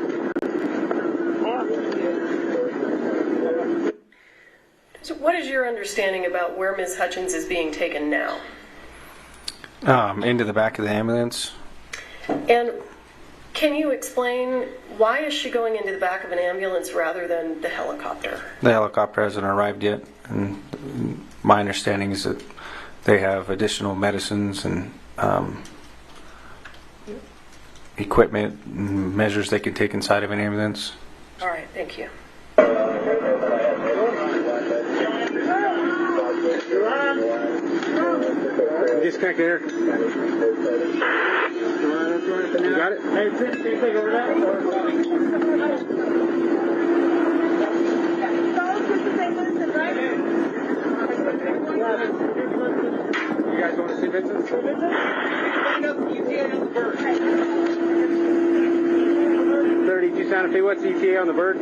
So what is your understanding about where Ms. Hutchins is being taken now? Into the back of the ambulance. And can you explain why is she going into the back of an ambulance rather than the helicopter? The helicopter hasn't arrived yet, and my understanding is that they have additional medicines and equipment and measures they can take inside of an ambulance. All right, thank you. Disconnect there. You got it? Hey, can you take over that? You guys want to see Vincent? 32 Santa Fe, what's ETA on the bird?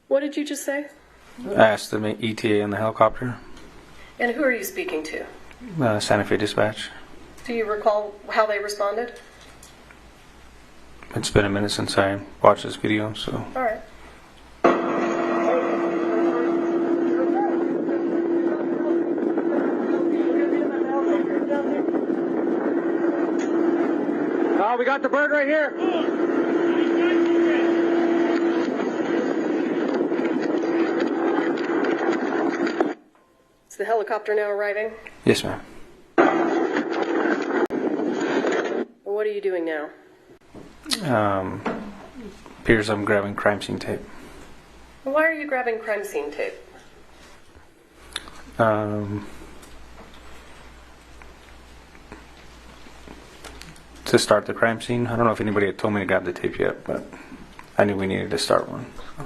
What did you just say? I asked the ETA on the helicopter. And who are you speaking to? Santa Fe Dispatch. Do you recall how they responded? It's been a minute since I watched this video, so. All right. Oh, we got the bird right here. Is the helicopter now arriving? Yes, ma'am. What are you doing now? Appears I'm grabbing crime scene tape. Why are you grabbing crime scene tape? To start the crime scene. I don't know if anybody had told me to grab the tape yet, but I knew we needed to start one. So.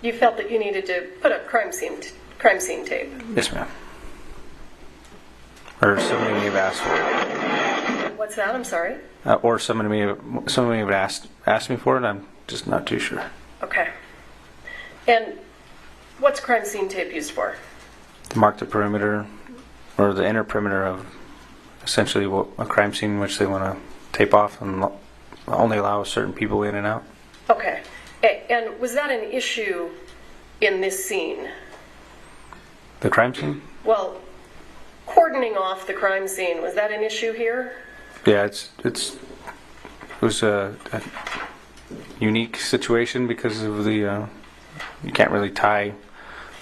You felt that you needed to put up crime scene tape. Yes, ma'am. Or somebody may have asked for it. What's that? I'm sorry. Or somebody may have asked me for it. I'm just not too sure. Okay. And what's crime scene tape used for? To mark the perimeter or the inner perimeter of essentially a crime scene which they want to tape off and only allow certain people in and out. Okay. And was that an issue in this scene? The crime scene? Well, cordoning off the crime scene, was that an issue here? Yeah, it was a unique situation because of the you can't really tie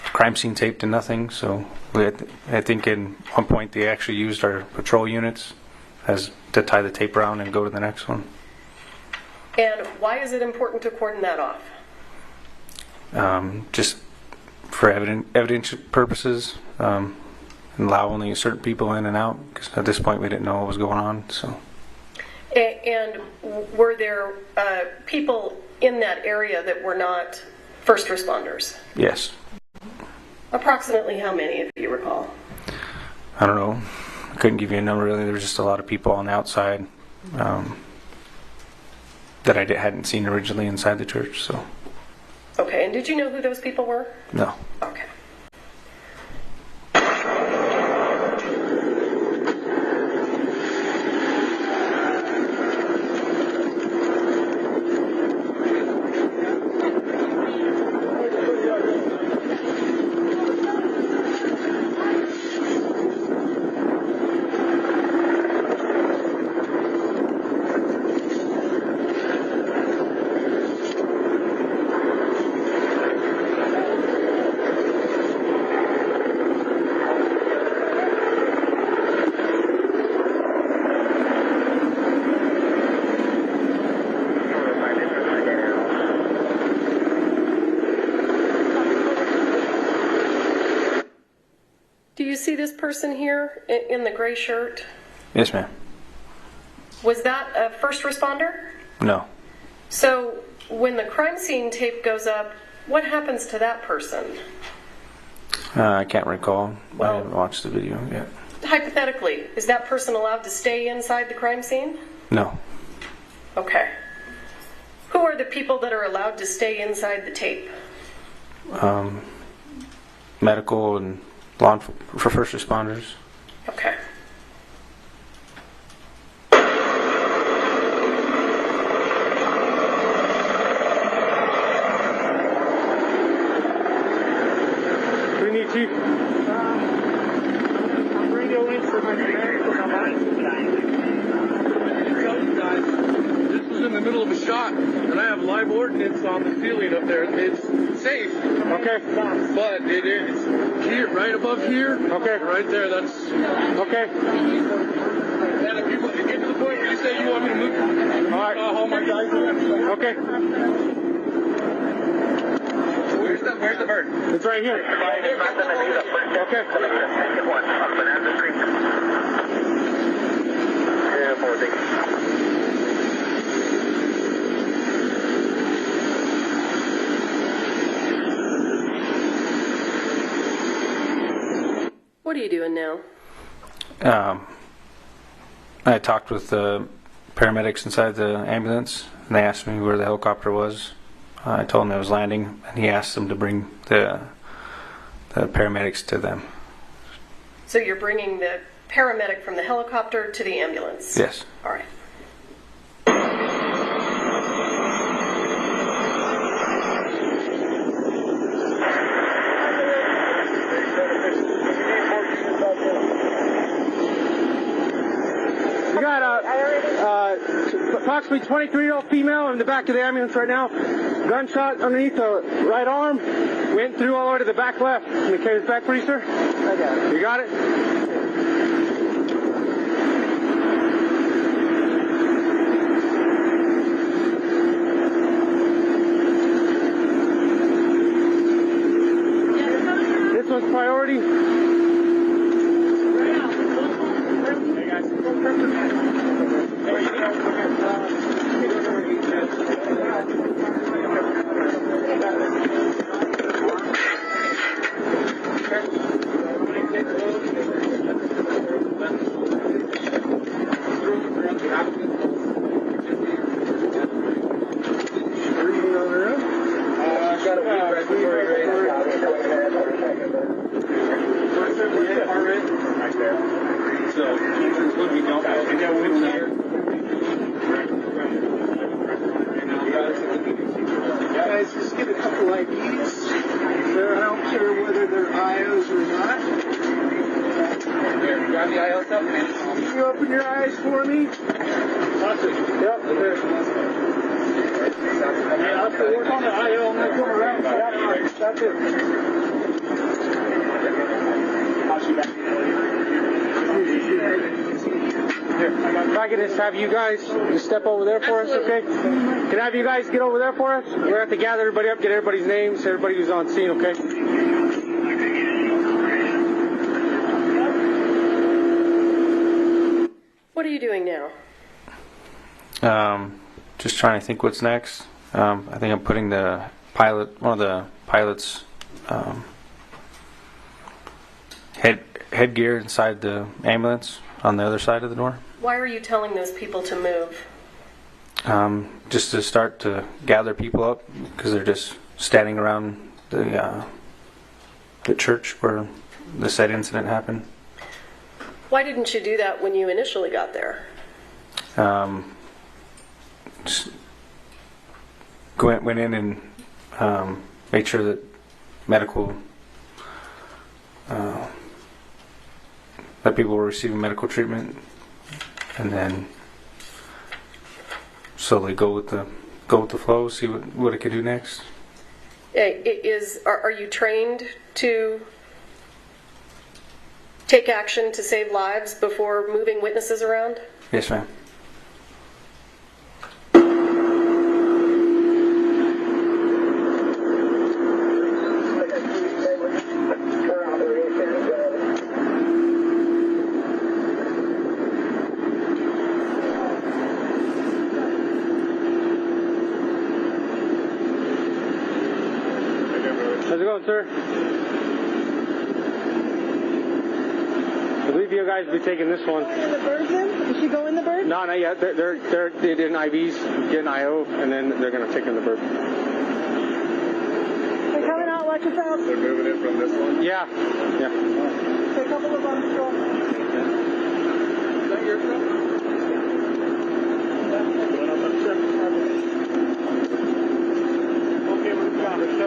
crime scene tape to nothing. So I think at one point they actually used our patrol units as to tie the tape around and go to the next one. And why is it important to cordon that off? Just for evidence purposes. And allow only certain people in and out, because at this point we didn't know what was going on. So. And were there people in that area that were not first responders? Yes. Approximately how many, if you recall? I don't know. I couldn't give you a number really. There was just a lot of people on the outside that I hadn't seen originally inside the church. So. Okay, and did you know who those people were? No. Okay. Do you see this person here in the gray shirt? Yes, ma'am. Was that a first responder? No. So when the crime scene tape goes up, what happens to that person? I can't recall. I haven't watched the video yet. Hypothetically, is that person allowed to stay inside the crime scene? No. Okay. Who are the people that are allowed to stay inside the tape? Medical and for first responders. Okay. We need Chief. I'm radio in for my command for my mind. Tell you guys, this was in the middle of a shot, and I have live ordnance on the ceiling up there. It's safe. Okay. But it is here, right above here. Okay. Right there, that's... Okay. And if you get to the point where you say you want me to move... All right. All my guys... Okay. Where's the bird? It's right here. Okay. What are you doing now? I talked with the paramedics inside the ambulance, and they asked me where the helicopter was. I told them it was landing, and he asked them to bring the paramedics to them. So you're bringing the paramedic from the helicopter to the ambulance? Yes. All right. We got approximately 23-year-old female in the back of the ambulance right now. Gunshot underneath the right arm. Went through all the way to the back left. Can you carry this back for you, sir? I got it. You got it? This one's priority. Hey guys. Guys, just get a couple IDs. I don't care whether they're IOs or not. Here, grab the IOs up, man. Can you open your eyes for me? Yep, there. I have to work on the IO. I'm going to come around. Yep, that's it. If I could just have you guys just step over there for us, okay? Can I have you guys get over there for us? We're going to have to gather everybody up, get everybody's names, everybody who's on scene, okay? What are you doing now? Just trying to think what's next. I think I'm putting one of the pilot's headgear inside the ambulance on the other side of the door. Why are you telling those people to move? Just to start to gather people up because they're just standing around the church where the said incident happened. Why didn't you do that when you initially got there? Just went in and made sure that medical that people were receiving medical treatment, and then slowly go with the flow, see what it could do next. Are you trained to take action to save lives before moving witnesses around? Yes, ma'am. How's it going, sir? I believe you guys will be taking this one. In the bird then? Did she go in the bird? No, not yet. They're in IVs, getting IO, and then they're going to take in the bird. They're coming out, watch yourself. They're moving in from this one? Yeah. There's a couple of them still. Is that your truck? Going up on the trip?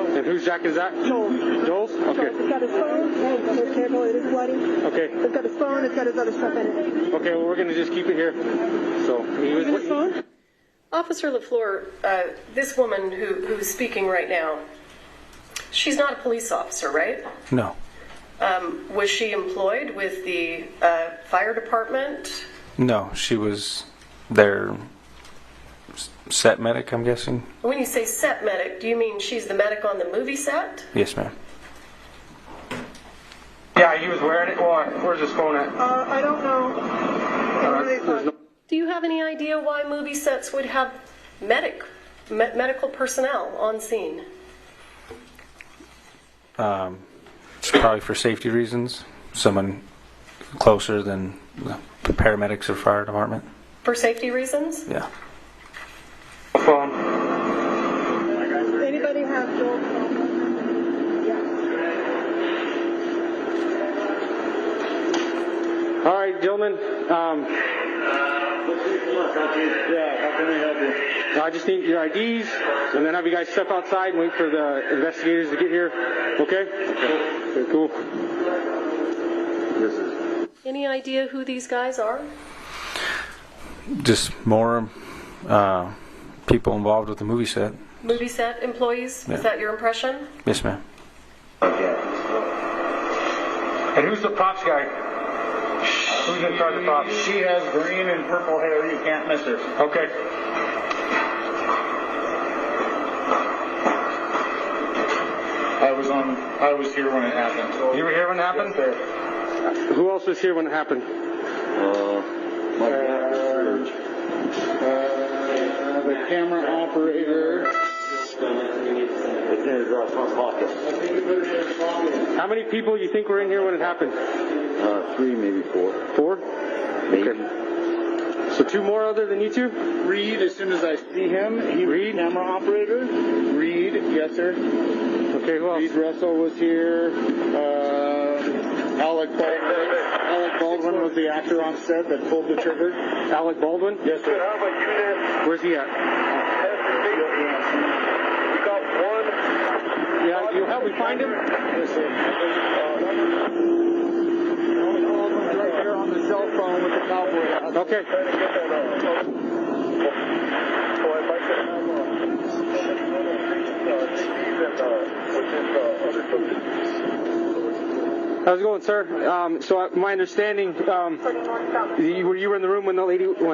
And whose jacket is that? Joel's? Okay. It's got his phone. It's careful, it is bloody. Okay. It's got his phone, it's got his other stuff in it. Okay, well, we're going to just keep it here. So, His phone? Officer LaFleur, this woman who's speaking right now, she's not a police officer, right? No. Was she employed with the fire department? No, she was their set medic, I'm guessing. When you say set medic, do you mean she's the medic on the movie set? Yes, ma'am. Yeah, he was wearing it. Well, where's his phone at? I don't know. Do you have any idea why movie sets would have medical personnel on scene? It's probably for safety reasons. Someone closer than the paramedics or fire department. For safety reasons? Yeah. Phone. Anybody have Joel's phone? Yeah. All right, gentlemen. How can we help you? I just need your IDs, and then have you guys step outside and wait for the investigators to get here. Okay? Okay, cool. Any idea who these guys are? Just more people involved with the movie set. Movie set employees? Yeah. Is that your impression? Yes, ma'am. And who's the props guy? Who's in charge of props? She has green and purple hair. You can't miss her. Okay. I was here when it happened. You were here when it happened? Yes, sir. Who else was here when it happened? My dad was Serge. The camera operator. It's in his front pocket. How many people you think were in here when it happened? 3, maybe 4. 4? Maybe. Okay. So 2 more other than you two? Reed, as soon as I see him, he Reed, camera operator. Reed, yes, sir. Okay, who else? Reed Russell was here. Alec Baldwin Baldwin was the actor on set that pulled the trigger? Alec Baldwin? Yes, sir. Have a unit. Where's he at? We got one. Yeah, you'll help me find him? Yes, sir. Right there on the cell phone with the cowboy hat. Okay. How's it going, sir? So my understanding, you were in the room when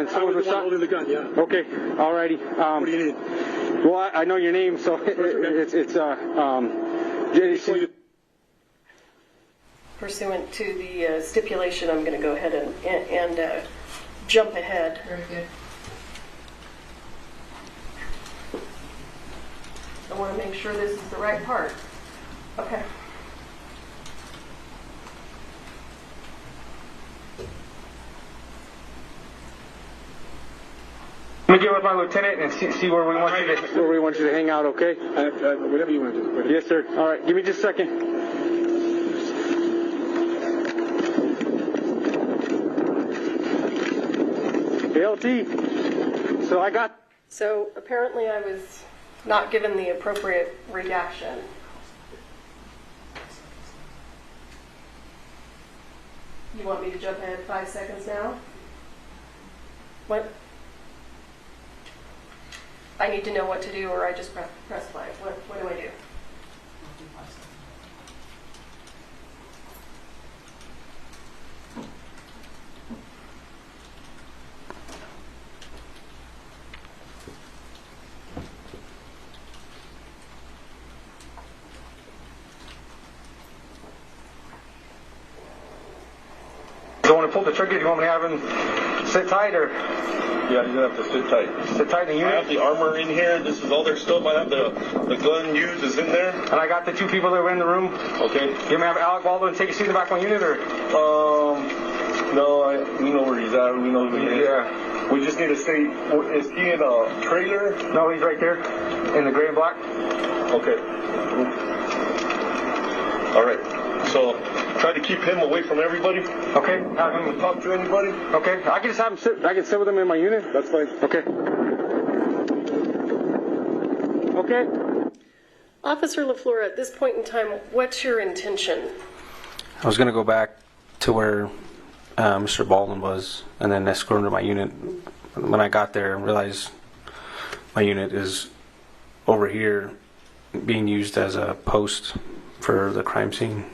someone was shot? Holding the gun, yeah. Okay, alrighty. What do you need? Well, I know your name, so Pursuant to the stipulation, I'm going to go ahead and jump ahead. Very good. I want to make sure this is the right part. Okay. Let me get with my lieutenant and see where we want you to hang out, okay? Whatever you want to do. Yes, sir. All right, give me just a second. LT. So apparently I was not given the appropriate redaction. You want me to jump ahead 5 seconds now? What? I need to know what to do, or I just press play. What do I do? You want to pull the trigger? Do you want me to have him sit tight or? Yeah, you're going to have to sit tight. Sit tight in the unit? I have the armor in here. This is all their stuff. I have the gun used is in there. And I got the two people that were in the room. Okay. You want me to have Alec Baldwin take a seat in the back of my unit or? No, we know where he's at. We know who he is. Yeah. We just need to say, is he in a trailer? No, he's right there in the gray and black. Okay. All right. So try to keep him away from everybody. Okay. Have him talk to anybody. Okay. I can just have him sit. I can sit with him in my unit. That's fine. Okay. Okay. Officer LaFleur, at this point in time, what's your intention? I was going to go back to where Mr. Baldwin was and then escort him to my unit. When I got there, I realized my unit is over here being used as a post for the crime scene.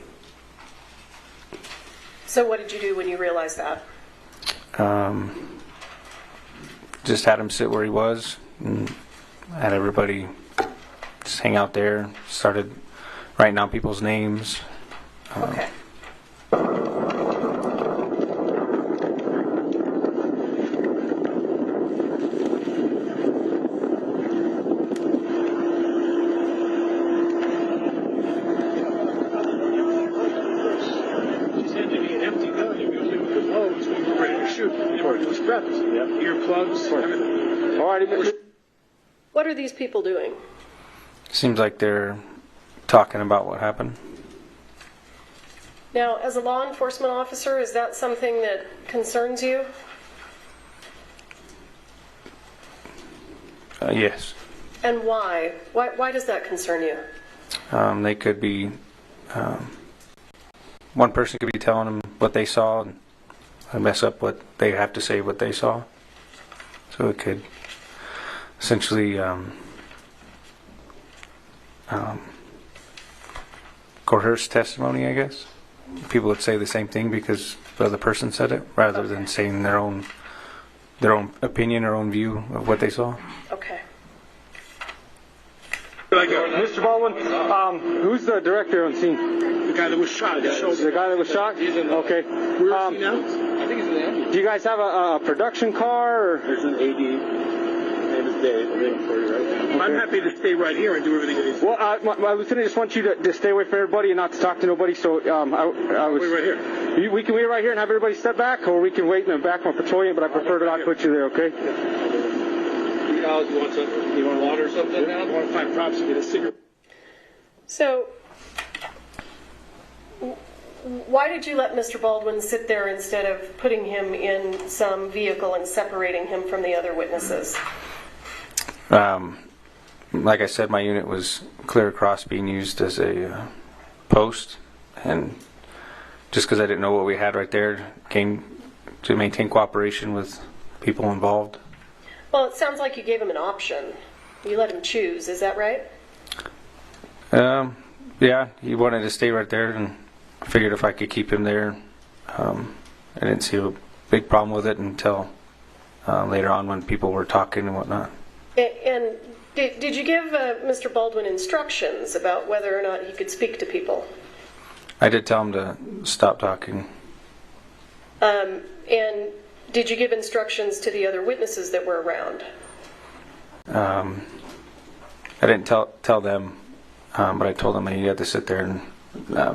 So what did you do when you realized that? Just had him sit where he was and had everybody just hang out there. Started writing down people's names. Okay. What are these people doing? Seems like they're talking about what happened. Now, as a law enforcement officer, is that something that concerns you? Yes. And why? Why does that concern you? They could be, one person could be telling them what they saw and mess up what they have to say what they saw. So it could essentially coerce testimony, I guess. People would say the same thing because the other person said it, rather than saying their own opinion, their own view of what they saw. Okay. Mr. Baldwin, who's the director on scene? The guy that was shot. The guy that was shot? Okay. Where is he now? I think he's in the ambulance. Do you guys have a production car? Or? There's an AD. Name is Dave. I'm waiting for you right now. Okay. I'm happy to stay right here and do everything that he's doing. Well, my lieutenant just wants you to stay away from everybody and not to talk to nobody. So I was. Wait right here. We can wait right here and have everybody step back, or we can wait in the back of a patrolling. But I prefer to not put you there. Okay. You want something? You want water or something now? I want to find props and get a cigarette. So, why did you let Mr. Baldwin sit there instead of putting him in some vehicle and separating him from the other witnesses? Like I said, my unit was clear across being used as a post, and just because I didn't know what we had right there, came to maintain cooperation with people involved. Well, it sounds like you gave him an option. You let him choose, is that right? Yeah, he wanted to stay right there, and I figured if I could keep him there, I didn't see a big problem with it until later on when people were talking and whatnot. And did you give Mr. Baldwin instructions about whether or not he could speak to people? I did tell him to stop talking. And did you give instructions to the other witnesses that were around? I didn't tell them, but I told them he had to sit there and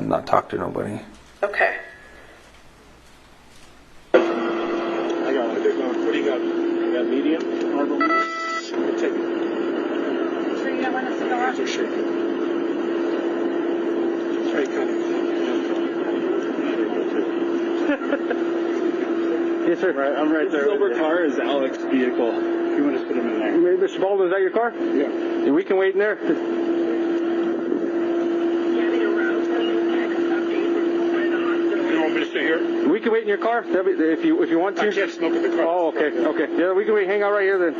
not talk to nobody. Okay. I got it. What do you got? You got medium? Normal? Take it. Sure you don't want a cigar? Hands are shaking. Try cutting. Yes, sir. Right, I'm right there. The silver car is Alec's vehicle. You want to put him in there? Mr. Baldwin, is that your car? Yeah. We can wait in there. You want me to stay here? We can wait in your car if you want to. I can't smoke in the car. Oh, okay. Yeah, we can wait. Hang out right here then.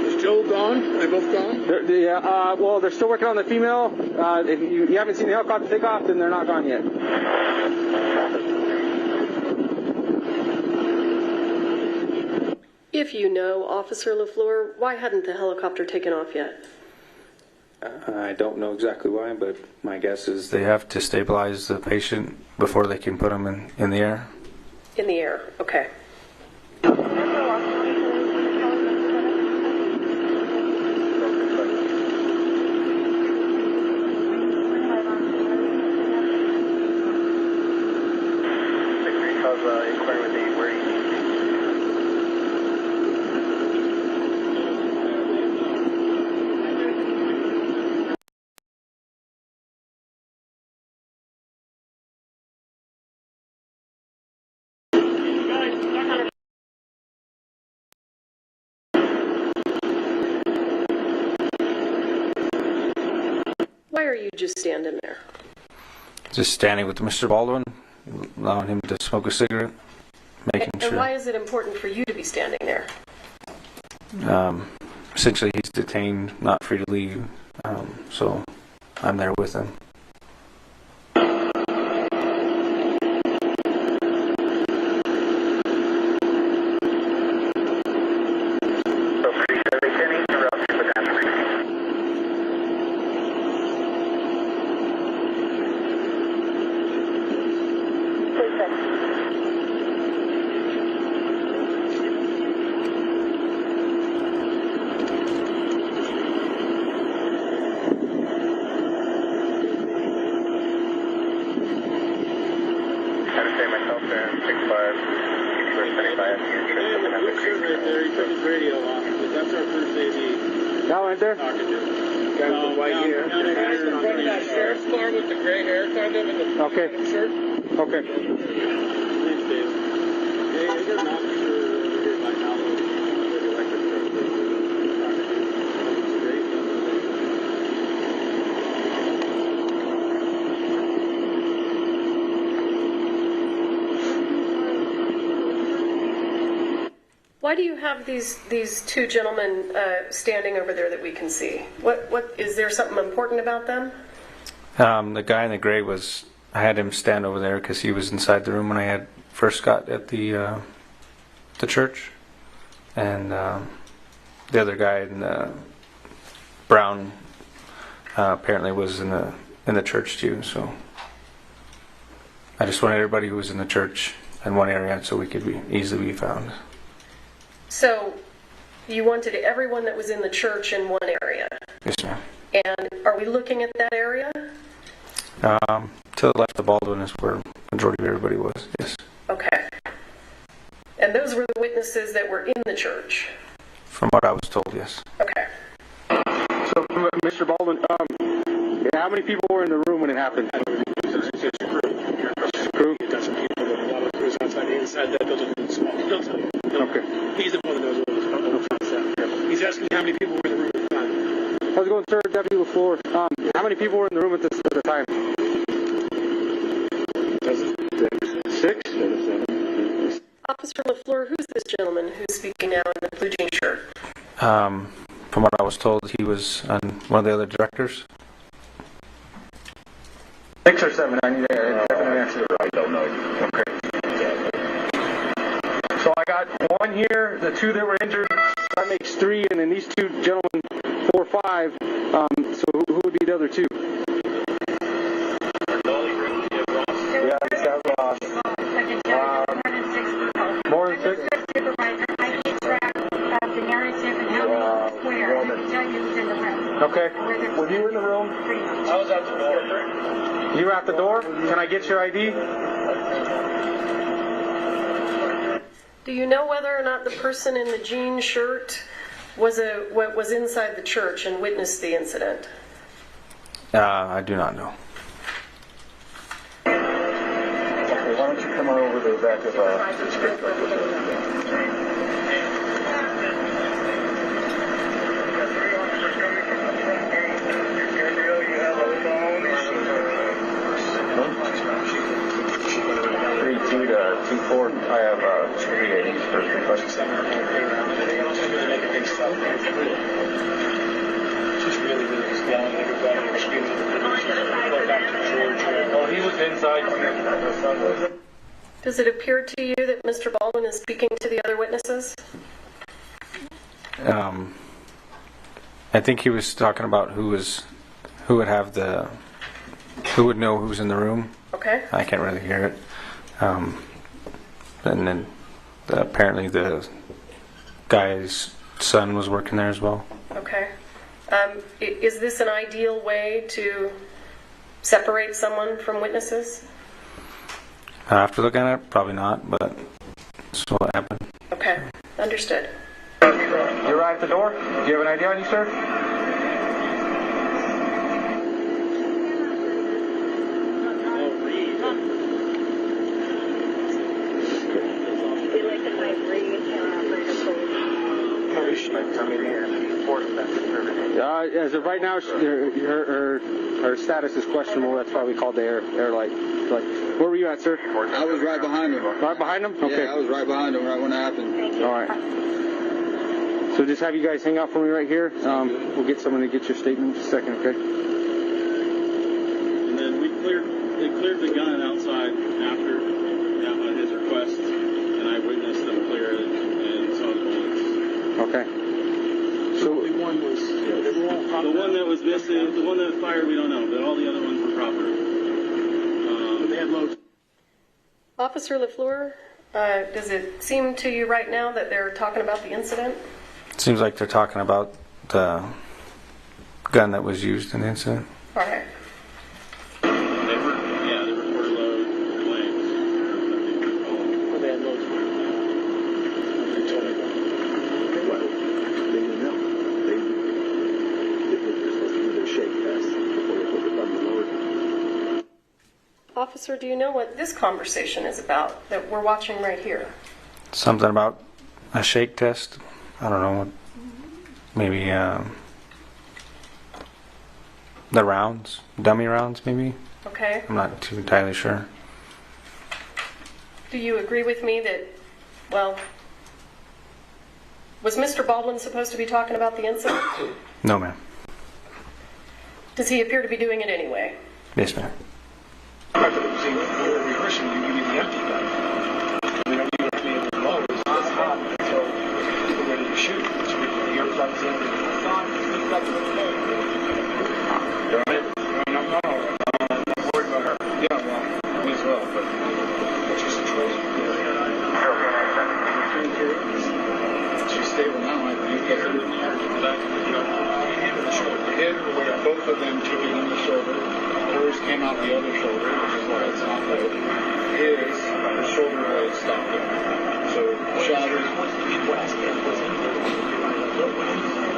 Is Joe gone? They both gone? Well, they're still working on the female. If you haven't seen the helicopter take off, then they're not gone yet. If you know, Officer LaFleur, why hadn't the helicopter taken off yet? I don't know exactly why, but my guess is they have to stabilize the patient before they can put him in the air. In the air, okay. Why are you just standing there? Just standing with Mr. Baldwin, allowing him to smoke a cigarette, making sure. And why is it important for you to be standing there? Essentially, he's detained, not free to leave, so I'm there with him. That one right there? That sheriff's car with the gray hair kind of in the shirt. Okay. Thanks, Dave. Hey, is there an officer over here by now with the electric truck? Why do you have these two gentlemen standing over there that we can see? What is there something important about them? The guy in the gray I had him stand over there because he was inside the room when I had first got at the church, and the other guy in the brown apparently was in the church too. So I just wanted everybody who was in the church in one area so we could easily be found. So you wanted everyone that was in the church in one area? Yes, ma'am. And are we looking at that area? To the left of Baldwin is where the majority of everybody was, yes. Okay. And those were the witnesses that were in the church? From what I was told, yes. Okay. So, Mr. Baldwin, how many people were in the room when it happened? Crew? Got some people, but a lot of the crews outside, inside that building, small. He'll tell you. Okay. He's the one that knows what was going on. He's asking how many people were in the room at the time. How's it going, sir? Deputy LaFleur. How many people were in the room at the time? 6? Officer LaFleur, who's this gentleman who's speaking now in the blue jean shirt? From what I was told, he was one of the other directors. 6 or 7? I need a definite answer. I don't know. Okay. So I got 1 here, the 2 that were injured, that makes 3, and then these 2 gentlemen, 4 or 5. So who would be the other 2? Yeah, I just got Ross. More than 6? Okay. Were you in the room? I was at the door. You were at the door? Can I get your ID? Do you know whether or not the person in the jean shirt was inside the church and witnessed the incident? I do not know. Okay, why don't you come on over to the back of I have 380 for concussion center. Just really just yelling at everybody and screaming Oh, he was inside. Does it appear to you that Mr. Baldwin is speaking to the other witnesses? I think he was talking about who would know who's in the room. Okay. I can't really hear it. And then apparently the guy's son was working there as well. Okay. Is this an ideal way to separate someone from witnesses? After looking at it, probably not, but that's what happened. Okay. Understood. You arrived at the door? Do you have an ID on you, sir? As of right now, her status is questionable. That's why we called the air light. Where were you at, sir? I was right behind him. Right behind him? Okay. Yeah, I was right behind him right when it happened. All right. So just have you guys hang out for me right here. We'll get someone to get your statement in just a second, okay? And then they cleared the gun outside after his request, and I witnessed them clear it and saw the bullets. Okay. So the one that was missing, the one that fired, we don't know, but all the other ones were proper. They had loads. Officer LaFleur, does it seem to you right now that they're talking about the incident? It seems like they're talking about the gun that was used in the incident. All right. They were load blanks. They had loads. They told me. Well, they didn't know. They were supposed to do their shake test before they put the gun in the load. Officer, do you know what this conversation is about that we're watching right here? Something about a shake test. I don't know. Maybe the rounds, dummy rounds, maybe. Okay. I'm not too entirely sure. Do you agree with me that, well, was Mr. Baldwin supposed to be talking about the incident? No, ma'am. Does he appear to be doing it anyway? Yes, ma'am. See, we're rehearsing, you give me the empty gun. You know, you give me the low, it's hot, so we're ready to shoot. So we put the earplugs in. No, I'm not worried about her. Yeah, well, me as well, but it's just a choice. She's stable now, I think. But, you know, hit her with both of them took it on the shoulder. Hers came out the other shoulder, which is why it's not low. His, the shoulder blade stopped it. So, shattered.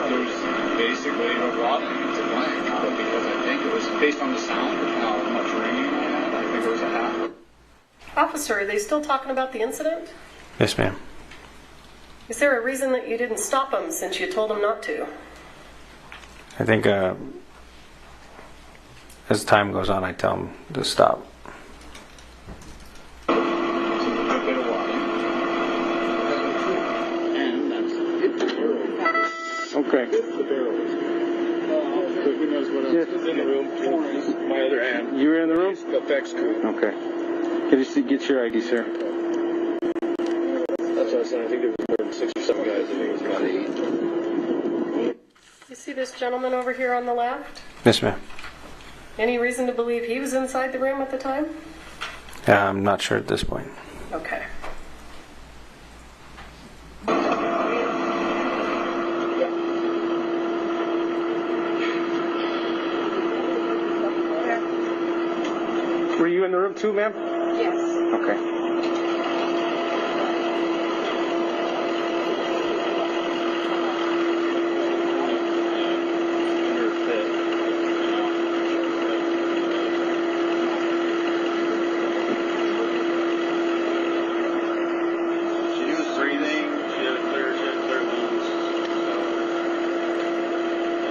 There's basically a rod, it's a blank, but the because I think it was based on the sound of how much ringing I had. I think it was a half. Officer, are they still talking about the incident? Yes, ma'am. Is there a reason that you didn't stop them since you told them not to? I think as time goes on, I tell them to stop. Okay. Who knows what else is in the room? My other hand. You were in the room? Effects crew. Okay. Can you get your ID, sir? That's what I said. I think there was more than 6 or 7 guys. I think it was about 8. You see this gentleman over here on the left? Yes, ma'am. Any reason to believe he was inside the room at the time? I'm not sure at this point. Okay. Were you in the room too, ma'am? Yes. Okay. She was breathing. She had clear lungs.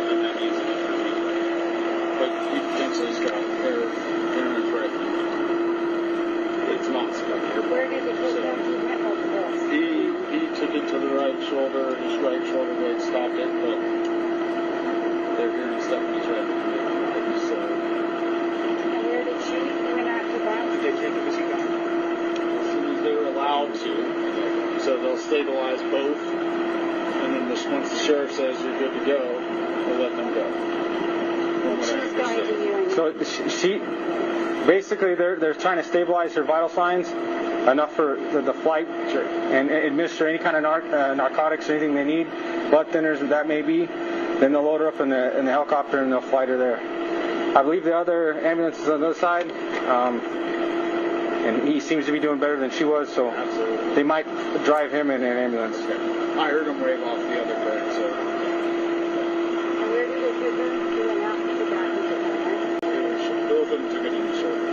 And that means enough for me. But he potentially has got air in his right. It's not speculative. Where did he take it up? He took it to the right shoulder. His right shoulder blade stopped it, but they're hearing stuff in his right. And where did she went after that? Did they take him as he got? As soon as they were allowed to. So they'll stabilize both. And then once the sheriff says you're good to go, they'll let them go. She's going to you. So she basically they're trying to stabilize her vital signs enough for the flight and administer any kind of narcotics or anything they need. But then that may be. Then they'll load her up in the helicopter and they'll fly her there. I believe the other ambulance is on the other side, and he seems to be doing better than she was. So Absolutely. they might drive him in an ambulance. I heard him wave off the other car, so. And where did they take her? She went after the back of the head. Both of them took it in the shoulder.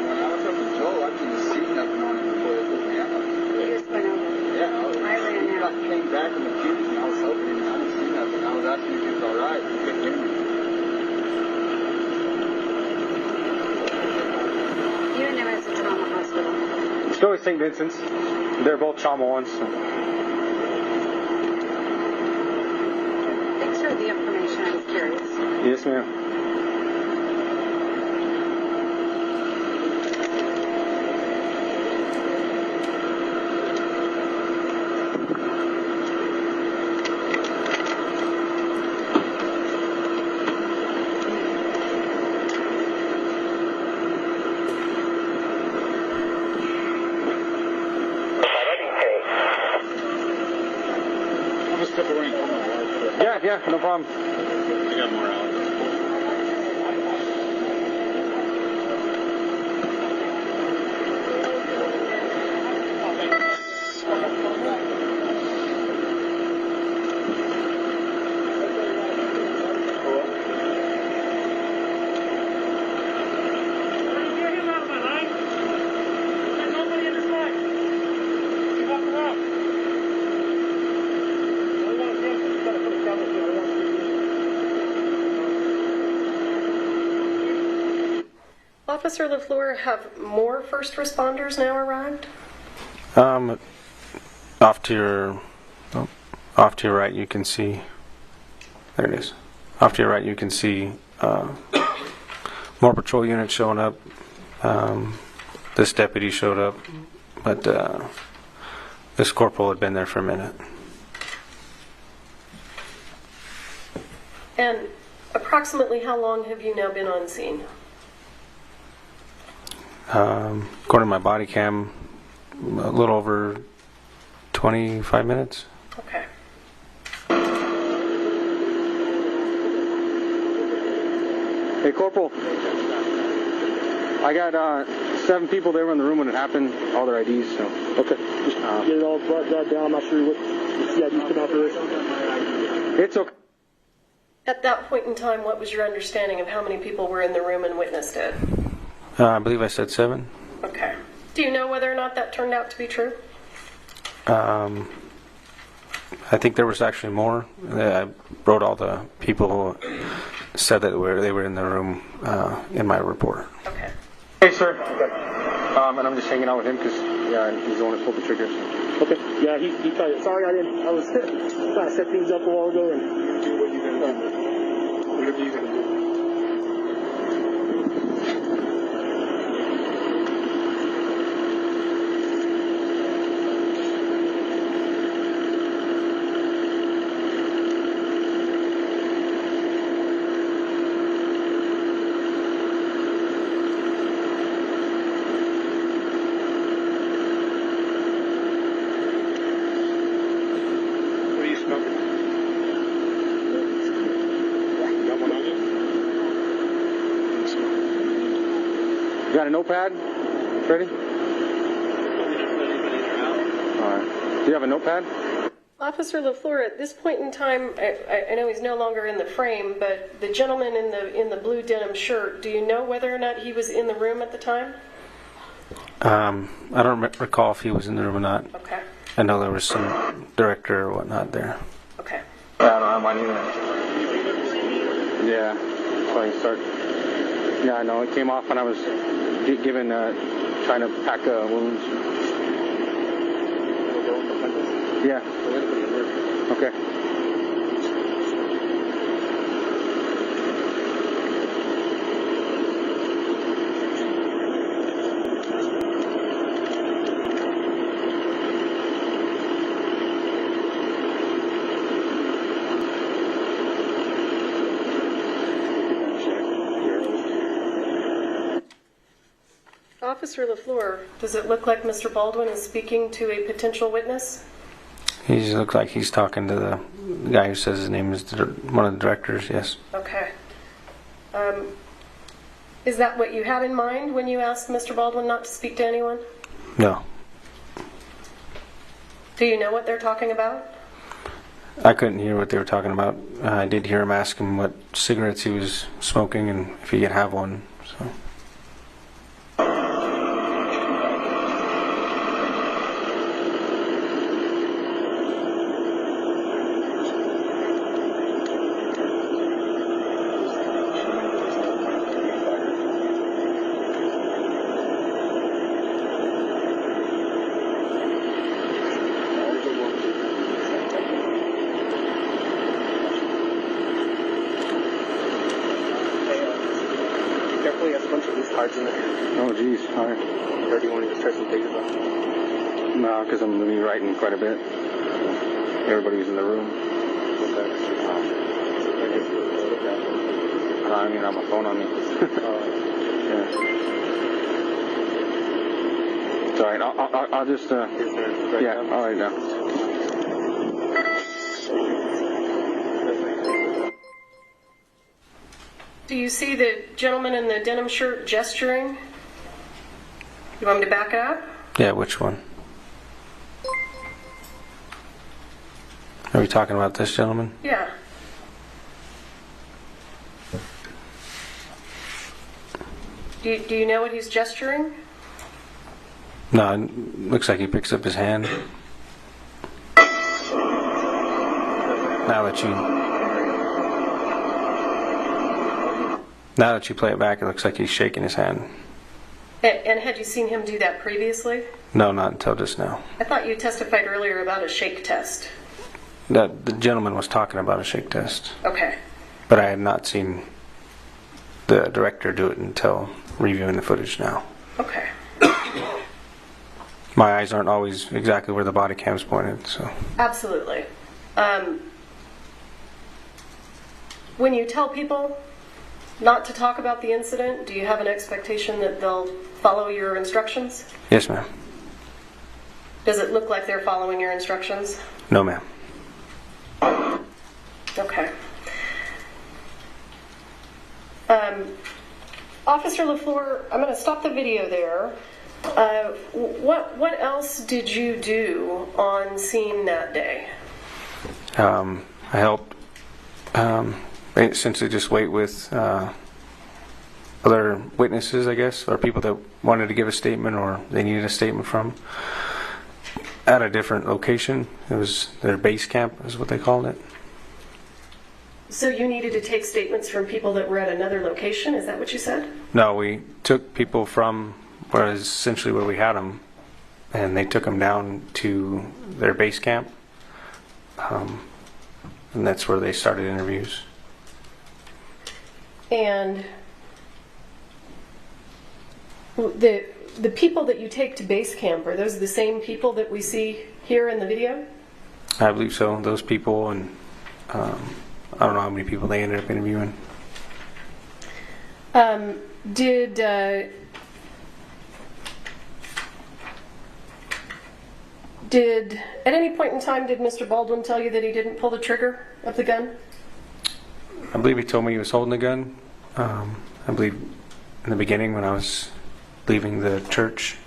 When I was up in Joel, I didn't see nothing on him before they put me out. You just went over. Yeah, I ran out. I came back and accused me. I was hoping I didn't see nothing. I was asking if he was all right. He couldn't hear me. You and him at the trauma hospital. Still at St. Vincent's. They're both trauma ones. So. Thanks for the information. I was curious. Yes, ma'am. I'll just put the ring on my wife. Yeah, no problem. I got more out. Officer LaFleur, have more first responders now arrived? Off to your right, you can see. There it is. Off to your right, you can see more patrol units showing up. This deputy showed up, but this corporal had been there for a minute. And approximately how long have you now been on scene? According to my body cam, a little over 25 minutes. Okay. Hey, Corporal. I got 7 people there in the room when it happened, all their IDs. So. Okay. Just get it all brought down. I'm not sure what the CID come out for this. It's okay. At that point in time, what was your understanding of how many people were in the room and witnessed it? I believe I said 7. Okay. Do you know whether or not that turned out to be true? I think there was actually more. I wrote all the people who said that they were in the room in my report. Okay. Hey, sir. Okay. And I'm just hanging out with him because, he's the one who pulled the triggers. Okay. Yeah, he tried it. Sorry, I was trying to set things up a while ago and do what you're going to do. Whatever you're going to do. You got a notepad, Freddie? All right. Do you have a notepad? Officer LaFleur, at this point in time, I know he's no longer in the frame, but the gentleman in the blue denim shirt, do you know whether or not he was in the room at the time? I don't recall if he was in the room or not. Okay. I know there was some director or whatnot there. Okay. I don't have mine either. Yeah. So I start. Yeah, I know. It came off when I was trying to pack wounds. Yeah. Okay. Officer LaFleur, does it look like Mr. Baldwin is speaking to a potential witness? He just looks like he's talking to the guy who says his name is one of the directors, yes. Okay. Is that what you had in mind when you asked Mr. Baldwin not to speak to anyone? No. Do you know what they're talking about? I couldn't hear what they were talking about. I did hear him ask him what cigarettes he was smoking and if he could have one. So. Oh, geez. All right. Or do you want to just try some pages off? No, because I'm going to be writing quite a bit. Everybody was in the room. I mean, I have my phone on me. Yeah. It's all right. I'll just, yeah, all right now. Do you see the gentleman in the denim shirt gesturing? You want me to back it up? Yeah, which one? Are we talking about this gentleman? Yeah. Do you know what he's gesturing? No, it looks like he picks up his hand. Now that you play it back, it looks like he's shaking his hand. And had you seen him do that previously? No, not until just now. I thought you testified earlier about a shake test. The gentleman was talking about a shake test. Okay. But I had not seen the director do it until reviewing the footage now. Okay. My eyes aren't always exactly where the body cam's pointed, so. Absolutely. When you tell people not to talk about the incident, do you have an expectation that they'll follow your instructions? Yes, ma'am. Does it look like they're following your instructions? No, ma'am. Okay. Officer LaFleur, I'm going to stop the video there. What else did you do on scene that day? I helped essentially just wait with other witnesses, I guess, or people that wanted to give a statement or they needed a statement from at a different location. It was their base camp, is what they called it. So you needed to take statements from people that were at another location? Is that what you said? No, we took people from essentially where we had them, and they took them down to their base camp, and that's where they started interviews. And the people that you take to base camp, are those the same people that we see here in the video? I believe so. Those people, and I don't know how many people they ended up interviewing. At any point in time, did Mr. Baldwin tell you that he didn't pull the trigger of the gun? I believe he told me he was holding the gun. I believe in the beginning when I was leaving the church,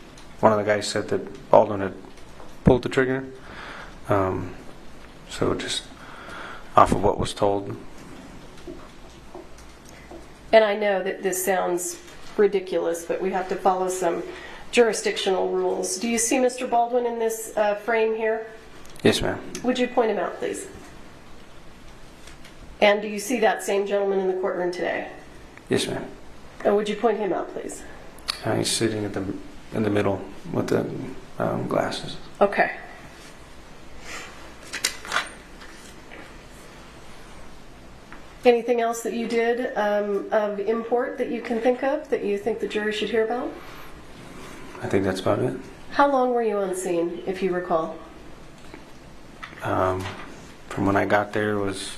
one of the guys said that Baldwin had pulled the trigger. So just off of what was told. And I know that this sounds ridiculous, but we have to follow some jurisdictional rules. Do you see Mr. Baldwin in this frame here? Yes, ma'am. Would you point him out, please? And do you see that same gentleman in the courtroom today? Yes, ma'am. And would you point him out, please? He's sitting in the middle with the glasses. Okay. Anything else that you did of import that you can think of that you think the jury should hear about? I think that's about it. How long were you on scene, if you recall? From when I got there was,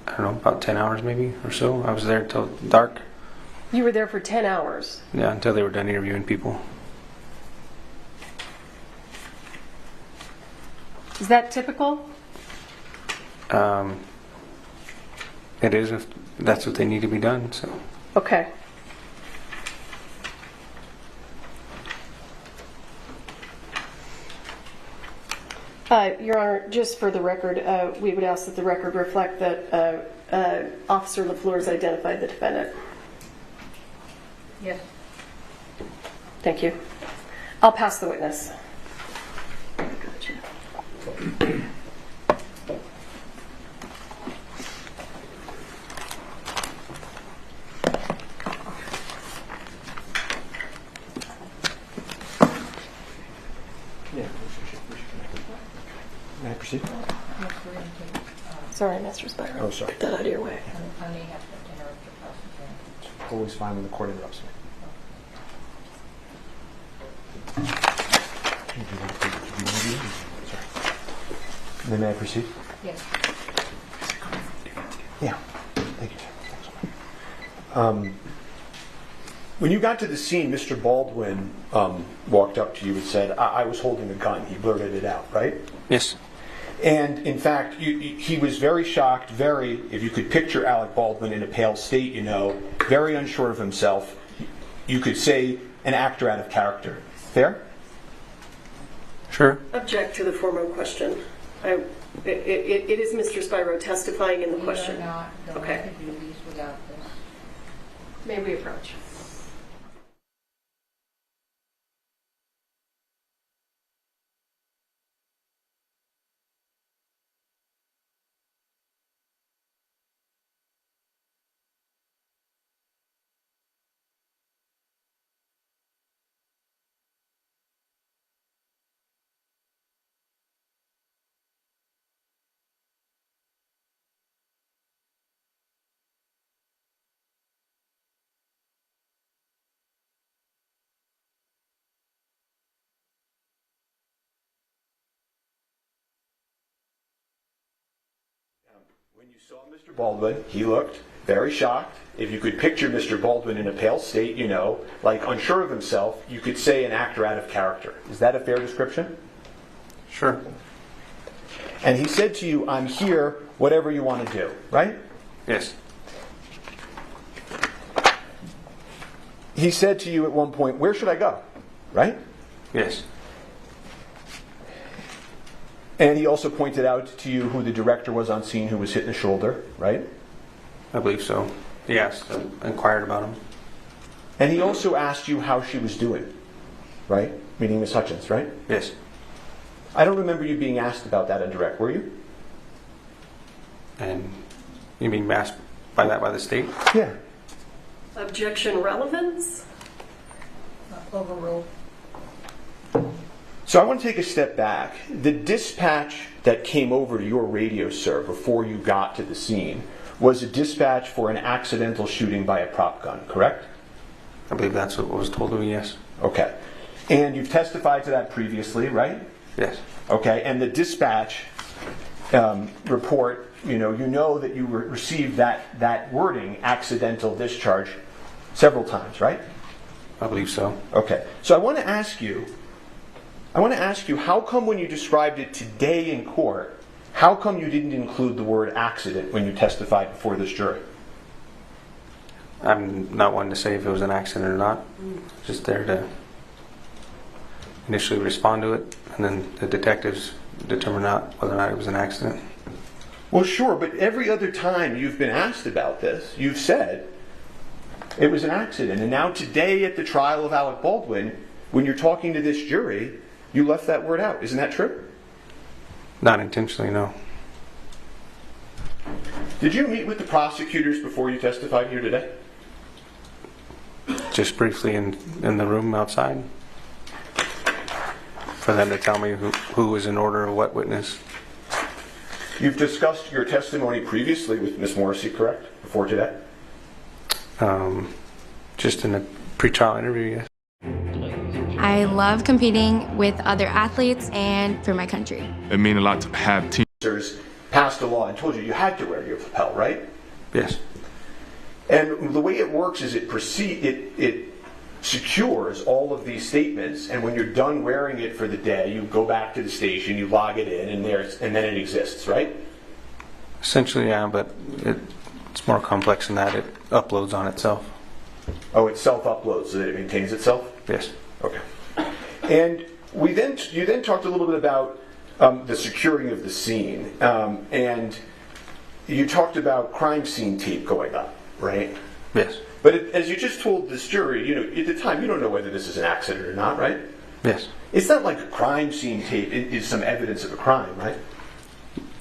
I don't know, about 10 hours maybe or so. I was there until dark. You were there for 10 hours? Yeah, until they were done interviewing people. Is that typical? It is if that's what they need to be done. So. Okay. Your Honor, just for the record, we would ask that the record reflect that Officer LaFleur identified the defendant. Yes. Thank you. I'll pass the witness. May I proceed? Sorry, Mr. Spiro. Oh, sorry. Get that out of your way. I may have to interrupt your prosecutor. It's always fine when the court interrupts me. Sorry. Then may I proceed? Yes. Yeah. Thank you, sir. When you got to the scene, Mr. Baldwin walked up to you and said, I was holding a gun. He blurted it out, right? Yes. And in fact, he was very shocked, if you could picture Alec Baldwin in a pale state, very unsure of himself. You could say an actor out of character. Fair? Sure. Object to the former question. It is Mr. Spiro testifying in the question. We are not going to do these without this. May we approach? When you saw Mr. Baldwin, he looked very shocked. If you could picture Mr. Baldwin in a pale state, like unsure of himself, you could say an actor out of character. Is that a fair description? Sure. And he said to you, I'm here, whatever you want to do, right? Yes. He said to you at one point, where should I go? Right? Yes. And he also pointed out to you who the director was on scene who was hit in the shoulder, right? I believe so. He asked, inquired about him. And he also asked you how she was doing, right? Meaning Miss Hutchins, right? Yes. I don't remember you being asked about that on direct, were you? And you mean asked by that by the state? Yeah. Objection relevance? Overruled. So I want to take a step back. The dispatch that came over to your radio, sir, before you got to the scene was a dispatch for an accidental shooting by a prop gun, correct? I believe that's what was told to me, yes. Okay. And you've testified to that previously, right? Yes. Okay, and the dispatch report, you know that you received that wording, accidental discharge, several times, right? I believe so. Okay. So I want to ask you, how come when you described it today in court, how come you didn't include the word accident when you testified before this jury? I'm not one to say if it was an accident or not. Just there to initially respond to it, and then the detectives determine whether or not it was an accident. Well, sure, but every other time you've been asked about this, you've said it was an accident. And now today at the trial of Alec Baldwin, when you're talking to this jury, you left that word out. Isn't that true? Not intentionally, no. Did you meet with the prosecutors before you testified here today? Just briefly in the room outside. For them to tell me who was in order of what witness. You've discussed your testimony previously with Ms. Morrissey, correct? Before today? Just in a pre-trial interview, yes. I love competing with other athletes and for my country. It means a lot to have teachers passed a law and told you had to wear your lapel, right? Yes. And the way it works is it secures all of these statements, and when you're done wearing it for the day, you go back to the station, you log it in, and then it exists, right? Essentially, yeah, but it's more complex than that. It uploads on itself. Oh, it self-uploads so that it maintains itself? Yes. Okay. And you then talked a little bit about the securing of the scene, and you talked about crime scene tape going up, right? Yes. But as you just told this jury, at the time, you don't know whether this is an accident or not, right? Yes. It's not like a crime scene tape is some evidence of a crime, right?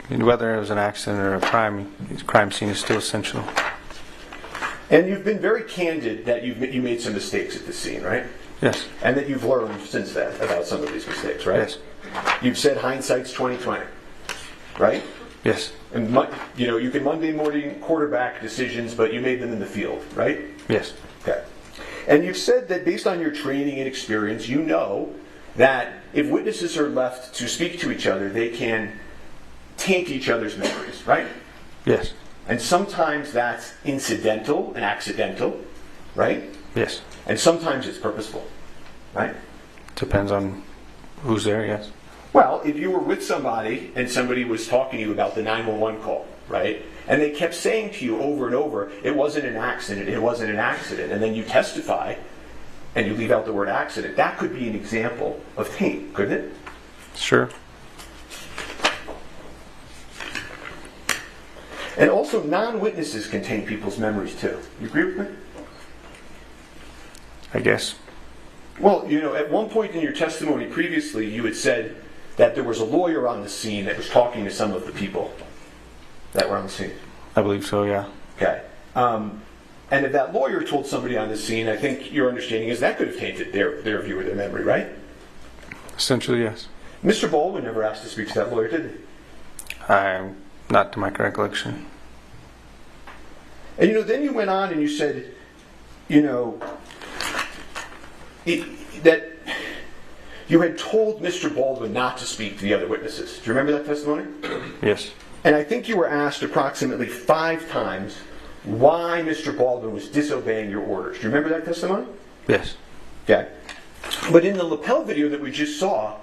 Whether it was an accident or a crime scene is still essential. And you've been very candid that you made some mistakes at the scene, right? Yes. And that you've learned since then about some of these mistakes, right? Yes. You've said hindsight's 20/20, right? Yes. And you can Monday morning quarterback decisions, but you made them in the field, right? Yes. Okay. And you've said that based on your training and experience, you know that if witnesses are left to speak to each other, they can taint each other's memories, right? Yes. And sometimes that's incidental and accidental, right? Yes. And sometimes it's purposeful, right? Depends on who's there, yes. Well, if you were with somebody and somebody was talking to you about the 911 call, right? And they kept saying to you over and over, it wasn't an accident, it wasn't an accident. And then you testify and you leave out the word accident. That could be an example of taint, couldn't it? Sure. And also, non-witnesses can taint people's memories too. You agree with me? I guess. Well, at one point in your testimony previously, you had said that there was a lawyer on the scene that was talking to some of the people that were on the scene. I believe so, yeah. Okay. And if that lawyer told somebody on the scene, I think your understanding is that could have tainted their view of their memory, right? Essentially, yes. Mr. Baldwin never asked to speak to that lawyer, did he? Not to my recollection. And then you went on and you said, that you had told Mr. Baldwin not to speak to the other witnesses. Do you remember that testimony? Yes. And I think you were asked approximately 5 times why Mr. Baldwin was disobeying your orders. Do you remember that testimony? Yes. Okay. But in the lapel video that we just saw,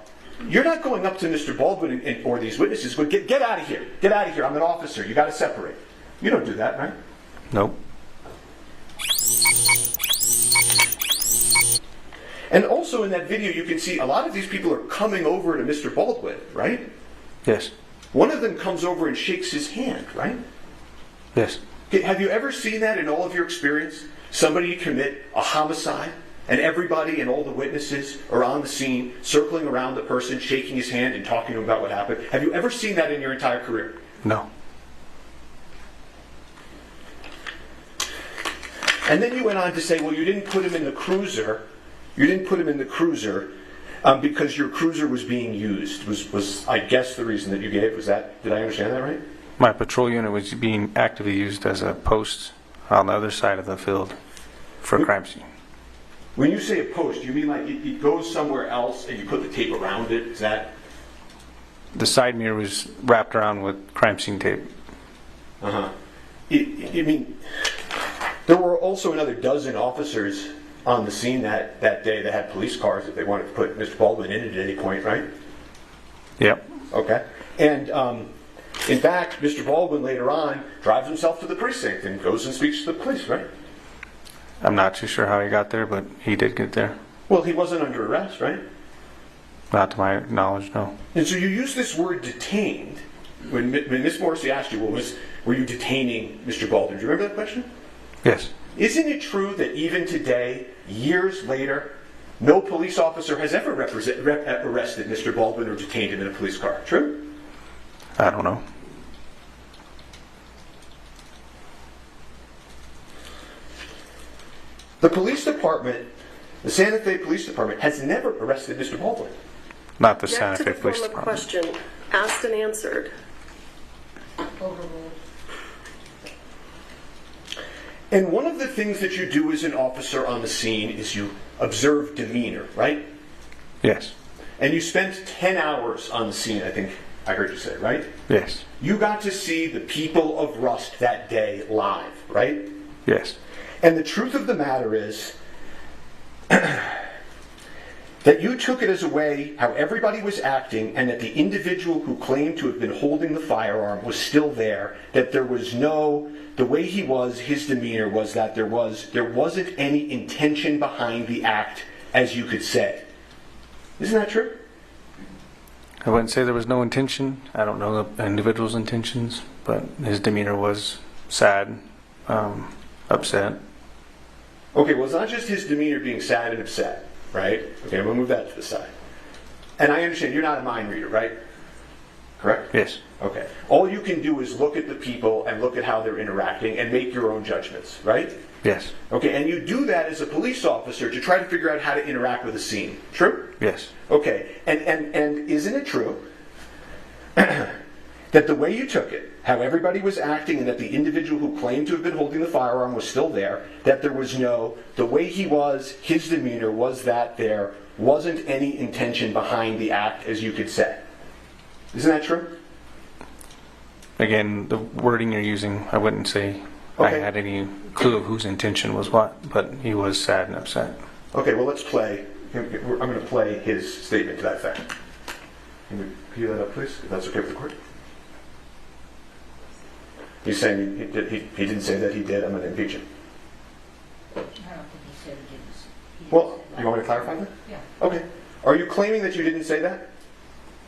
you're not going up to Mr. Baldwin or these witnesses going, get out of here. Get out of here. I'm an officer. You got to separate. You don't do that, right? Nope. And also in that video, you can see a lot of these people are coming over to Mr. Baldwin, right? Yes. One of them comes over and shakes his hand, right? Yes. Okay, have you ever seen that in all of your experience? Somebody commit a homicide, and everybody and all the witnesses are on the scene, circling around the person, shaking his hand and talking to him about what happened. Have you ever seen that in your entire career? No. And then you went on to say, well, you didn't put him in the cruiser. You didn't put him in the cruiser because your cruiser was being used. Was I guess the reason that you gave? Was that? Did I understand that right? My patrol unit was being actively used as a post on the other side of the field for a crime scene. When you say a post, you mean like it goes somewhere else and you put the tape around it? Is that? The side mirror was wrapped around with crime scene tape. Uh-huh. I mean, there were also another dozen officers on the scene that day that had police cars if they wanted to put Mr. Baldwin in it at any point, right? Yep. Okay. And in fact, Mr. Baldwin later on drives himself to the precinct and goes and speaks to the police, right? I'm not too sure how he got there, but he did get there. Well, he wasn't under arrest, right? Not to my knowledge, no. And so you use this word detained. When Miss Morrissey asked you, were you detaining Mr. Baldwin? Do you remember that question? Yes. Isn't it true that even today, years later, no police officer has ever arrested Mr. Baldwin or detained him in a police car? True? I don't know. The police department, the Santa Fe Police Department, has never arrested Mr. Baldwin. Not the Santa Fe Police Department. Question asked and answered. And one of the things that you do as an officer on the scene is you observe demeanor, right? Yes. And you spent 10 hours on the scene, I think I heard you say, right? Yes. You got to see the people of Rust that day live, right? Yes. And the truth of the matter is that you took it as a way how everybody was acting, and that the individual who claimed to have been holding the firearm was still there, that there was no, the way he was, his demeanor was that there wasn't any intention behind the act, as you could say. Isn't that true? I wouldn't say there was no intention. I don't know the individual's intentions, but his demeanor was sad, upset. Okay, well, it's not just his demeanor being sad and upset, right? Okay, I'm going to move that to the side. And I understand you're not a mind reader, right? Correct? Yes. Okay. All you can do is look at the people and look at how they're interacting and make your own judgments, right? Yes. Okay, and you do that as a police officer to try to figure out how to interact with a scene. True? Yes. Okay, and isn't it true that the way you took it, how everybody was acting, and that the individual who claimed to have been holding the firearm was still there, that there was the way he was, his demeanor was that there wasn't any intention behind the act, as you could say. Isn't that true? Again, the wording you're using, I wouldn't say I had any clue of whose intention was what, but he was sad and upset. Okay, well, let's play. I'm going to play his statement to that effect. Can you cue that up, please? If that's okay with the court. He's saying he didn't say that he did. I'm going to impeach him. I don't think he said he didn't. Well, you want me to clarify that? Yeah. Okay. Are you claiming that you didn't say that?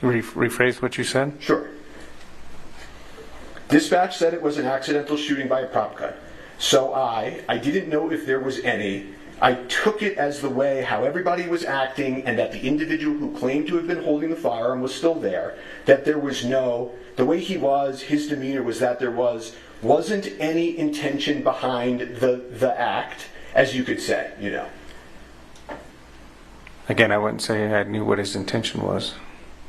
Rephrase what you said? Sure. Dispatch said it was an accidental shooting by a prop gun. So I didn't know if there was any. I took it as the way how everybody was acting, and that the individual who claimed to have been holding the firearm was still there, that there was the way he was, his demeanor was that there wasn't any intention behind the act, as you could say, Again, I wouldn't say I knew what his intention was.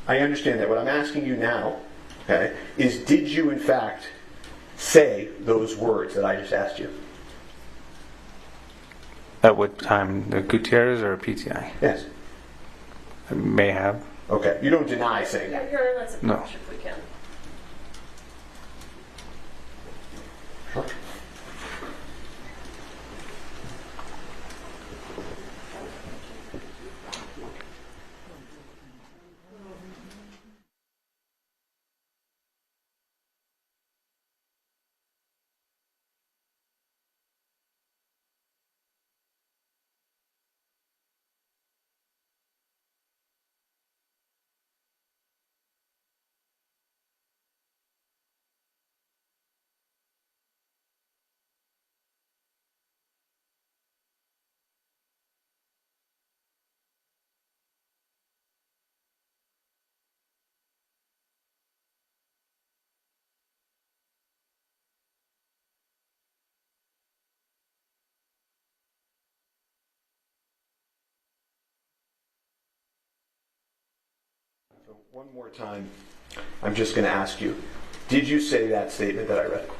I understand that. What I'm asking you now, okay, is did you in fact say those words that I just asked you? At what time? The Gutierrez or PTI? Yes. I may have. Okay. You don't deny saying that? Here, let's No. if we can. Sure. One more time, I'm just going to ask you, did you say that statement that I read?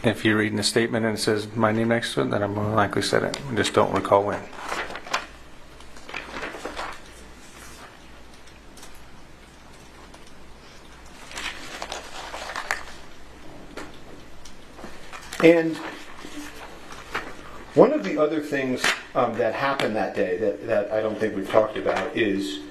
If you're reading the statement and it says my name next to it, then I more likely said it. I just don't recall when. And one of the other things that happened that day that I don't think we've talked about is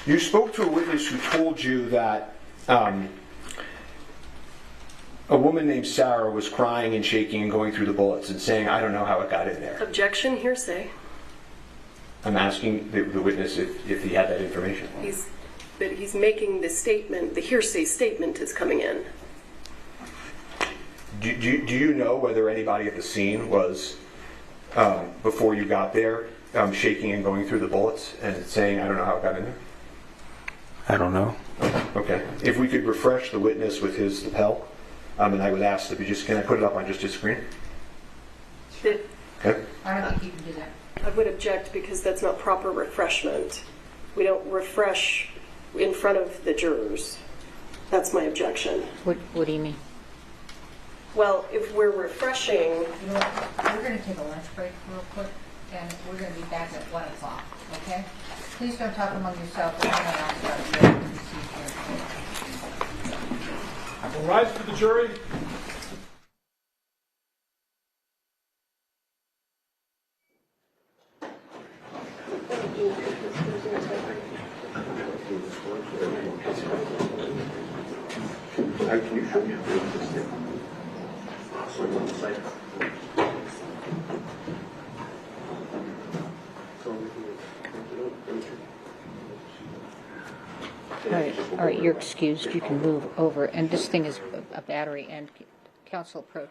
you spoke to a witness who told you that a woman named Sarah was crying and shaking and going through the bullets and saying, I don't know how it got in there. Objection, hearsay. I'm asking the witness if he had that information. He's making the statement, the hearsay statement is coming in. Do you know whether anybody at the scene was, before you got there, shaking and going through the bullets and saying, I don't know how it got in there? I don't know. Okay. If we could refresh the witness with his lapel, and I would ask that can I put it up on just his screen? Okay. I don't think you can do that. I would object because that's not proper refreshment. We don't refresh in front of the jurors. That's my objection. What do you mean? Well, if we're refreshing... You know what? We're going to take a lunch break real quick, and we're going to be back at 1 o'clock, okay? Please don't talk among yourselves. We'll rise to the jury. Can you show me how All right, you're excused. You can move over. And this thing is a battery and counsel approach.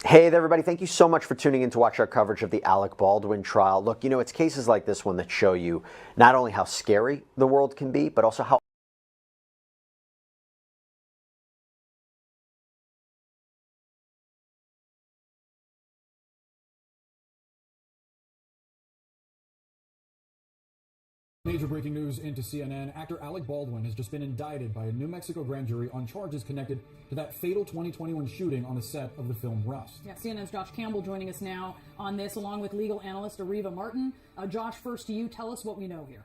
Hey there, everybody. Thank you so much for tuning in to watch our coverage of the Alec Baldwin trial. Look, you know, it's cases like this one that show you not only how scary the world can be, but also how Major breaking news into CNN. Actor Alec Baldwin has just been indicted by a New Mexico grand jury on charges connected to that fatal 2021 shooting on the set of the film Rust. Yeah, CNN's Josh Campbell joining us now on this, along with legal analyst Ariva Martin. Josh, first to you. Tell us what we know here.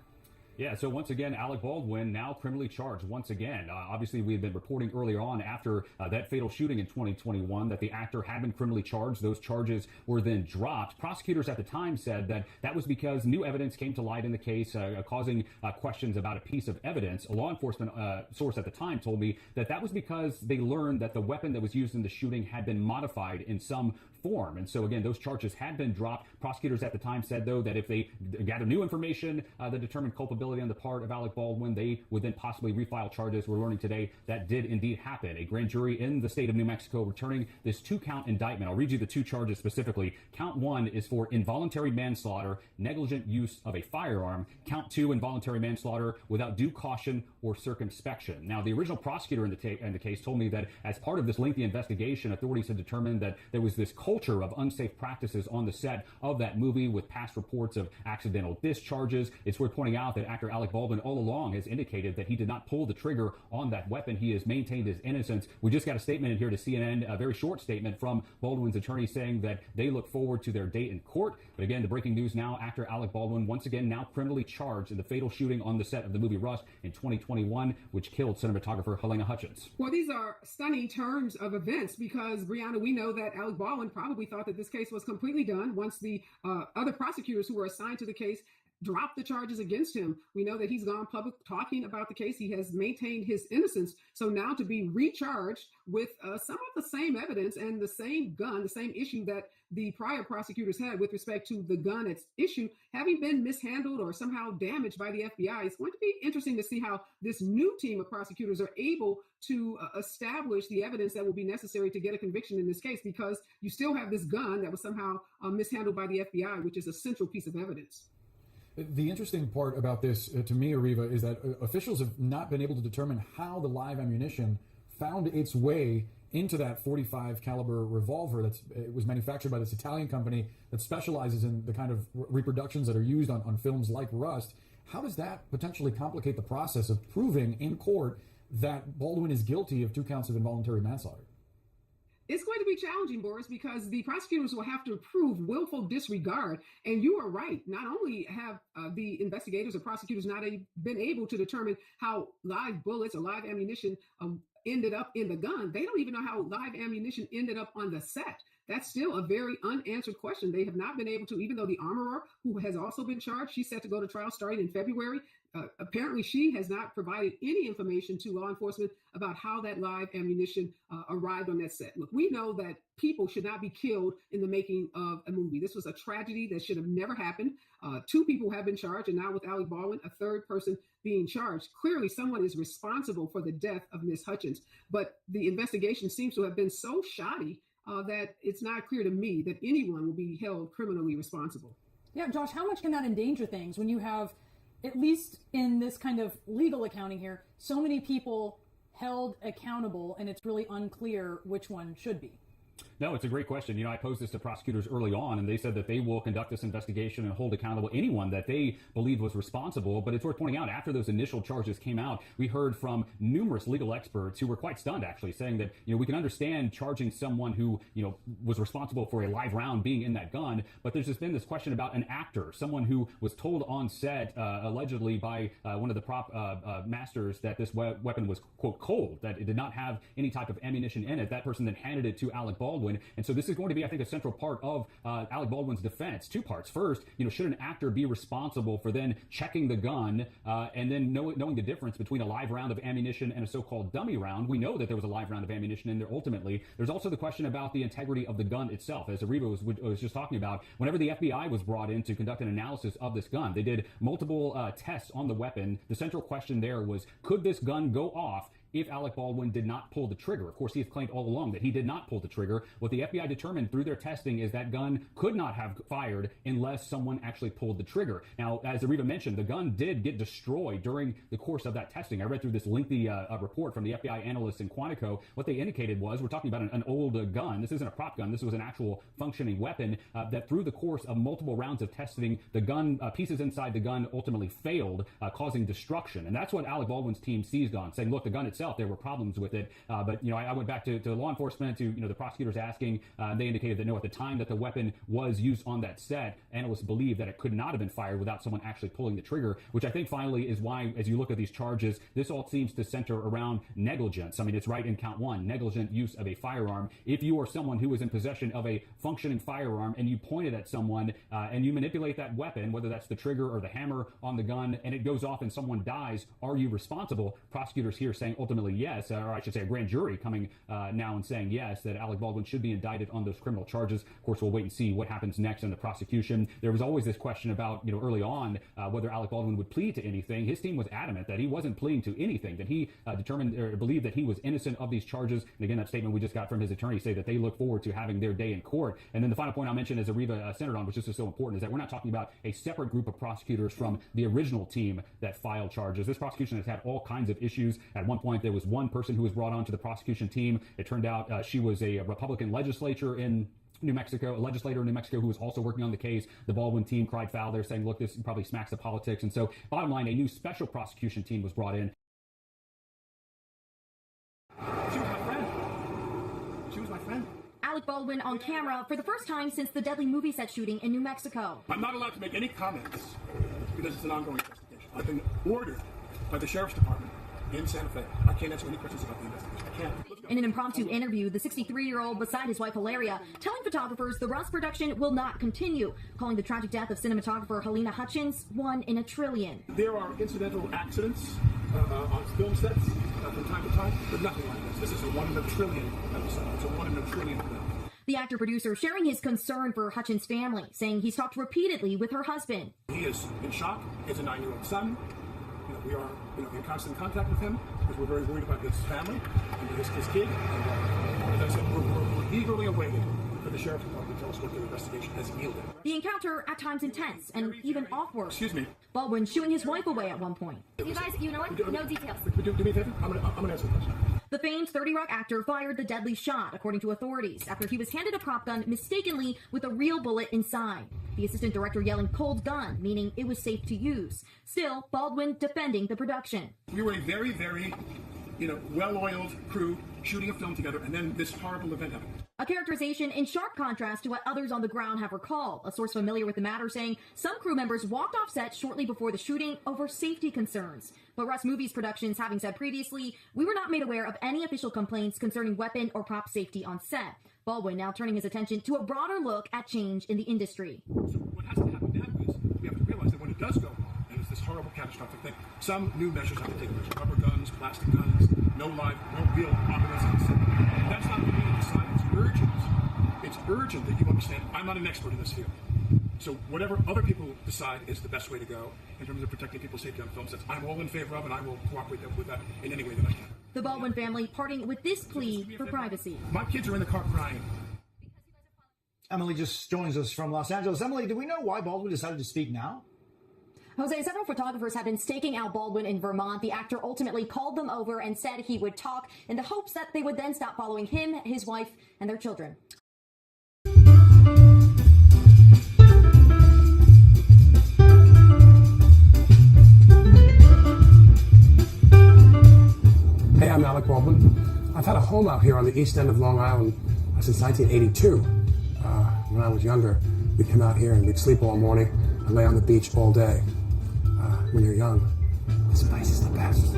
Yeah, so once again, Alec Baldwin now criminally charged once again. Obviously, we had been reporting earlier on after that fatal shooting in 2021 that the actor had been criminally charged. Those charges were then dropped. Prosecutors at the time said that that was because new evidence came to light in the case, causing questions about a piece of evidence. A law enforcement source at the time told me that that was because they learned that the weapon that was used in the shooting had been modified in some form. And so, again, those charges had been dropped. Prosecutors at the time said, though, that if they gather new information that determined culpability on the part of Alec Baldwin, they would then possibly refile charges. We're learning today that did indeed happen. A grand jury in the state of New Mexico returning this 2-count indictment. I'll read you the 2 charges specifically. Count 1 is for involuntary manslaughter, negligent use of a firearm. Count 2, involuntary manslaughter without due caution or circumspection. Now, the original prosecutor in the case told me that as part of this lengthy investigation, authorities had determined that there was this culture of unsafe practices on the set of that movie with past reports of accidental discharges. It's worth pointing out that actor Alec Baldwin all along has indicated that he did not pull the trigger on that weapon. He has maintained his innocence. We just got a statement in here to CNN, a very short statement from Baldwin's attorney saying that they look forward to their date in court. But again, the breaking news now, actor Alec Baldwin once again now criminally charged in the fatal shooting on the set of the movie Rust in 2021, which killed cinematographer Helena Hutchins. Well, these are stunning terms of events because, Brianna, we know that Alec Baldwin probably thought that this case was completely done once the other prosecutors who were assigned to the case dropped the charges against him. We know that he's gone public talking about the case. He has maintained his innocence. So now to be recharged with some of the same evidence and the same gun, the same issue that the prior prosecutors had with respect to the gun at issue, having been mishandled or somehow damaged by the FBI, it's going to be interesting to see how this new team of prosecutors are able to establish the evidence that will be necessary to get a conviction in this case, because you still have this gun that was somehow mishandled by the FBI, which is a central piece of evidence. The interesting part about this, to me, Ariva, is that officials have not been able to determine how the live ammunition found its way into that .45 caliber revolver it was manufactured by this Italian company that specializes in the kind of reproductions that are used on films like Rust. How does that potentially complicate the process of proving in court that Baldwin is guilty of 2 counts of involuntary manslaughter? It's going to be challenging, Boris, because the prosecutors will have to prove willful disregard. And you are right. Not only have the investigators or prosecutors not been able to determine how live bullets or live ammunition ended up in the gun, they don't even know how live ammunition ended up on the set. That's still a very unanswered question. They have not been able to, even though the armorer, who has also been charged, she's set to go to trial starting in February. Apparently, she has not provided any information to law enforcement about how that live ammunition arrived on that set. Look, we know that people should not be killed in the making of a movie. This was a tragedy that should have never happened. 2 people have been charged, and now with Alec Baldwin, a 3rd person being charged. Clearly, someone is responsible for the death of Miss Hutchins. But the investigation seems to have been so shoddy that it's not clear to me that anyone will be held criminally responsible. Yeah, Josh, how much can that endanger things when you have, at least in this kind of legal accounting here, so many people held accountable and it's really unclear which one should be? No, it's a great question. I posed this to prosecutors early on, and they said that they will conduct this investigation and hold accountable anyone that they believed was responsible. But it's worth pointing out, after those initial charges came out, we heard from numerous legal experts who were quite stunned, actually, saying that, we can understand charging someone who, was responsible for a live round being in that gun. But there's just been this question about an actor, someone who was told on set, allegedly by one of the prop masters, that this weapon was, quote, cold, that it did not have any type of ammunition in it. That person then handed it to Alec Baldwin. And so this is going to be, I think, a central part of Alec Baldwin's defense. 2 parts. First, should an actor be responsible for then checking the gun and then knowing the difference between a live round of ammunition and a so-called dummy round? We know that there was a live round of ammunition in there ultimately. There's also the question about the integrity of the gun itself. As Ariva was just talking about, whenever the FBI was brought in to conduct an analysis of this gun, they did multiple tests on the weapon. The central question there was, could this gun go off if Alec Baldwin did not pull the trigger? Of course, he has claimed all along that he did not pull the trigger. What the FBI determined through their testing is that gun could not have fired unless someone actually pulled the trigger. Now, as Ariva mentioned, the gun did get destroyed during the course of that testing. I read through this lengthy report from the FBI analysts in Quantico. What they indicated was, we're talking about an old gun. This isn't a prop gun. This was an actual functioning weapon that through the course of multiple rounds of testing, the gun pieces inside the gun ultimately failed, causing destruction. And that's what Alec Baldwin's team seized on, saying, look, the gun itself itself, there were problems with it. But I went back to law enforcement, to the prosecutors asking. They indicated that no, at the time that the weapon was used on that set, analysts believe that it could not have been fired without someone actually pulling the trigger, which I think finally is why, as you look at these charges, this all seems to center around negligence. I mean, it's right in count one, negligent use of a firearm. If you are someone who is in possession of a functioning firearm and you point it at someone and you manipulate that weapon, whether that's the trigger or the hammer on the gun, and it goes off and someone dies, are you responsible? Prosecutors here saying ultimately yes, or I should say a grand jury coming now and saying yes, that Alec Baldwin should be indicted on those criminal charges. Of course, we'll wait and see what happens next in the prosecution. There was always this question about, early on, whether Alec Baldwin would plead to anything. His team was adamant that he wasn't pleading to anything, that he determined or believed that he was innocent of these charges. And again, that statement we just got from his attorney say that they look forward to having their day in court. And then the final point I'll mention, as Ariva centered on, which is so important, is that we're not talking about a separate group of prosecutors from the original team that filed charges. This prosecution has had all kinds of issues. At one point, there was one person who was brought onto the prosecution team. It turned out she was a Republican legislator in New Mexico who was also working on the case. The Baldwin team cried foul. They're saying, look, this probably smacks of politics. And so, bottom line, a new special prosecution team was brought in. She was my friend. Alec Baldwin on camera for the first time since the deadly movie set shooting in New Mexico. I'm not allowed to make any comments because it's an ongoing investigation. I've been ordered by the Sheriff's Department in Santa Fe. I can't answer any questions about the investigation. I can't. In an impromptu interview, the 63-year-old beside his wife Hilaria telling photographers the Rust production will not continue, calling the tragic death of cinematographer Helena Hutchins one in a trillion. There are incidental accidents on film sets from time to time, but nothing like this. This is a one in a trillion episode. It's a one in a trillion event. The actor-producer sharing his concern for Hutchins' family, saying he's talked repeatedly with her husband. He is in shock. He has a 9-year-old son. We are in constant contact with him because we're very worried about his family and his kid. And as I said, we're eagerly awaiting for the Sheriff's Department to tell us what the investigation has yielded. The encounter at times intense and even awkward. Excuse me. Baldwin shooing his wife away at one point. You guys, you know what? No details. Do me a favor. I'm gonna answer the question. The famed 30 Rock actor fired the deadly shot, according to authorities, after he was handed a prop gun mistakenly with a real bullet inside. The assistant director yelling cold gun, meaning it was safe to use. Still, Baldwin defending the production. We were a very, very, well-oiled crew shooting a film together, and then this horrible event happened. A characterization in sharp contrast to what others on the ground have recalled. A source familiar with the matter saying some crew members walked off set shortly before the shooting over safety concerns. But Rust Movies Productions having said previously, we were not made aware of any official complaints concerning weapon or prop safety on set. Baldwin now turning his attention to a broader look at change in the industry. So what has to happen now is we have to realize that when it does go wrong, and it's this horrible catastrophic thing, some new measures have to take place. Rubber guns, plastic guns, no real operants on set. That's not the way to decide. It's urgent. It's urgent that you understand I'm not an expert in this field. So whatever other people decide is the best way to go in terms of protecting people's safety on film sets, I'm all in favor of, and I will cooperate with that in any way that I can. The Baldwin family parting with this plea for privacy. My kids are in the car crying. Emily just joins us from Los Angeles. Emily, do we know why Baldwin decided to speak now? Jose, several photographers have been staking out Baldwin in Vermont. The actor ultimately called them over and said he would talk in the hopes that they would then stop following him, his wife, and their children. Hey, I'm Alec Baldwin. I've had a home out here on the east end of Long Island since 1982. When I was younger, we'd come out here and we'd sleep all morning and lay on the beach all day. When you're young, this place is the best.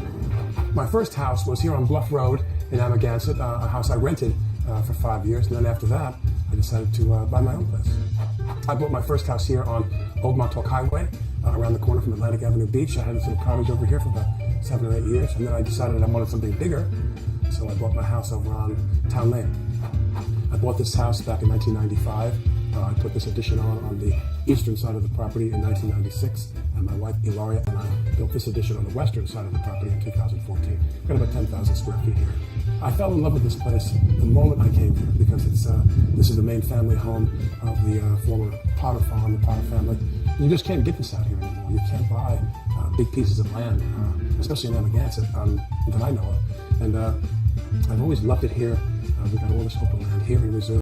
My first house was here on Bluff Road in Amagansett, a house I rented for 5 years, and then after that, I decided to buy my own place. I bought my first house here on Old Montauk Highway, around the corner from Atlantic Avenue Beach. I had this little cottage over here for about 7 or 8 years, and then I decided I wanted something bigger, so I bought my house over on Town Lane. I bought this house back in 1995. I put this addition on the eastern side of the property in 1996, and my wife Ilaria and I built this addition on the western side of the property in 2014. We've got about 10,000 square feet here. I fell in love with this place the moment I came here because this is the main family home of the former Potter farm, the Potter family. You just can't get this out here anymore. You can't buy big pieces of land, especially in Amagansett, that I know of. And I've always loved it here. We've got all this open land here in reserve.